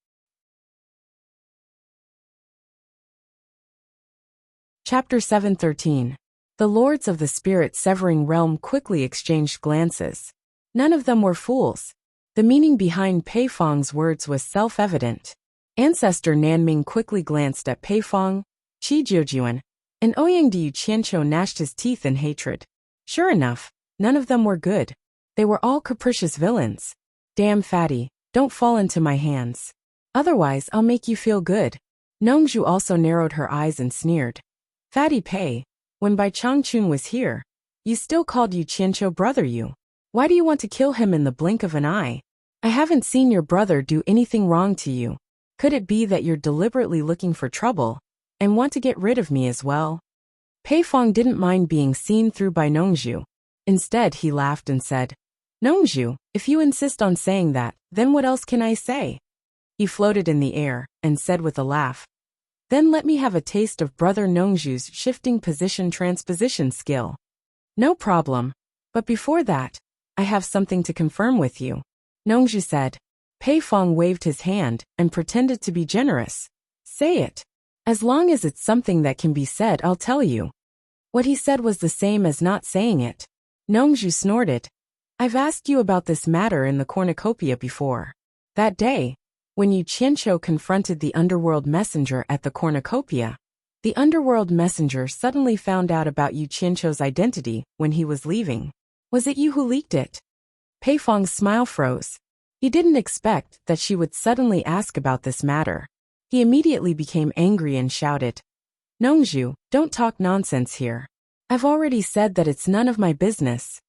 Chapter 713. The Lords of the Spirit-Severing Realm quickly exchanged glances. None of them were fools. The meaning behind Pei Fong's words was self-evident. Ancestor Nanming quickly glanced at Pei Fong, Qi Jujuan, and Ouyangda. Yu Qianqiu gnashed his teeth in hatred. Sure enough, none of them were good. They were all capricious villains. Damn fatty, don't fall into my hands. Otherwise I'll make you feel good. Nongzhu also narrowed her eyes and sneered. Fatty Pei, when Bai Changchun was here, you still called Yu Qianqiu brother you. Why do you want to kill him in the blink of an eye? I haven't seen your brother do anything wrong to you. Could it be that you're deliberately looking for trouble and want to get rid of me as well? Pei Fong didn't mind being seen through by Nongzhu. Instead, he laughed and said, Nongzhu, if you insist on saying that, then what else can I say? He floated in the air and said with a laugh, then let me have a taste of Brother Nongzhu's shifting position transposition skill. No problem. But before that, I have something to confirm with you. Nongzhu said. Pei Fong waved his hand and pretended to be generous. Say it. As long as it's something that can be said, I'll tell you. What he said was the same as not saying it. Nongzhu snorted. I've asked you about this matter in the cornucopia before. That day, when Yu Qianqiu confronted the underworld messenger at the cornucopia, the underworld messenger suddenly found out about Yu Qianqiu's identity when he was leaving. Was it you who leaked it? Pei Fong's smile froze. He didn't expect that she would suddenly ask about this matter. He immediately became angry and shouted, Nongzhu, don't talk nonsense here. I've already said that it's none of my business.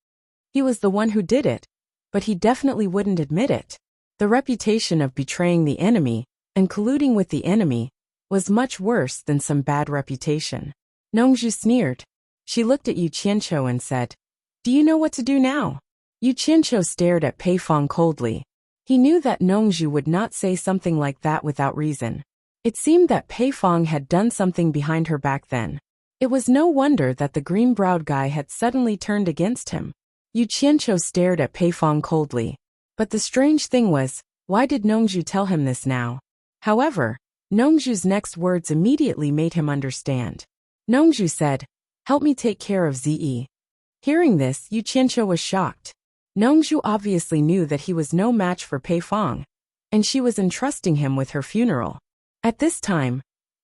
He was the one who did it, but he definitely wouldn't admit it. The reputation of betraying the enemy and colluding with the enemy was much worse than some bad reputation. Nongzhu sneered. She looked at Yu Qianqiu and said, Do you know what to do now? Yu Qianqiu stared at Pei Fong coldly. He knew that Nongzhu would not say something like that without reason. It seemed that Pei Fong had done something behind her back then. It was no wonder that the green-browed guy had suddenly turned against him. Yu Qianqiu stared at Pei Fong coldly. But the strange thing was, why did Nongzhu tell him this now? However, Nongzhu's next words immediately made him understand. Nongzhu said, Help me take care of Ze. Hearing this, Yu Qianqiu was shocked. Nongzhu obviously knew that he was no match for Pei Fong, and she was entrusting him with her funeral. At this time,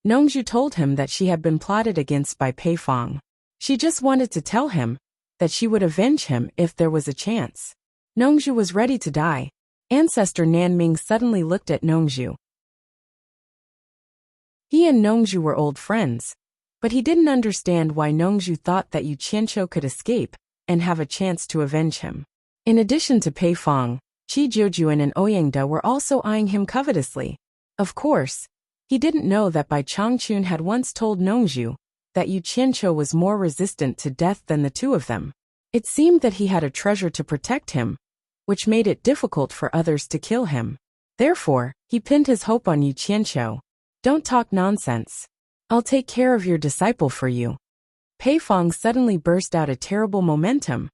Nongzhu told him that she had been plotted against by Pei Fong. She just wanted to tell him that she would avenge him if there was a chance. Nongzhu was ready to die. Ancestor Nanming suddenly looked at Nongzhu. He and Nongzhu were old friends, but he didn't understand why Nongzhu thought that Yu Qianqiu could escape and have a chance to avenge him. In addition to Pei Fong, Qi Jujuan and Ouyangda were also eyeing him covetously. Of course, he didn't know that Bai Changchun had once told Nongzhu that Yu Qianqiu was more resistant to death than the two of them. It seemed that he had a treasure to protect him, which made it difficult for others to kill him. Therefore, he pinned his hope on Yu Qianqiu. Don't talk nonsense. I'll take care of your disciple for you. Pei Fong suddenly burst out a terrible momentum,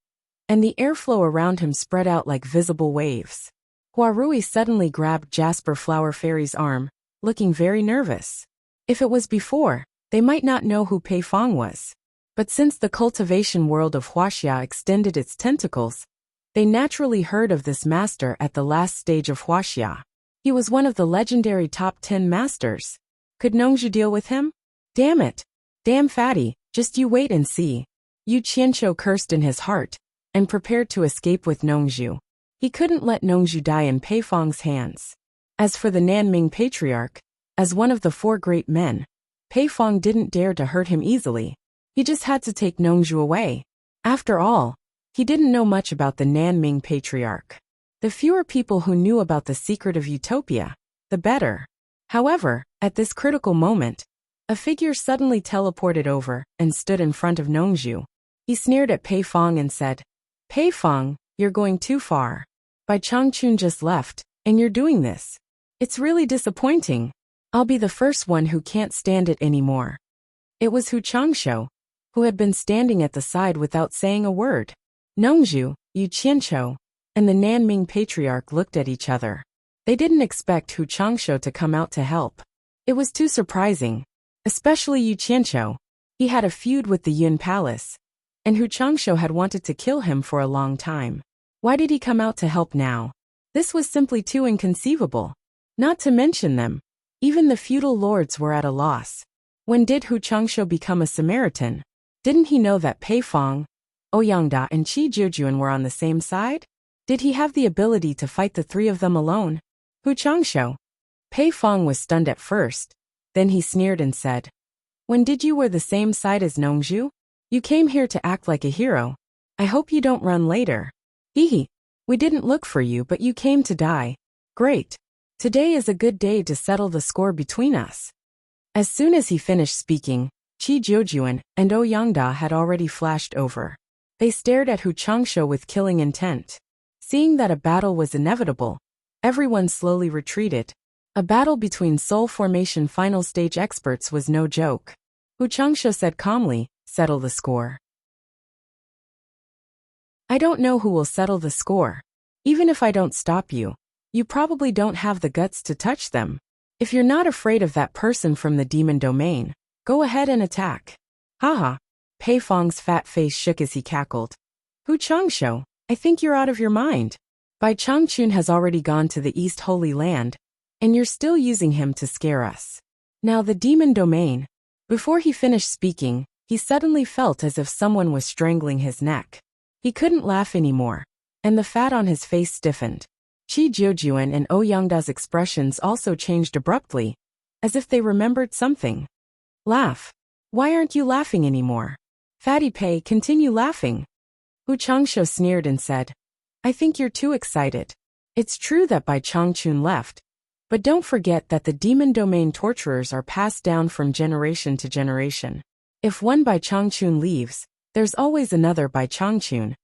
and the airflow around him spread out like visible waves. Huarui suddenly grabbed Jasper Flower Fairy's arm, looking very nervous. If it was before, they might not know who Pei Fong was. But since the cultivation world of Huaxia extended its tentacles, they naturally heard of this master at the last stage of Huaxia. He was one of the legendary top 10 masters. Could Nongzhu deal with him? Damn it. Damn fatty, just you wait and see. Yu Qianqiu cursed in his heart and prepared to escape with Nongzhu. He couldn't let Nongzhu die in Pei Fong's hands. As for the Nanming Patriarch, as one of the 4 great men, Pei Fong didn't dare to hurt him easily. He just had to take Nongzhu away. After all, he didn't know much about the Nanming Patriarch. The fewer people who knew about the secret of Utopia, the better. However, at this critical moment, a figure suddenly teleported over and stood in front of Nongzhu. He sneered at Pei Fong and said, "Pei Fong, you're going too far. Bai Changchun just left, and you're doing this. It's really disappointing. I'll be the first one who can't stand it anymore." It was Hu Changshou, who had been standing at the side without saying a word. Nongzhu, Yu Qianqiu, and the Nanming Patriarch looked at each other. They didn't expect Hu Changshou to come out to help. It was too surprising. Especially Yu Qianqiu. He had a feud with the Yun Palace, and Hu Changshou had wanted to kill him for a long time. Why did he come out to help now? This was simply too inconceivable. Not to mention them, even the feudal lords were at a loss. When did Hu Changshou become a Samaritan? Didn't he know that Pei Fong, Ouyangda and Qi Jiujuan were on the same side? Did he have the ability to fight the 3 of them alone? Hu Changshou. Pei Fong was stunned at first. Then he sneered and said, "When did you were the same side as Nongzhu? You came here to act like a hero. I hope you don't run later. Hehe. We didn't look for you, but you came to die. Great. Today is a good day to settle the score between us." As soon as he finished speaking, Qi Jiujuan and Ouyangda had already flashed over. They stared at Hu Changshou with killing intent. Seeing that a battle was inevitable, everyone slowly retreated. A battle between Soul Formation final stage experts was no joke. Hu Changshou said calmly, "Settle the score." "I don't know who will settle the score. Even if I don't stop you, you probably don't have the guts to touch them. If you're not afraid of that person from the demon domain, go ahead and attack." Haha. Pei Fong's fat face shook as he cackled. "Hu Changshou, I think you're out of your mind. Bai Changchun has already gone to the East Holy Land, and you're still using him to scare us. Now the demon domain." Before he finished speaking, he suddenly felt as if someone was strangling his neck. He couldn't laugh anymore, and the fat on his face stiffened. Qi Jiujuan and Ouyangda's expressions also changed abruptly, as if they remembered something. "Laugh. Why aren't you laughing anymore? Fatty Pei, continue laughing." Hu Changshou sneered and said, "I think you're too excited. It's true that Bai Changchun left, but don't forget that the demon domain torturers are passed down from generation to generation. If one Bai Changchun leaves, there's always another Bai Changchun.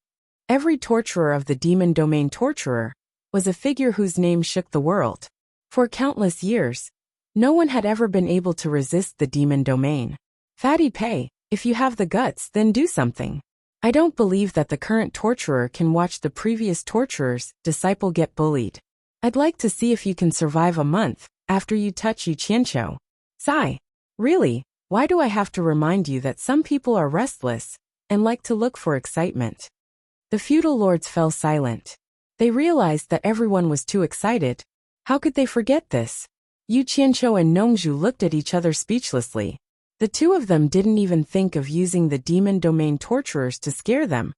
Every torturer of the demon domain torturer was a figure whose name shook the world. For countless years, no one had ever been able to resist the demon domain. Fatty Pei, if you have the guts, then do something. I don't believe that the current torturer can watch the previous torturer's disciple get bullied. I'd like to see if you can survive a month after you touch Yu Qianqiu." Sigh. Really, why do I have to remind you that some people are restless and like to look for excitement? The feudal lords fell silent. They realized that everyone was too excited. How could they forget this? Yu Qianqiu and Nongzhu looked at each other speechlessly. The 2 of them didn't even think of using the demon domain torturers to scare them,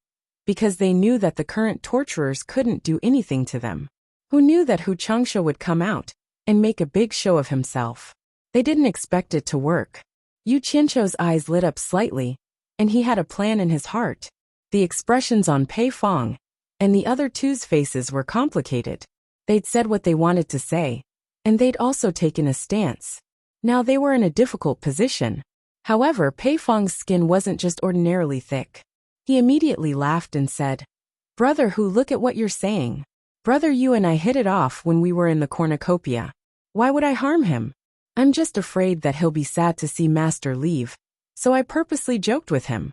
because they knew that the current torturers couldn't do anything to them. Who knew that Hu Changshou would come out and make a big show of himself? They didn't expect it to work. Yu Qianqiu's eyes lit up slightly, and he had a plan in his heart. The expressions on Pei Fong and the other 2's faces were complicated. They'd said what they wanted to say, and they'd also taken a stance. Now they were in a difficult position. However, Pei Fong's skin wasn't just ordinarily thick. He immediately laughed and said, "Brother Hu, look at what you're saying. Brother, you and I hit it off when we were in the cornucopia. Why would I harm him? I'm just afraid that he'll be sad to see Master leave, so I purposely joked with him."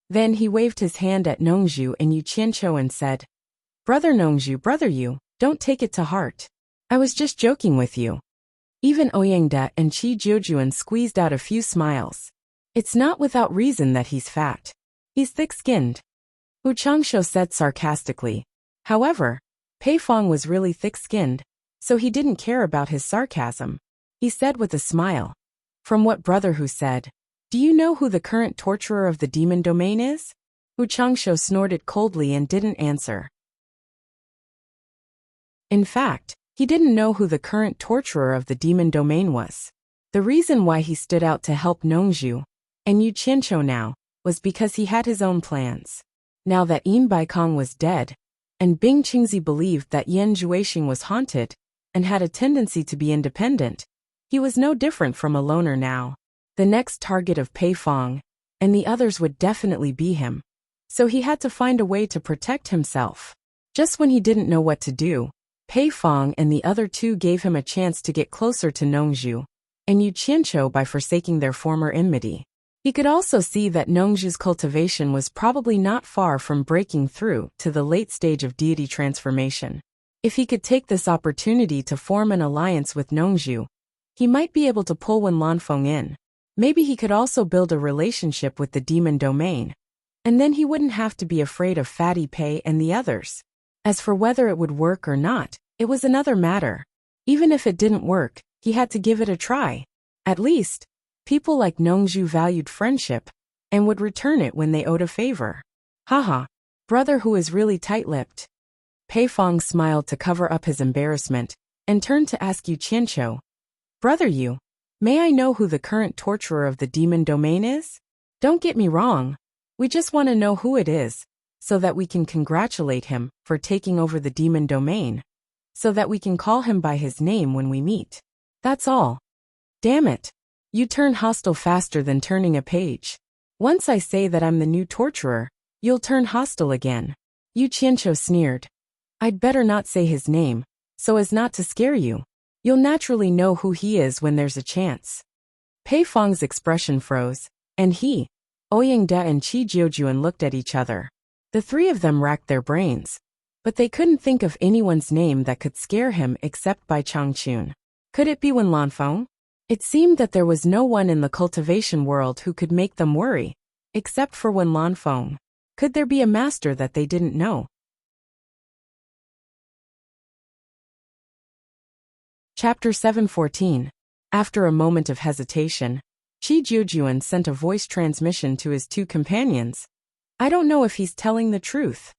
Then he waved his hand at Nongzhu and Yu Qianqiu and said, "Brother Nongzhu, brother Yu, don't take it to heart. I was just joking with you." Even Ouyangda and Qi Jiujuan squeezed out a few smiles. It's not without reason that he's fat. He's thick-skinned. Hu Changshou said sarcastically. However, Pei Fong was really thick-skinned, so he didn't care about his sarcasm. He said with a smile, "From what Brother Hu said, do you know who the current torturer of the demon domain is?" Wu Changsho snorted coldly and didn't answer. In fact, he didn't know who the current torturer of the demon domain was. The reason why he stood out to help Nongzhu and Yu Qianqiu now was because he had his own plans. Now that Yin Baikong was dead, and Bing Qingzi believed that Yan Zhuixing was haunted and had a tendency to be independent, he was no different from a loner now. The next target of Pei Fong and the others would definitely be him. So he had to find a way to protect himself. Just when he didn't know what to do, Pei Fong and the other two gave him a chance to get closer to Nongzhu and Yu Qianqiu by forsaking their former enmity. He could also see that Nongzhu's cultivation was probably not far from breaking through to the late stage of deity transformation. If he could take this opportunity to form an alliance with Nongzhu, he might be able to pull Wen Lanfeng in. Maybe he could also build a relationship with the demon domain, and then he wouldn't have to be afraid of Fatty Pei and the others. As for whether it would work or not, it was another matter. Even if it didn't work, he had to give it a try. At least, people like Nongzhu valued friendship and would return it when they owed a favor. Haha, brother who is really tight-lipped. Pei Fong smiled to cover up his embarrassment and turned to ask Yu Qianqiu, Brother Yu, may I know who the current torturer of the demon domain is? Don't get me wrong. We just want to know who it is, so that we can congratulate him for taking over the demon domain, so that we can call him by his name when we meet. That's all. Damn it. You turn hostile faster than turning a page. Once I say that I'm the new torturer, you'll turn hostile again. Yu Qianqiu sneered. I'd better not say his name, so as not to scare you. You'll naturally know who he is when there's a chance. Pei Fong's expression froze, and he, Ouyang De and Qi Jiujuan looked at each other. The three of them racked their brains, but they couldn't think of anyone's name that could scare him except Bai Changchun. Could it be Wen Lanfeng? It seemed that there was no one in the cultivation world who could make them worry, except for Wen Lanfeng. Could there be a master that they didn't know? Chapter 714. After a moment of hesitation, Qi Jiujuan sent a voice transmission to his two companions. I don't know if he's telling the truth.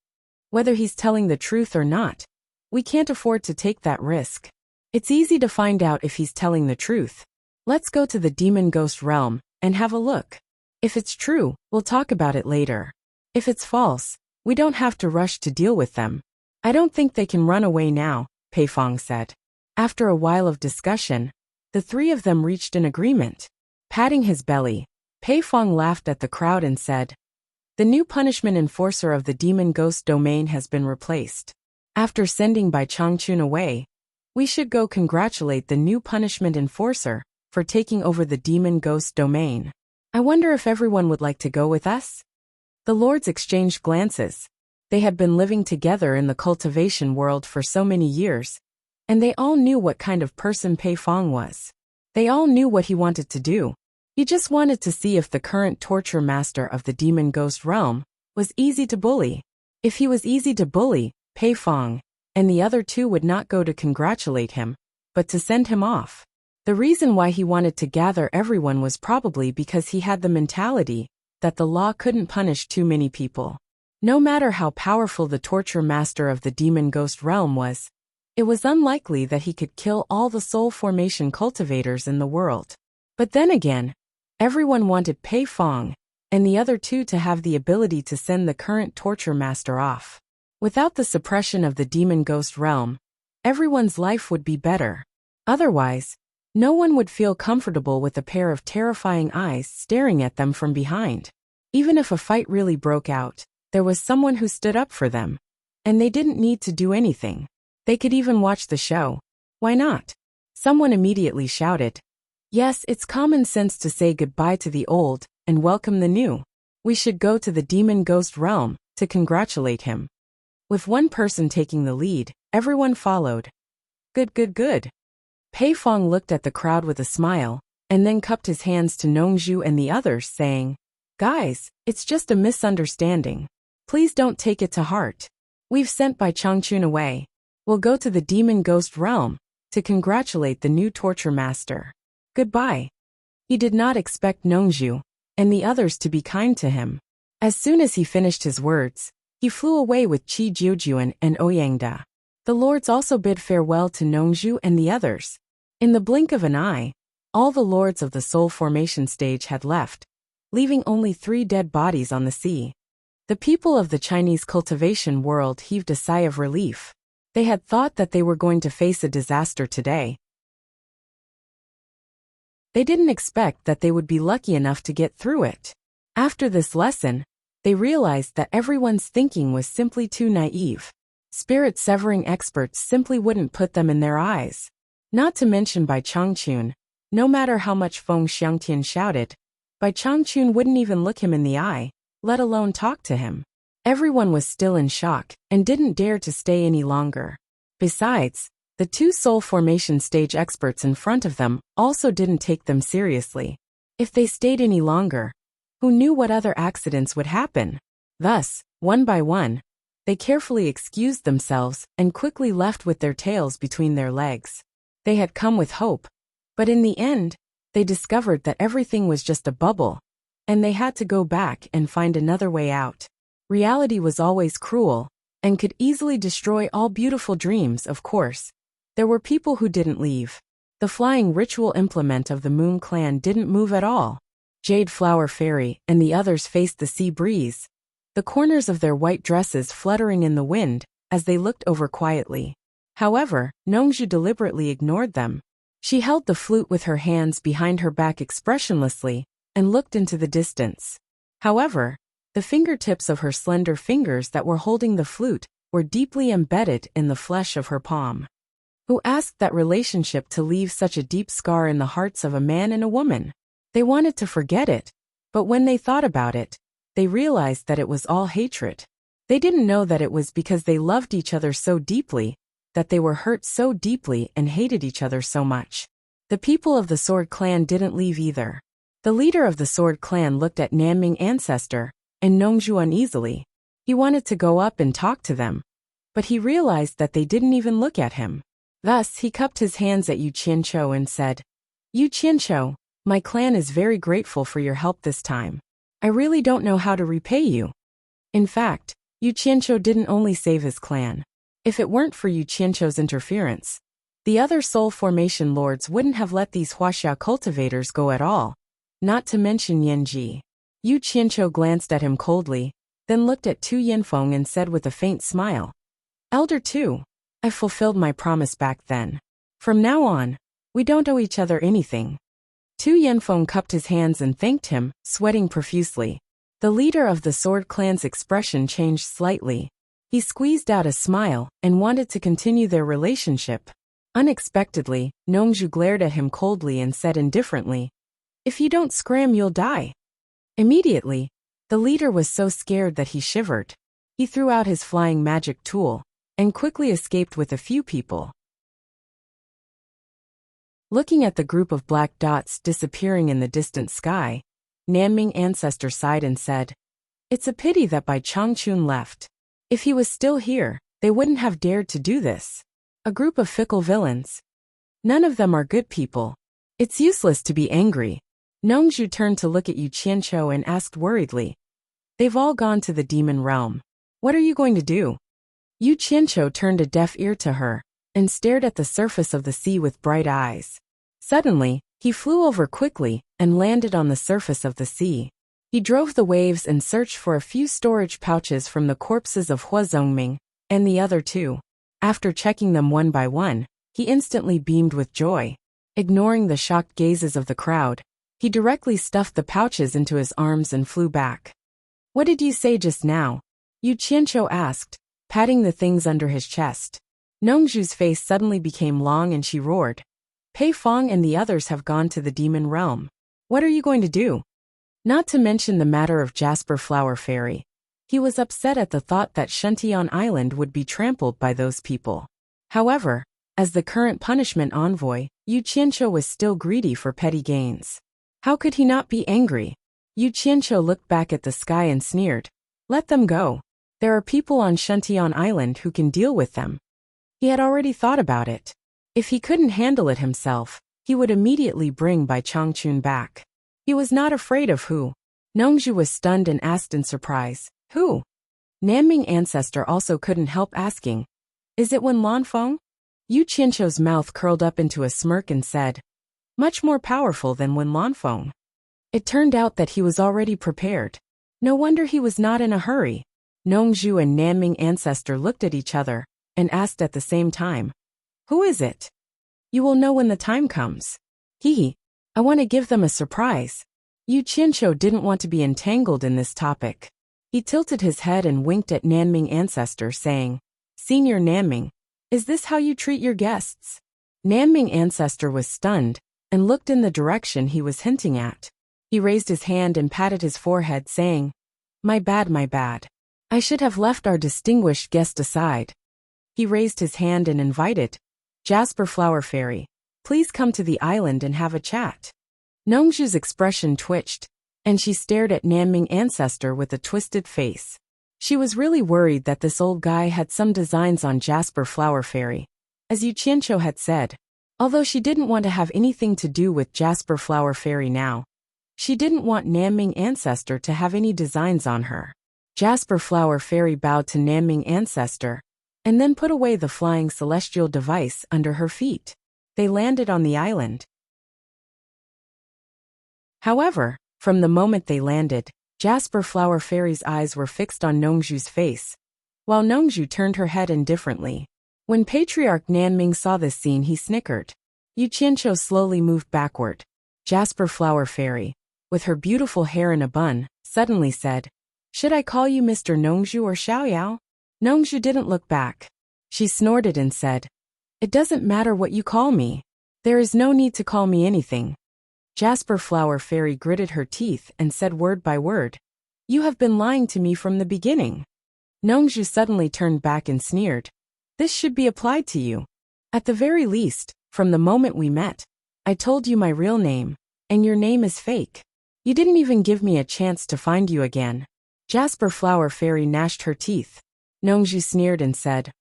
Whether he's telling the truth or not, we can't afford to take that risk. It's easy to find out if he's telling the truth. Let's go to the demon ghost realm and have a look. If it's true, we'll talk about it later. If it's false, we don't have to rush to deal with them. I don't think they can run away now, Pei Fong said. After a while of discussion, the three of them reached an agreement. Patting his belly, Pei Fong laughed at the crowd and said, The new punishment enforcer of the demon ghost domain has been replaced. After sending Bai Changchun away, we should go congratulate the new punishment enforcer for taking over the demon ghost domain. I wonder if everyone would like to go with us? The lords exchanged glances. They had been living together in the cultivation world for so many years, and they all knew what kind of person Pei Fong was. They all knew what he wanted to do. He just wanted to see if the current torture master of the demon ghost realm was easy to bully. If he was easy to bully, Pei Fong and the other two would not go to congratulate him, but to send him off. The reason why he wanted to gather everyone was probably because he had the mentality that the law couldn't punish too many people. No matter how powerful the torture master of the demon ghost realm was, it was unlikely that he could kill all the soul formation cultivators in the world. But then again, everyone wanted Pei Fong and the other two to have the ability to send the current torture master off. Without the suppression of the demon ghost realm, everyone's life would be better. Otherwise, no one would feel comfortable with a pair of terrifying eyes staring at them from behind. Even if a fight really broke out, there was someone who stood up for them, and they didn't need to do anything. They could even watch the show. Why not? Someone immediately shouted. Yes, it's common sense to say goodbye to the old and welcome the new. We should go to the demon ghost realm to congratulate him. With one person taking the lead, everyone followed. Good, good, good. Pei Fong looked at the crowd with a smile, and then cupped his hands to Nongzhu and the others, saying, Guys, it's just a misunderstanding. Please don't take it to heart. We've sent Bai Changchun away. We'll go to the demon ghost realm to congratulate the new torture master. Goodbye. He did not expect Nongzhu and the others to be kind to him. As soon as he finished his words, he flew away with Qi Jiujuan and Ouyangda. The lords also bid farewell to Nongzhu and the others. In the blink of an eye, all the lords of the soul formation stage had left, leaving only 3 dead bodies on the sea. The people of the Chinese cultivation world heaved a sigh of relief. They had thought that they were going to face a disaster today. They didn't expect that they would be lucky enough to get through it. After this lesson, they realized that everyone's thinking was simply too naive. Spirit-severing experts simply wouldn't put them in their eyes. Not to mention Bai Changchun. No matter how much Feng Xiangtian shouted, Bai Changchun wouldn't even look him in the eye, let alone talk to him. Everyone was still in shock and didn't dare to stay any longer. Besides, the 2 soul formation stage experts in front of them also didn't take them seriously. If they stayed any longer, who knew what other accidents would happen? Thus, one by one, they carefully excused themselves and quickly left with their tails between their legs. They had come with hope, but in the end, they discovered that everything was just a bubble, and they had to go back and find another way out. Reality was always cruel, and could easily destroy all beautiful dreams. Of course, there were people who didn't leave. The flying ritual implement of the Moon Clan didn't move at all. Jade Flower Fairy and the others faced the sea breeze, the corners of their white dresses fluttering in the wind as they looked over quietly. However, Nongzhu deliberately ignored them. She held the flute with her hands behind her back expressionlessly and looked into the distance. However, the fingertips of her slender fingers that were holding the flute were deeply embedded in the flesh of her palm. Who asked that relationship to leave such a deep scar in the hearts of a man and a woman? They wanted to forget it, but when they thought about it, they realized that it was all hatred. They didn't know that it was because they loved each other so deeply, that they were hurt so deeply and hated each other so much. The people of the Sword Clan didn't leave either. The leader of the Sword Clan looked at Nanming Ancestor and Nongzhu uneasily. He wanted to go up and talk to them, but he realized that they didn't even look at him. Thus, he cupped his hands at Yu Qianqiu and said, "Yu Qianqiu, my clan is very grateful for your help this time. I really don't know how to repay you." In fact, Yu Qianqiu didn't only save his clan. If it weren't for Yu Qianqiu's interference, the other soul formation lords wouldn't have let these Huaxia cultivators go at all, not to mention Yanji. Yu Qianqiu glanced at him coldly, then looked at Tu Yinfeng and said with a faint smile, "Elder Tu, I fulfilled my promise back then. From now on, we don't owe each other anything." Tu Yinfeng cupped his hands and thanked him, sweating profusely. The leader of the Sword Clan's expression changed slightly. He squeezed out a smile and wanted to continue their relationship. Unexpectedly, Nongzhu glared at him coldly and said indifferently, "If you don't scram, you'll die." Immediately, the leader was so scared that he shivered. He threw out his flying magic tool and quickly escaped with a few people. Looking at the group of black dots disappearing in the distant sky, Nanming Ancestor sighed and said, "It's a pity that Bai Changchun left. If he was still here, they wouldn't have dared to do this. A group of fickle villains. None of them are good people. It's useless to be angry." Nongzhu turned to look at Yu Qianqiu and asked worriedly, "They've all gone to the demon realm. What are you going to do?" Yu Qianqiu turned a deaf ear to her and stared at the surface of the sea with bright eyes. Suddenly, he flew over quickly and landed on the surface of the sea. He drove the waves and searched for a few storage pouches from the corpses of Hua Zongming and the other 2. After checking them one by one, he instantly beamed with joy. Ignoring the shocked gazes of the crowd, he directly stuffed the pouches into his arms and flew back. "What did you say just now?" Yu Qianqiu asked, patting the things under his chest. Nongzhu's face suddenly became long and she roared, "Pei Fong and the others have gone to the demon realm. What are you going to do?" Not to mention the matter of Jasper Flower Fairy. He was upset at the thought that Shuntian Island would be trampled by those people. However, as the current punishment envoy, Yu Qianqiu was still greedy for petty gains. How could he not be angry? Yu Qianqiu looked back at the sky and sneered, "Let them go. There are people on Shuntian Island who can deal with them." He had already thought about it. If he couldn't handle it himself, he would immediately bring Bai Changchun back. He was not afraid of who. Nongju was stunned and asked in surprise, "Who?" Nanming ancestor also couldn't help asking, "Is it Wen Lanfeng?" Yu Qianqiu's mouth curled up into a smirk and said, "Much more powerful than Wen Lanfeng." It turned out that he was already prepared. No wonder he was not in a hurry. Nongju and Nanming ancestor looked at each other and asked at the same time, "Who is it?" "You will know when the time comes." Hee. I want to give them a surprise. Yu Qianqiu didn't want to be entangled in this topic. He tilted his head and winked at Nanming ancestor, saying, "Senior Nanming, is this how you treat your guests?" Nanming ancestor was stunned and looked in the direction he was hinting at. He raised his hand and patted his forehead, saying, my bad. I should have left our distinguished guest aside." He raised his hand and invited, "Jasper Flower Fairy, please come to the island and have a chat." Nongju's expression twitched, and she stared at Nanming ancestor with a twisted face. She was really worried that this old guy had some designs on Jasper Flower Fairy, as Yu Qianqiu had said. Although she didn't want to have anything to do with Jasper Flower Fairy now, she didn't want Nanming ancestor to have any designs on her. Jasper Flower Fairy bowed to Nanming ancestor, and then put away the flying celestial device under her feet. They landed on the island. However, from the moment they landed, Jasper Flower Fairy's eyes were fixed on Nongju's face, while Nongju turned her head indifferently. When Patriarch Nanming saw this scene, he snickered. Yu Qianqiu slowly moved backward. Jasper Flower Fairy, with her beautiful hair in a bun, suddenly said, "Should I call you Mr. Nongju or Xiaoyao?" Nongju didn't look back. She snorted and said, "It doesn't matter what you call me. There is no need to call me anything." Jasper Flower Fairy gritted her teeth and said word by word, "You have been lying to me from the beginning." Nongju suddenly turned back and sneered, "This should be applied to you. At the very least, from the moment we met, I told you my real name, and your name is fake. You didn't even give me a chance to find you again." Jasper Flower Fairy gnashed her teeth. Nongju sneered and said,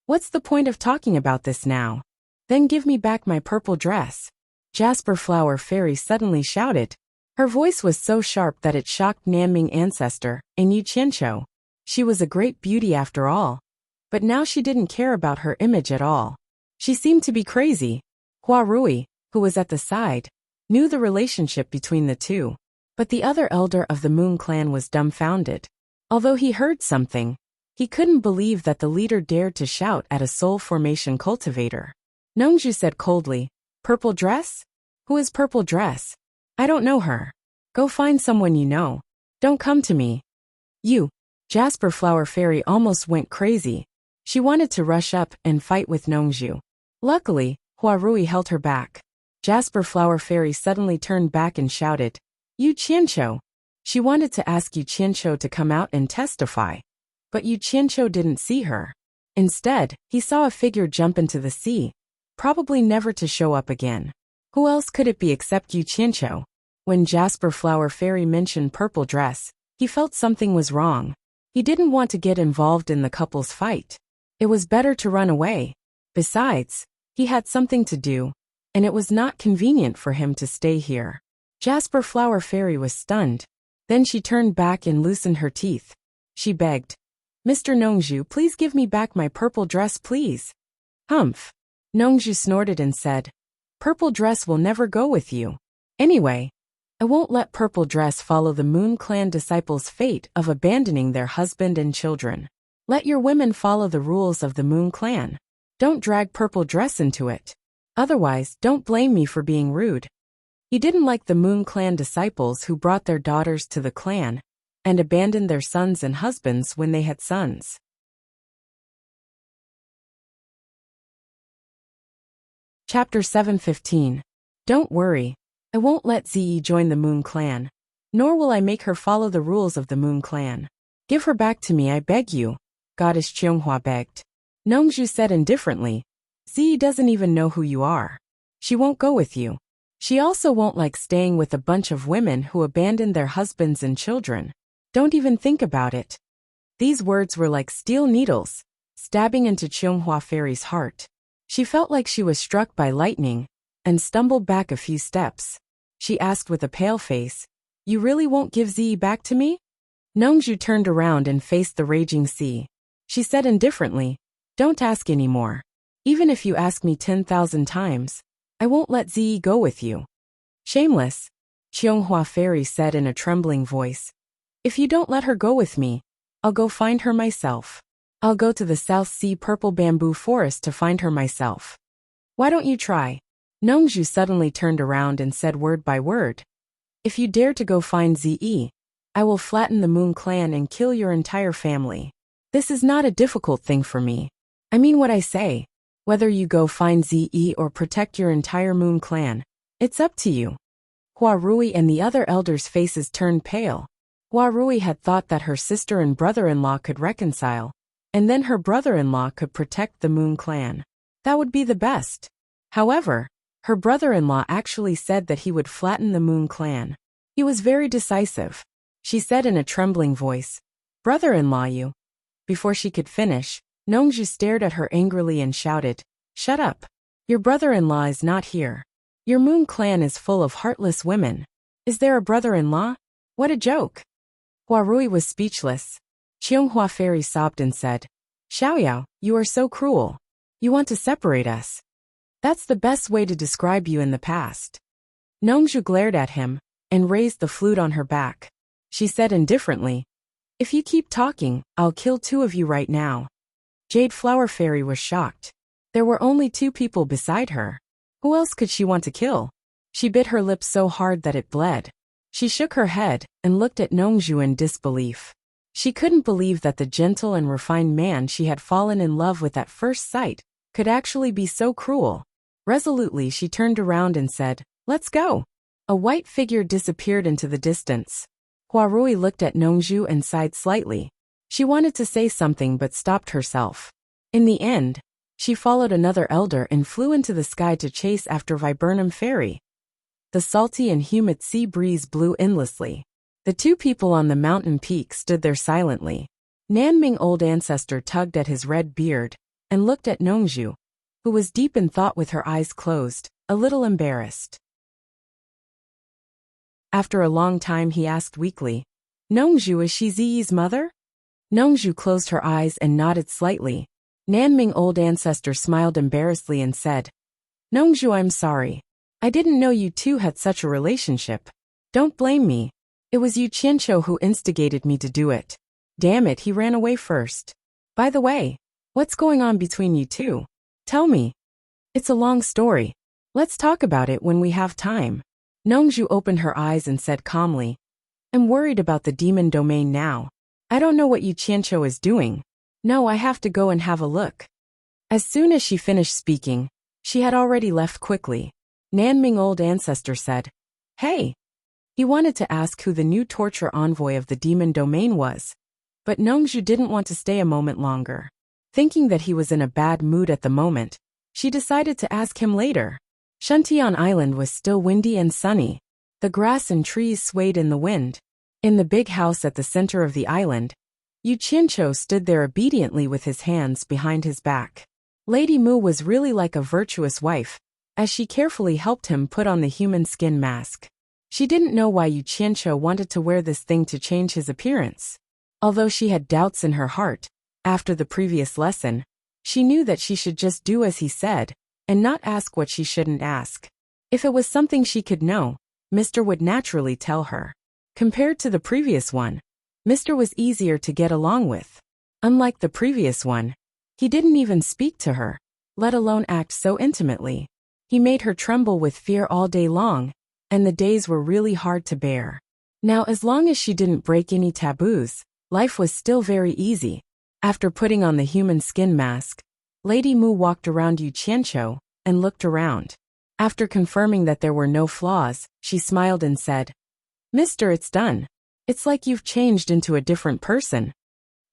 "What's the point of talking about this now? Then give me back my purple dress." Jasper Flower Fairy suddenly shouted. Her voice was so sharp that it shocked Nanming ancestor and Yu Qianqiu. She was a great beauty after all. But now she didn't care about her image at all. She seemed to be crazy. Hua Rui, who was at the side, knew the relationship between the two. But the other elder of the Moon Clan was dumbfounded. Although he heard something, he couldn't believe that the leader dared to shout at a soul formation cultivator. Nongju said coldly, "Purple dress? Who is Purple Dress? I don't know her. Go find someone you know. Don't come to me." You. Jasper Flower Fairy almost went crazy. She wanted to rush up and fight with Nongju. Luckily, Hua Rui held her back. Jasper Flower Fairy suddenly turned back and shouted, "Yu Qianqiu." She wanted to ask Yu Qianqiu to come out and testify. But Yu Qianqiu didn't see her. Instead, he saw a figure jump into the sea, probably never to show up again. Who else could it be except Yu Qianqiu? When Jasper Flower Fairy mentioned Purple Dress, he felt something was wrong. He didn't want to get involved in the couple's fight. It was better to run away. Besides, he had something to do, and it was not convenient for him to stay here. Jasper Flower Fairy was stunned. Then she turned back and loosened her teeth. She begged, "Mr. Nongju, please give me back my purple dress, please." "Humph." Nongju snorted and said, "Purple dress will never go with you. Anyway, I won't let Purple Dress follow the Moon Clan disciples' fate of abandoning their husband and children. Let your women follow the rules of the Moon Clan. Don't drag Purple Dress into it. Otherwise, don't blame me for being rude." He didn't like the Moon Clan disciples who brought their daughters to the clan and abandoned their sons and husbands when they had sons. Chapter 7:15. Don't worry. I won't let Ziyi join the Moon Clan, nor will I make her follow the rules of the Moon Clan. Give her back to me, I beg you, Goddess Qianghua begged. Nongju said indifferently, Ziyi doesn't even know who you are. She won't go with you. She also won't like staying with a bunch of women who abandoned their husbands and children. Don't even think about it. These words were like steel needles, stabbing into Qianghua Fairy's heart. She felt like she was struck by lightning, and stumbled back a few steps. She asked with a pale face, You really won't give Zi back to me? Nongzhu turned around and faced the raging sea. She said indifferently, don't ask anymore. Even if you ask me 10,000 times, I won't let Zi go with you. Shameless, Qianghua Fairy said in a trembling voice. If you don't let her go with me, I'll go find her myself. I'll go to the South Sea Purple Bamboo Forest to find her myself. Why don't you try? Nongzhu suddenly turned around and said word by word. If you dare to go find Zi, I will flatten the Moon Clan and kill your entire family. This is not a difficult thing for me. I mean what I say. Whether you go find Zi or protect your entire Moon Clan, it's up to you. Hua Rui and the other elders' faces turned pale. Hua Rui had thought that her sister and brother-in-law could reconcile, and then her brother-in-law could protect the Moon Clan. That would be the best. However, her brother-in-law actually said that he would flatten the Moon Clan. He was very decisive. She said in a trembling voice, Brother-in-law you. Before she could finish, Nongzhu stared at her angrily and shouted, Shut up. Your brother-in-law is not here. Your Moon Clan is full of heartless women. Is there a brother-in-law? What a joke. Hua Rui was speechless. Qianghua Fairy sobbed and said, Xiaoyao, you are so cruel. You want to separate us. That's the best way to describe you in the past. Nongzhu glared at him and raised the flute on her back. She said indifferently, If you keep talking, I'll kill two of you right now. Jade Flower Fairy was shocked. There were only two people beside her. Who else could she want to kill? She bit her lip so hard that it bled. She shook her head and looked at Nongzhu in disbelief. She couldn't believe that the gentle and refined man she had fallen in love with at first sight could actually be so cruel. Resolutely she turned around and said, Let's go. A white figure disappeared into the distance. Hua Rui looked at Nongzhu and sighed slightly. She wanted to say something but stopped herself. In the end, she followed another elder and flew into the sky to chase after Viburnum Fairy. The salty and humid sea breeze blew endlessly. The two people on the mountain peak stood there silently. Nanming Old Ancestor tugged at his red beard and looked at Nongzhu, who was deep in thought with her eyes closed, a little embarrassed. After a long time he asked weakly, Nongzhu, is she Ziyi's mother? Nongzhu closed her eyes and nodded slightly. Nanming Old Ancestor smiled embarrassedly and said, Nongzhu, I'm sorry. I didn't know you two had such a relationship. Don't blame me. It was Yu Qianqiu who instigated me to do it. Damn it, he ran away first. By the way, what's going on between you two? Tell me. It's a long story. Let's talk about it when we have time. Nongzhu opened her eyes and said calmly, I'm worried about the demon domain now. I don't know what Yu Qianqiu is doing. No, I have to go and have a look. As soon as she finished speaking, she had already left quickly. Nanming Old Ancestor said, Hey! He wanted to ask who the new torture envoy of the demon domain was. But Nongzhu didn't want to stay a moment longer. Thinking that he was in a bad mood at the moment, she decided to ask him later. Shuntian Island was still windy and sunny. The grass and trees swayed in the wind. In the big house at the center of the island, Yu Qianqiu stood there obediently with his hands behind his back. Lady Mu was really like a virtuous wife, as she carefully helped him put on the human skin mask. She didn't know why Yu Qianqiu wanted to wear this thing to change his appearance. Although she had doubts in her heart, after the previous lesson, she knew that she should just do as he said, and not ask what she shouldn't ask. If it was something she could know, Mr. would naturally tell her. Compared to the previous one, Mr. was easier to get along with. Unlike the previous one, he didn't even speak to her, let alone act so intimately. He made her tremble with fear all day long, and the days were really hard to bear. Now, as long as she didn't break any taboos, life was still very easy. After putting on the human skin mask, Lady Mu walked around Yu Qianqiu and looked around. After confirming that there were no flaws, she smiled and said, Mister, it's done. It's like you've changed into a different person.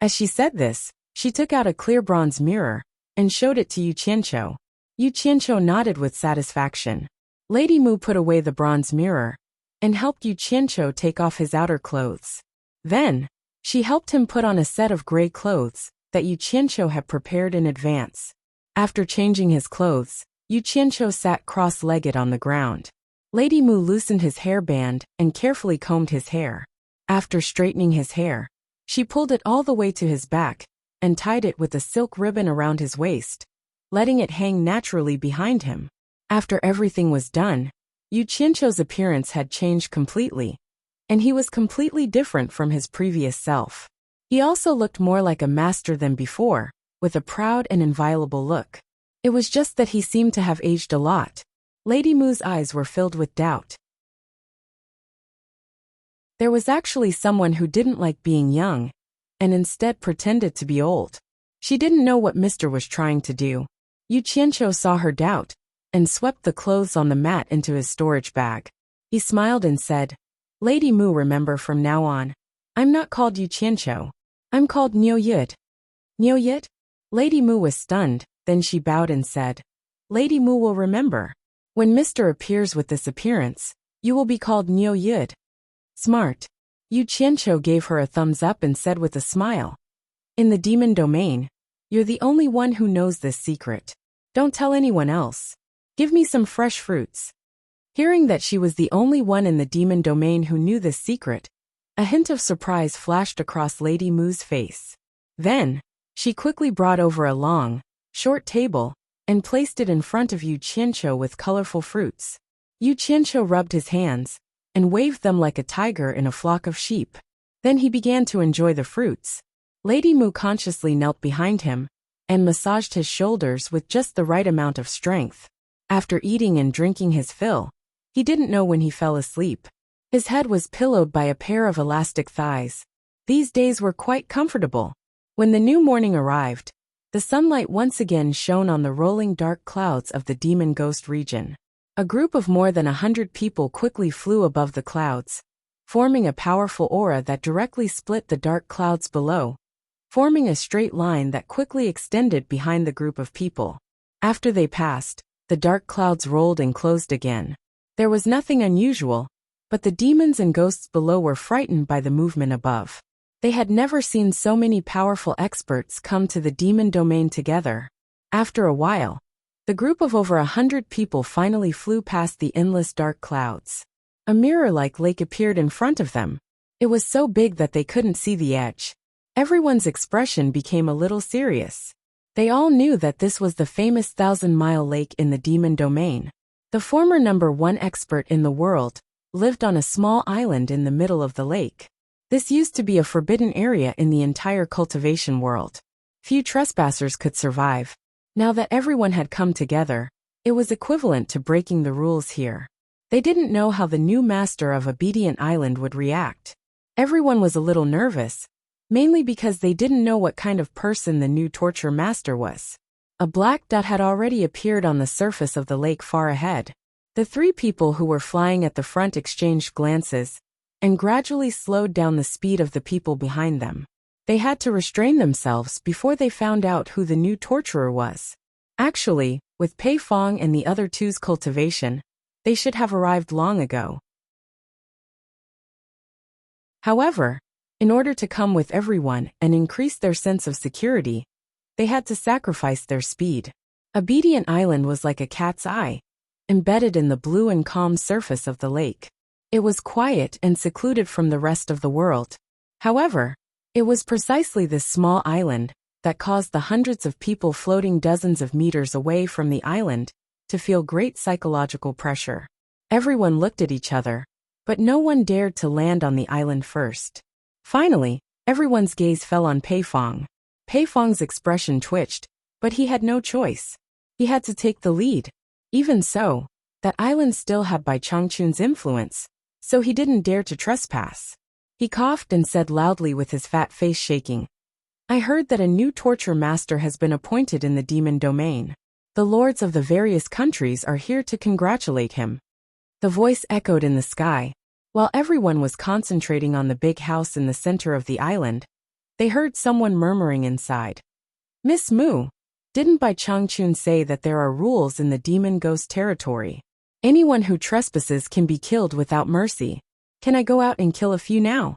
As she said this, she took out a clear bronze mirror and showed it to Yu Qianqiu. Yu Qianqiu nodded with satisfaction. Lady Mu put away the bronze mirror and helped Yu Qianqiu take off his outer clothes. Then, she helped him put on a set of gray clothes that Yu Qianqiu had prepared in advance. After changing his clothes, Yu Qianqiu sat cross-legged on the ground. Lady Mu loosened his hairband and carefully combed his hair. After straightening his hair, she pulled it all the way to his back and tied it with a silk ribbon around his waist, letting it hang naturally behind him. After everything was done, Yu Qianqiu's appearance had changed completely, and he was completely different from his previous self. He also looked more like a master than before, with a proud and inviolable look. It was just that he seemed to have aged a lot. Lady Mu's eyes were filled with doubt. There was actually someone who didn't like being young, and instead pretended to be old. She didn't know what Mr. was trying to do. Yu Qianqiu saw her doubt, and swept the clothes on the mat into his storage bag. He smiled and said, "Lady Mu, remember from now on, I'm not called Yu Qianqiu. I'm called Niu Yid." Niu Yid? Lady Mu was stunned, then she bowed and said, "Lady Mu will remember. When Mr. appears with this appearance, you will be called Niu Yid." Smart. Yu Qianqiu gave her a thumbs up and said with a smile, "In the demon domain, you're the only one who knows this secret. Don't tell anyone else. Give me some fresh fruits." Hearing that she was the only one in the demon domain who knew this secret, a hint of surprise flashed across Lady Mu's face. Then, she quickly brought over a long, short table and placed it in front of Yu Qianqiu with colorful fruits. Yu Qianqiu rubbed his hands and waved them like a tiger in a flock of sheep. Then he began to enjoy the fruits. Lady Mu consciously knelt behind him and massaged his shoulders with just the right amount of strength. After eating and drinking his fill, he didn't know when he fell asleep. His head was pillowed by a pair of elastic thighs. These days were quite comfortable. When the new morning arrived, the sunlight once again shone on the rolling dark clouds of the demon ghost region. A group of more than 100 people quickly flew above the clouds, forming a powerful aura that directly split the dark clouds below, forming a straight line that quickly extended behind the group of people. After they passed, the dark clouds rolled and closed again. There was nothing unusual, but the demons and ghosts below were frightened by the movement above. They had never seen so many powerful experts come to the demon domain together. After a while, the group of over 100 people finally flew past the endless dark clouds. A mirror-like lake appeared in front of them. It was so big that they couldn't see the edge. Everyone's expression became a little serious. They all knew that this was the famous 1,000-mile lake in the demon domain. The former #1 expert in the world lived on a small island in the middle of the lake. This used to be a forbidden area in the entire cultivation world. Few trespassers could survive. Now that everyone had come together, it was equivalent to breaking the rules here. They didn't know how the new master of Obedient Island would react. Everyone was a little nervous, mainly because they didn't know what kind of person the new torture master was. A black dot had already appeared on the surface of the lake far ahead. The three people who were flying at the front exchanged glances and gradually slowed down the speed of the people behind them. They had to restrain themselves before they found out who the new torturer was. Actually, with Pei Fong and the other two's cultivation, they should have arrived long ago. However, in order to come with everyone and increase their sense of security, they had to sacrifice their speed. Obedient Island was like a cat's eye, embedded in the blue and calm surface of the lake. It was quiet and secluded from the rest of the world. However, it was precisely this small island that caused the hundreds of people floating dozens of meters away from the island to feel great psychological pressure. Everyone looked at each other, but no one dared to land on the island first. Finally, everyone's gaze fell on Pei Fong. Pei Fong's expression twitched, but he had no choice. He had to take the lead. Even so, that island still had Bai Changchun's influence, so he didn't dare to trespass. He coughed and said loudly with his fat face shaking, "I heard that a new torture master has been appointed in the demon domain. The lords of the various countries are here to congratulate him." The voice echoed in the sky. While everyone was concentrating on the big house in the center of the island, they heard someone murmuring inside. "Miss Mu, didn't Bai Changchun say that there are rules in the demon ghost territory? Anyone who trespasses can be killed without mercy. Can I go out and kill a few now?"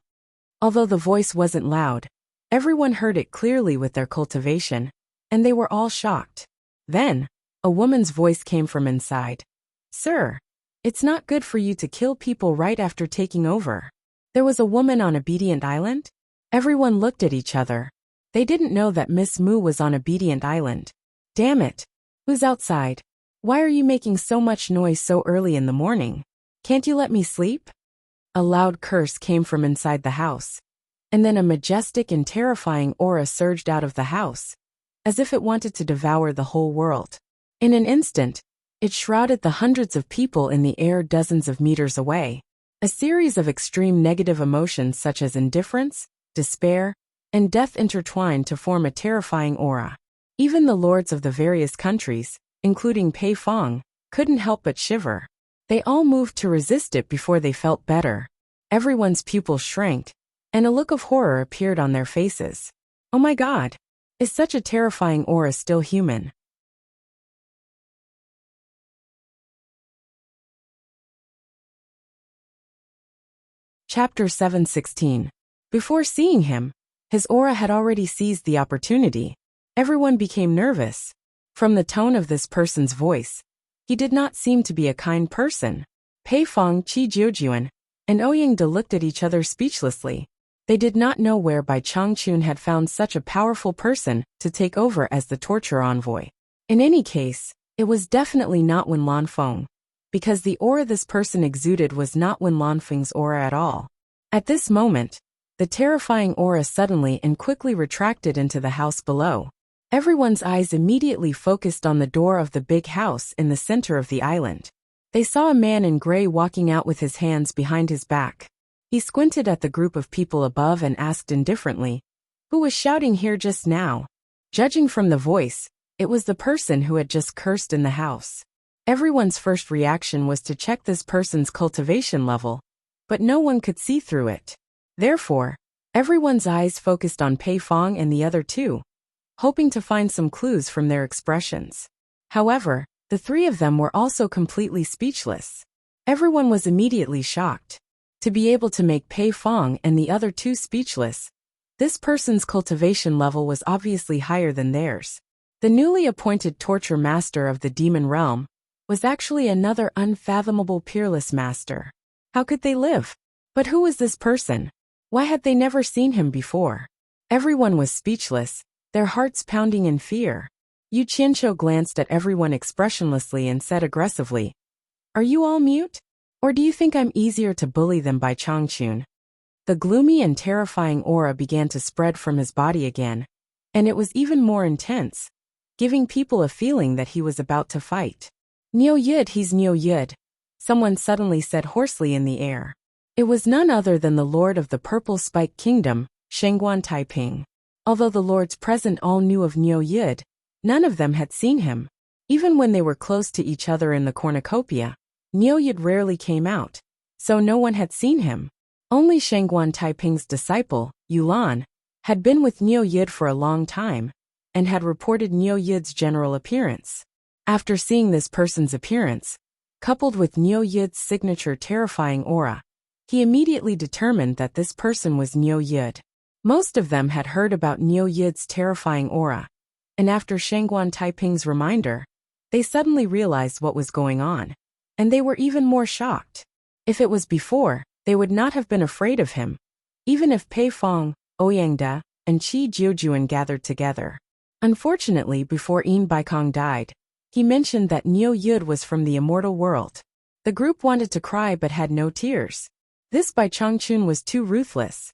Although the voice wasn't loud, everyone heard it clearly with their cultivation, and they were all shocked. Then, a woman's voice came from inside. "Sir, It's not good for you to kill people right after taking over. There was a woman on Obedient Island? Everyone looked at each other. They didn't know that Miss Moo was on Obedient Island. Damn it. Who's outside? Why are you making so much noise so early in the morning? Can't you let me sleep? A loud curse came from inside the house. And then a majestic and terrifying aura surged out of the house, as if it wanted to devour the whole world. In an instant, it shrouded the hundreds of people in the air dozens of meters away. A series of extreme negative emotions such as indifference, despair, and death intertwined to form a terrifying aura. Even the lords of the various countries, including Pei Fong, couldn't help but shiver. They all moved to resist it before they felt better. Everyone's pupils shrank, and a look of horror appeared on their faces. Oh my God! Is such a terrifying aura still human? Chapter 716. Before seeing him, his aura had already seized the opportunity. Everyone became nervous. From the tone of this person's voice, he did not seem to be a kind person. Pei Fong, Qi Jiujuan, and Ouyang looked at each other speechlessly. They did not know where Bai Changchun had found such a powerful person to take over as the torture envoy. In any case, it was definitely not Wen Lanfeng, because the aura this person exuded was not Wen Lanfeng's aura at all. At this moment, the terrifying aura suddenly and quickly retracted into the house below. Everyone's eyes immediately focused on the door of the big house in the center of the island. They saw a man in gray walking out with his hands behind his back. He squinted at the group of people above and asked indifferently, "Who was shouting here just now?" Judging from the voice, it was the person who had just cursed in the house. Everyone's first reaction was to check this person's cultivation level, but no one could see through it. Therefore, everyone's eyes focused on Pei Fong and the other two, hoping to find some clues from their expressions. However, the three of them were also completely speechless. Everyone was immediately shocked. To be able to make Pei Fong and the other two speechless, this person's cultivation level was obviously higher than theirs. The newly appointed torture master of the demon realm was actually another unfathomable peerless master. How could they live? But who was this person? Why had they never seen him before? Everyone was speechless, their hearts pounding in fear. Yu Qianqiu glanced at everyone expressionlessly and said aggressively, "Are you all mute? Or do you think I'm easier to bully than Bai Changchun?" The gloomy and terrifying aura began to spread from his body again, and it was even more intense, giving people a feeling that he was about to fight. "Niu Yid, he's Niu Yid," someone suddenly said hoarsely in the air. It was none other than the Lord of the Purple Spike Kingdom, Shengguan Taiping. Although the lords present all knew of Niu Yid, none of them had seen him. Even when they were close to each other in the cornucopia, Niu Yid rarely came out, so no one had seen him. Only Shengguan Taiping's disciple, Yulan, had been with Niu Yid for a long time, and had reported Niu Yid's general appearance. After seeing this person's appearance, coupled with Niu Yid's signature terrifying aura, he immediately determined that this person was Niu Yid. Most of them had heard about Niu Yid's terrifying aura, and after Shengguan Taiping's reminder, they suddenly realized what was going on, and they were even more shocked. If it was before, they would not have been afraid of him, even if Pei Fong, Ouyang and Qi Jiujuan gathered together. Unfortunately, before Yin Baikong died, he mentioned that Niu Yid was from the immortal world. The group wanted to cry but had no tears. This Bai Changchun was too ruthless.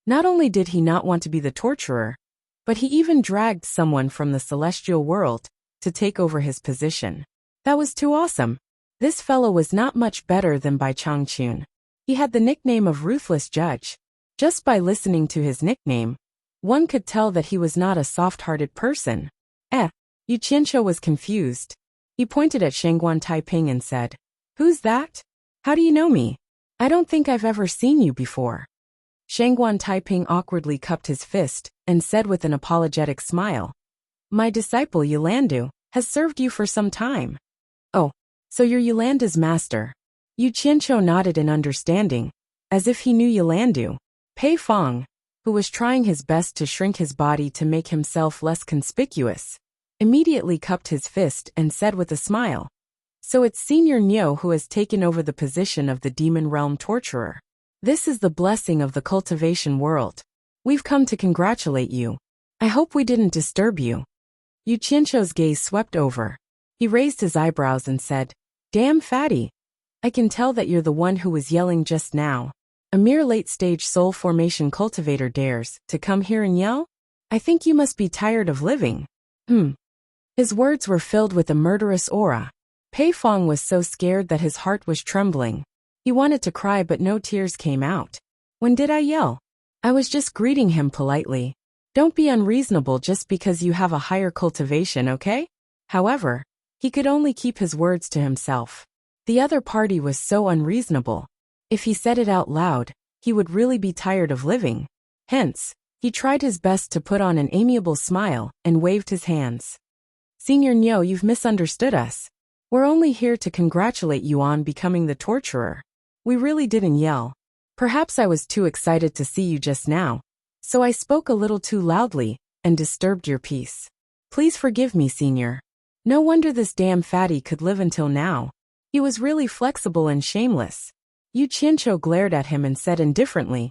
Not only did he not want to be the torturer, but he even dragged someone from the celestial world to take over his position. That was too awesome. This fellow was not much better than Bai Changchun. He had the nickname of Ruthless Judge. Just by listening to his nickname, one could tell that he was not a soft-hearted person. Yu Qianqiu was confused. He pointed at Shengguan Taiping and said, "Who's that? How do you know me? I don't think I've ever seen you before." Shengguan Taiping awkwardly cupped his fist and said with an apologetic smile, "My disciple Yulandu has served you for some time." "Oh, so you're Yulanda's master." Yu Qianqiu nodded in understanding, as if he knew Yulandu. Pei Fong, who was trying his best to shrink his body to make himself less conspicuous, immediately cupped his fist and said with a smile, So it's Senior Nyo who has taken over the position of the Demon Realm Torturer. This is the blessing of the cultivation world. We've come to congratulate you. I hope we didn't disturb you. Yu Qianqiu's gaze swept over. He raised his eyebrows and said, Damn fatty. I can tell that you're the one who was yelling just now. A mere late-stage soul formation cultivator dares to come here and yell? I think you must be tired of living. His words were filled with a murderous aura. Pei Fong was so scared that his heart was trembling. He wanted to cry but no tears came out. When did I yell? I was just greeting him politely. Don't be unreasonable just because you have a higher cultivation, okay? However, he could only keep his words to himself. The other party was so unreasonable. If he said it out loud, he would really be tired of living. Hence, he tried his best to put on an amiable smile and waved his hands. Senior Nyo, you've misunderstood us. We're only here to congratulate you on becoming the torturer. We really didn't yell. Perhaps I was too excited to see you just now, so I spoke a little too loudly and disturbed your peace. Please forgive me, Senior. No wonder this damn fatty could live until now. He was really flexible and shameless. Yu Qianqiu glared at him and said indifferently,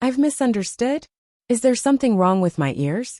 I've misunderstood? Is there something wrong with my ears?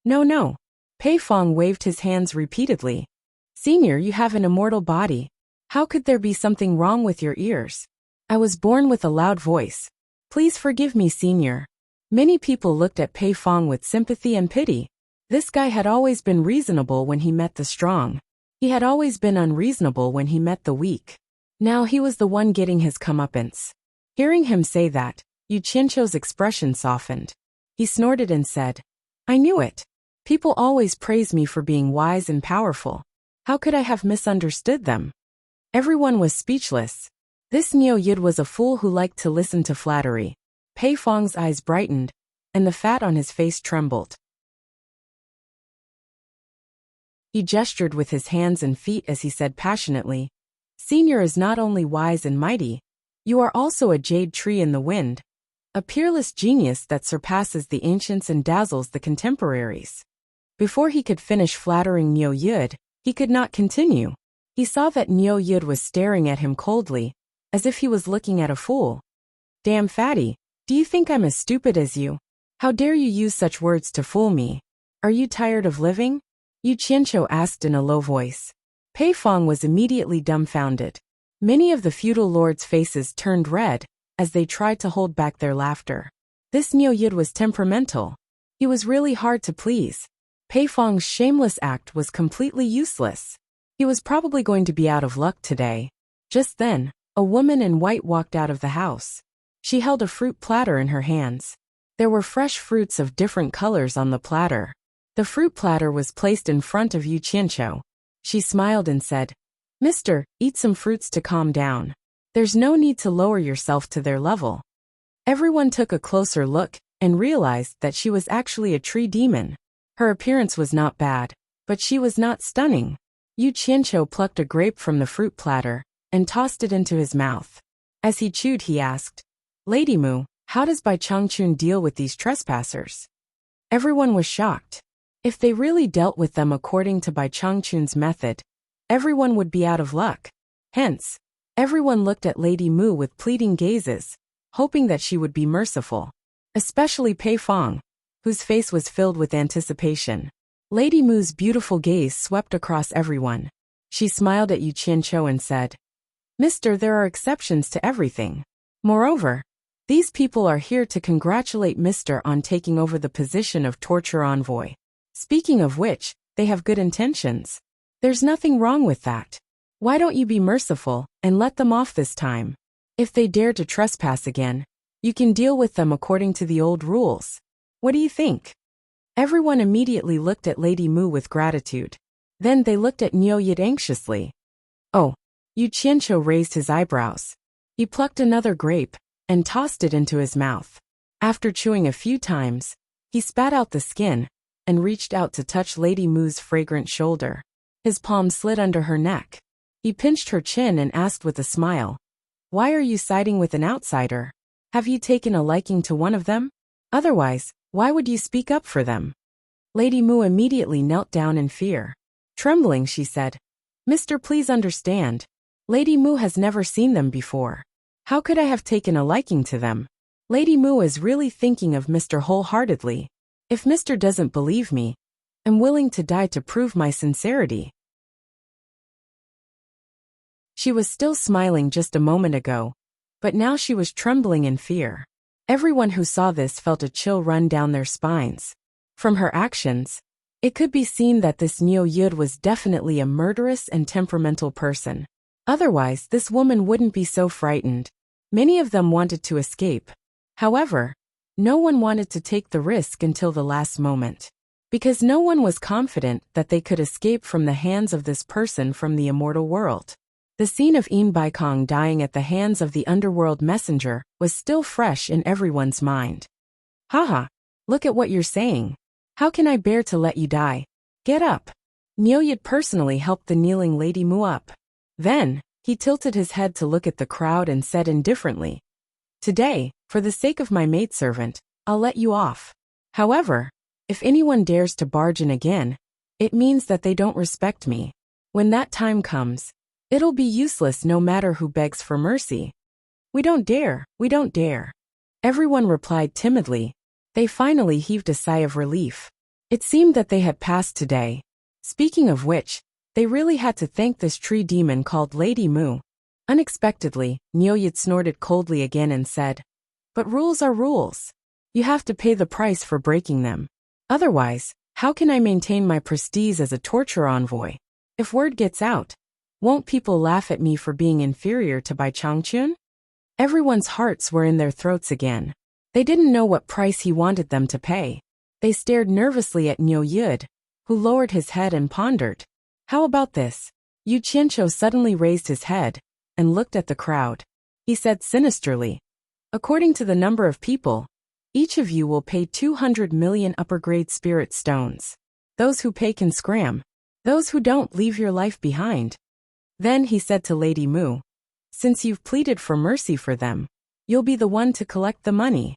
No. Pei Fong waved his hands repeatedly. Senior, you have an immortal body. How could there be something wrong with your ears? I was born with a loud voice. Please forgive me, Senior. Many people looked at Pei Fong with sympathy and pity. This guy had always been reasonable when he met the strong. He had always been unreasonable when he met the weak. Now he was the one getting his comeuppance. Hearing him say that, Yu Qianqiu's expression softened. He snorted and said, I knew it. People always praise me for being wise and powerful. How could I have misunderstood them? Everyone was speechless. This Neo Yid was a fool who liked to listen to flattery. Pei Fong's eyes brightened, and the fat on his face trembled. He gestured with his hands and feet as he said passionately, Senior is not only wise and mighty, you are also a jade tree in the wind, a peerless genius that surpasses the ancients and dazzles the contemporaries. Before he could finish flattering Neo Yid, he could not continue. He saw that Neo Yid was staring at him coldly, as if he was looking at a fool. Damn fatty, do you think I'm as stupid as you? How dare you use such words to fool me? Are you tired of living? Yu Qianqiu asked in a low voice. Pei Fong was immediately dumbfounded. Many of the feudal lords' faces turned red, as they tried to hold back their laughter. This Neo Yid was temperamental. He was really hard to please. Pei Fong's shameless act was completely useless. He was probably going to be out of luck today. Just then, a woman in white walked out of the house. She held a fruit platter in her hands. There were fresh fruits of different colors on the platter. The fruit platter was placed in front of Yu Qianqiu. She smiled and said, Mister, eat some fruits to calm down. There's no need to lower yourself to their level. Everyone took a closer look and realized that she was actually a tree demon. Her appearance was not bad, but she was not stunning. Yu Qianqiu plucked a grape from the fruit platter and tossed it into his mouth. As he chewed, he asked, Lady Mu, how does Bai Changchun deal with these trespassers? Everyone was shocked. If they really dealt with them according to Bai Changchun's method, everyone would be out of luck. Hence, everyone looked at Lady Mu with pleading gazes, hoping that she would be merciful. Especially Pei Fong, whose face was filled with anticipation. Lady Mu's beautiful gaze swept across everyone. She smiled at Yu Qianqiu and said, Mister, there are exceptions to everything. Moreover, these people are here to congratulate Mister on taking over the position of torture envoy. Speaking of which, they have good intentions. There's nothing wrong with that. Why don't you be merciful and let them off this time? If they dare to trespass again, you can deal with them according to the old rules. What do you think? Everyone immediately looked at Lady Mu with gratitude. Then they looked at Neo Yid anxiously. Oh, Yu Qianqiu raised his eyebrows. He plucked another grape and tossed it into his mouth. After chewing a few times, he spat out the skin and reached out to touch Lady Mu's fragrant shoulder. His palm slid under her neck. He pinched her chin and asked with a smile, Why are you siding with an outsider? Have you taken a liking to one of them? Otherwise, why would you speak up for them? Lady Mu immediately knelt down in fear. Trembling, she said, Mister, please understand. Lady Mu has never seen them before. How could I have taken a liking to them? Lady Mu is really thinking of Mr. wholeheartedly. If Mr. doesn't believe me, I'm willing to die to prove my sincerity. She was still smiling just a moment ago, but now she was trembling in fear. Everyone who saw this felt a chill run down their spines. From her actions, it could be seen that this Neo Yud was definitely a murderous and temperamental person. Otherwise, this woman wouldn't be so frightened. Many of them wanted to escape. However, no one wanted to take the risk until the last moment. Because no one was confident that they could escape from the hands of this person from the immortal world. The scene of Baikong dying at the hands of the underworld messenger was still fresh in everyone's mind. Haha, look at what you're saying. How can I bear to let you die? Get up. Neo Yud personally helped the kneeling Lady Mu up. Then, he tilted his head to look at the crowd and said indifferently, "Today, for the sake of my maidservant, I'll let you off. However, if anyone dares to barge in again, it means that they don't respect me. When that time comes, it'll be useless no matter who begs for mercy." We don't dare. Everyone replied timidly. They finally heaved a sigh of relief. It seemed that they had passed today. Speaking of which, they really had to thank this tree demon called Lady Mu. Unexpectedly, Neo Yud snorted coldly again and said, "But rules are rules. You have to pay the price for breaking them. Otherwise, how can I maintain my prestige as a torture envoy? If word gets out, won't people laugh at me for being inferior to Bai Changchun?" Everyone's hearts were in their throats again. They didn't know what price he wanted them to pay. They stared nervously at Neo Yud, who lowered his head and pondered. How about this? Yu Qianqiu suddenly raised his head and looked at the crowd. He said sinisterly, "According to the number of people, each of you will pay 200 million upper-grade spirit stones. Those who pay can scram. Those who don't, leave your life behind." Then he said to Lady Mu, "Since you've pleaded for mercy for them, you'll be the one to collect the money.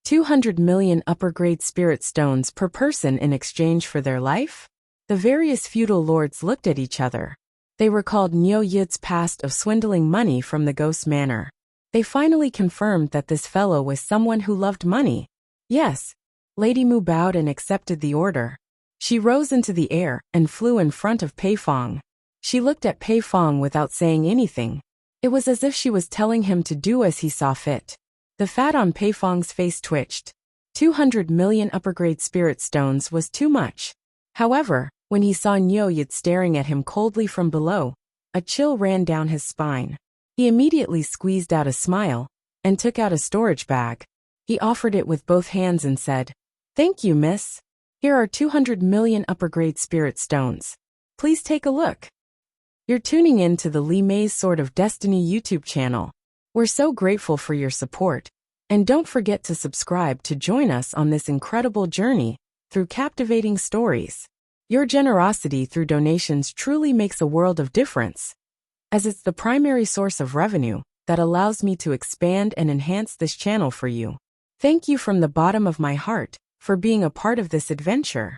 200 million upper-grade spirit stones per person in exchange for their life?" The various feudal lords looked at each other. They recalled Neo Yud's past of swindling money from the ghost manor. They finally confirmed that this fellow was someone who loved money. Yes. Lady Mu bowed and accepted the order. She rose into the air and flew in front of Pei Fong. She looked at Pei Fong without saying anything. It was as if she was telling him to do as he saw fit. The fat on Pei Fong's face twitched. 200 million upper-grade spirit stones was too much. However, when he saw Neo Yud staring at him coldly from below, a chill ran down his spine. He immediately squeezed out a smile and took out a storage bag. He offered it with both hands and said, "Thank you, miss. Here are 200 million upper-grade spirit stones. Please take a look." You're tuning in to the Li Mei's Sword of Destiny YouTube channel. We're so grateful for your support, and don't forget to subscribe to join us on this incredible journey through captivating stories. Your generosity through donations truly makes a world of difference, as it's the primary source of revenue that allows me to expand and enhance this channel for you. Thank you from the bottom of my heart for being a part of this adventure.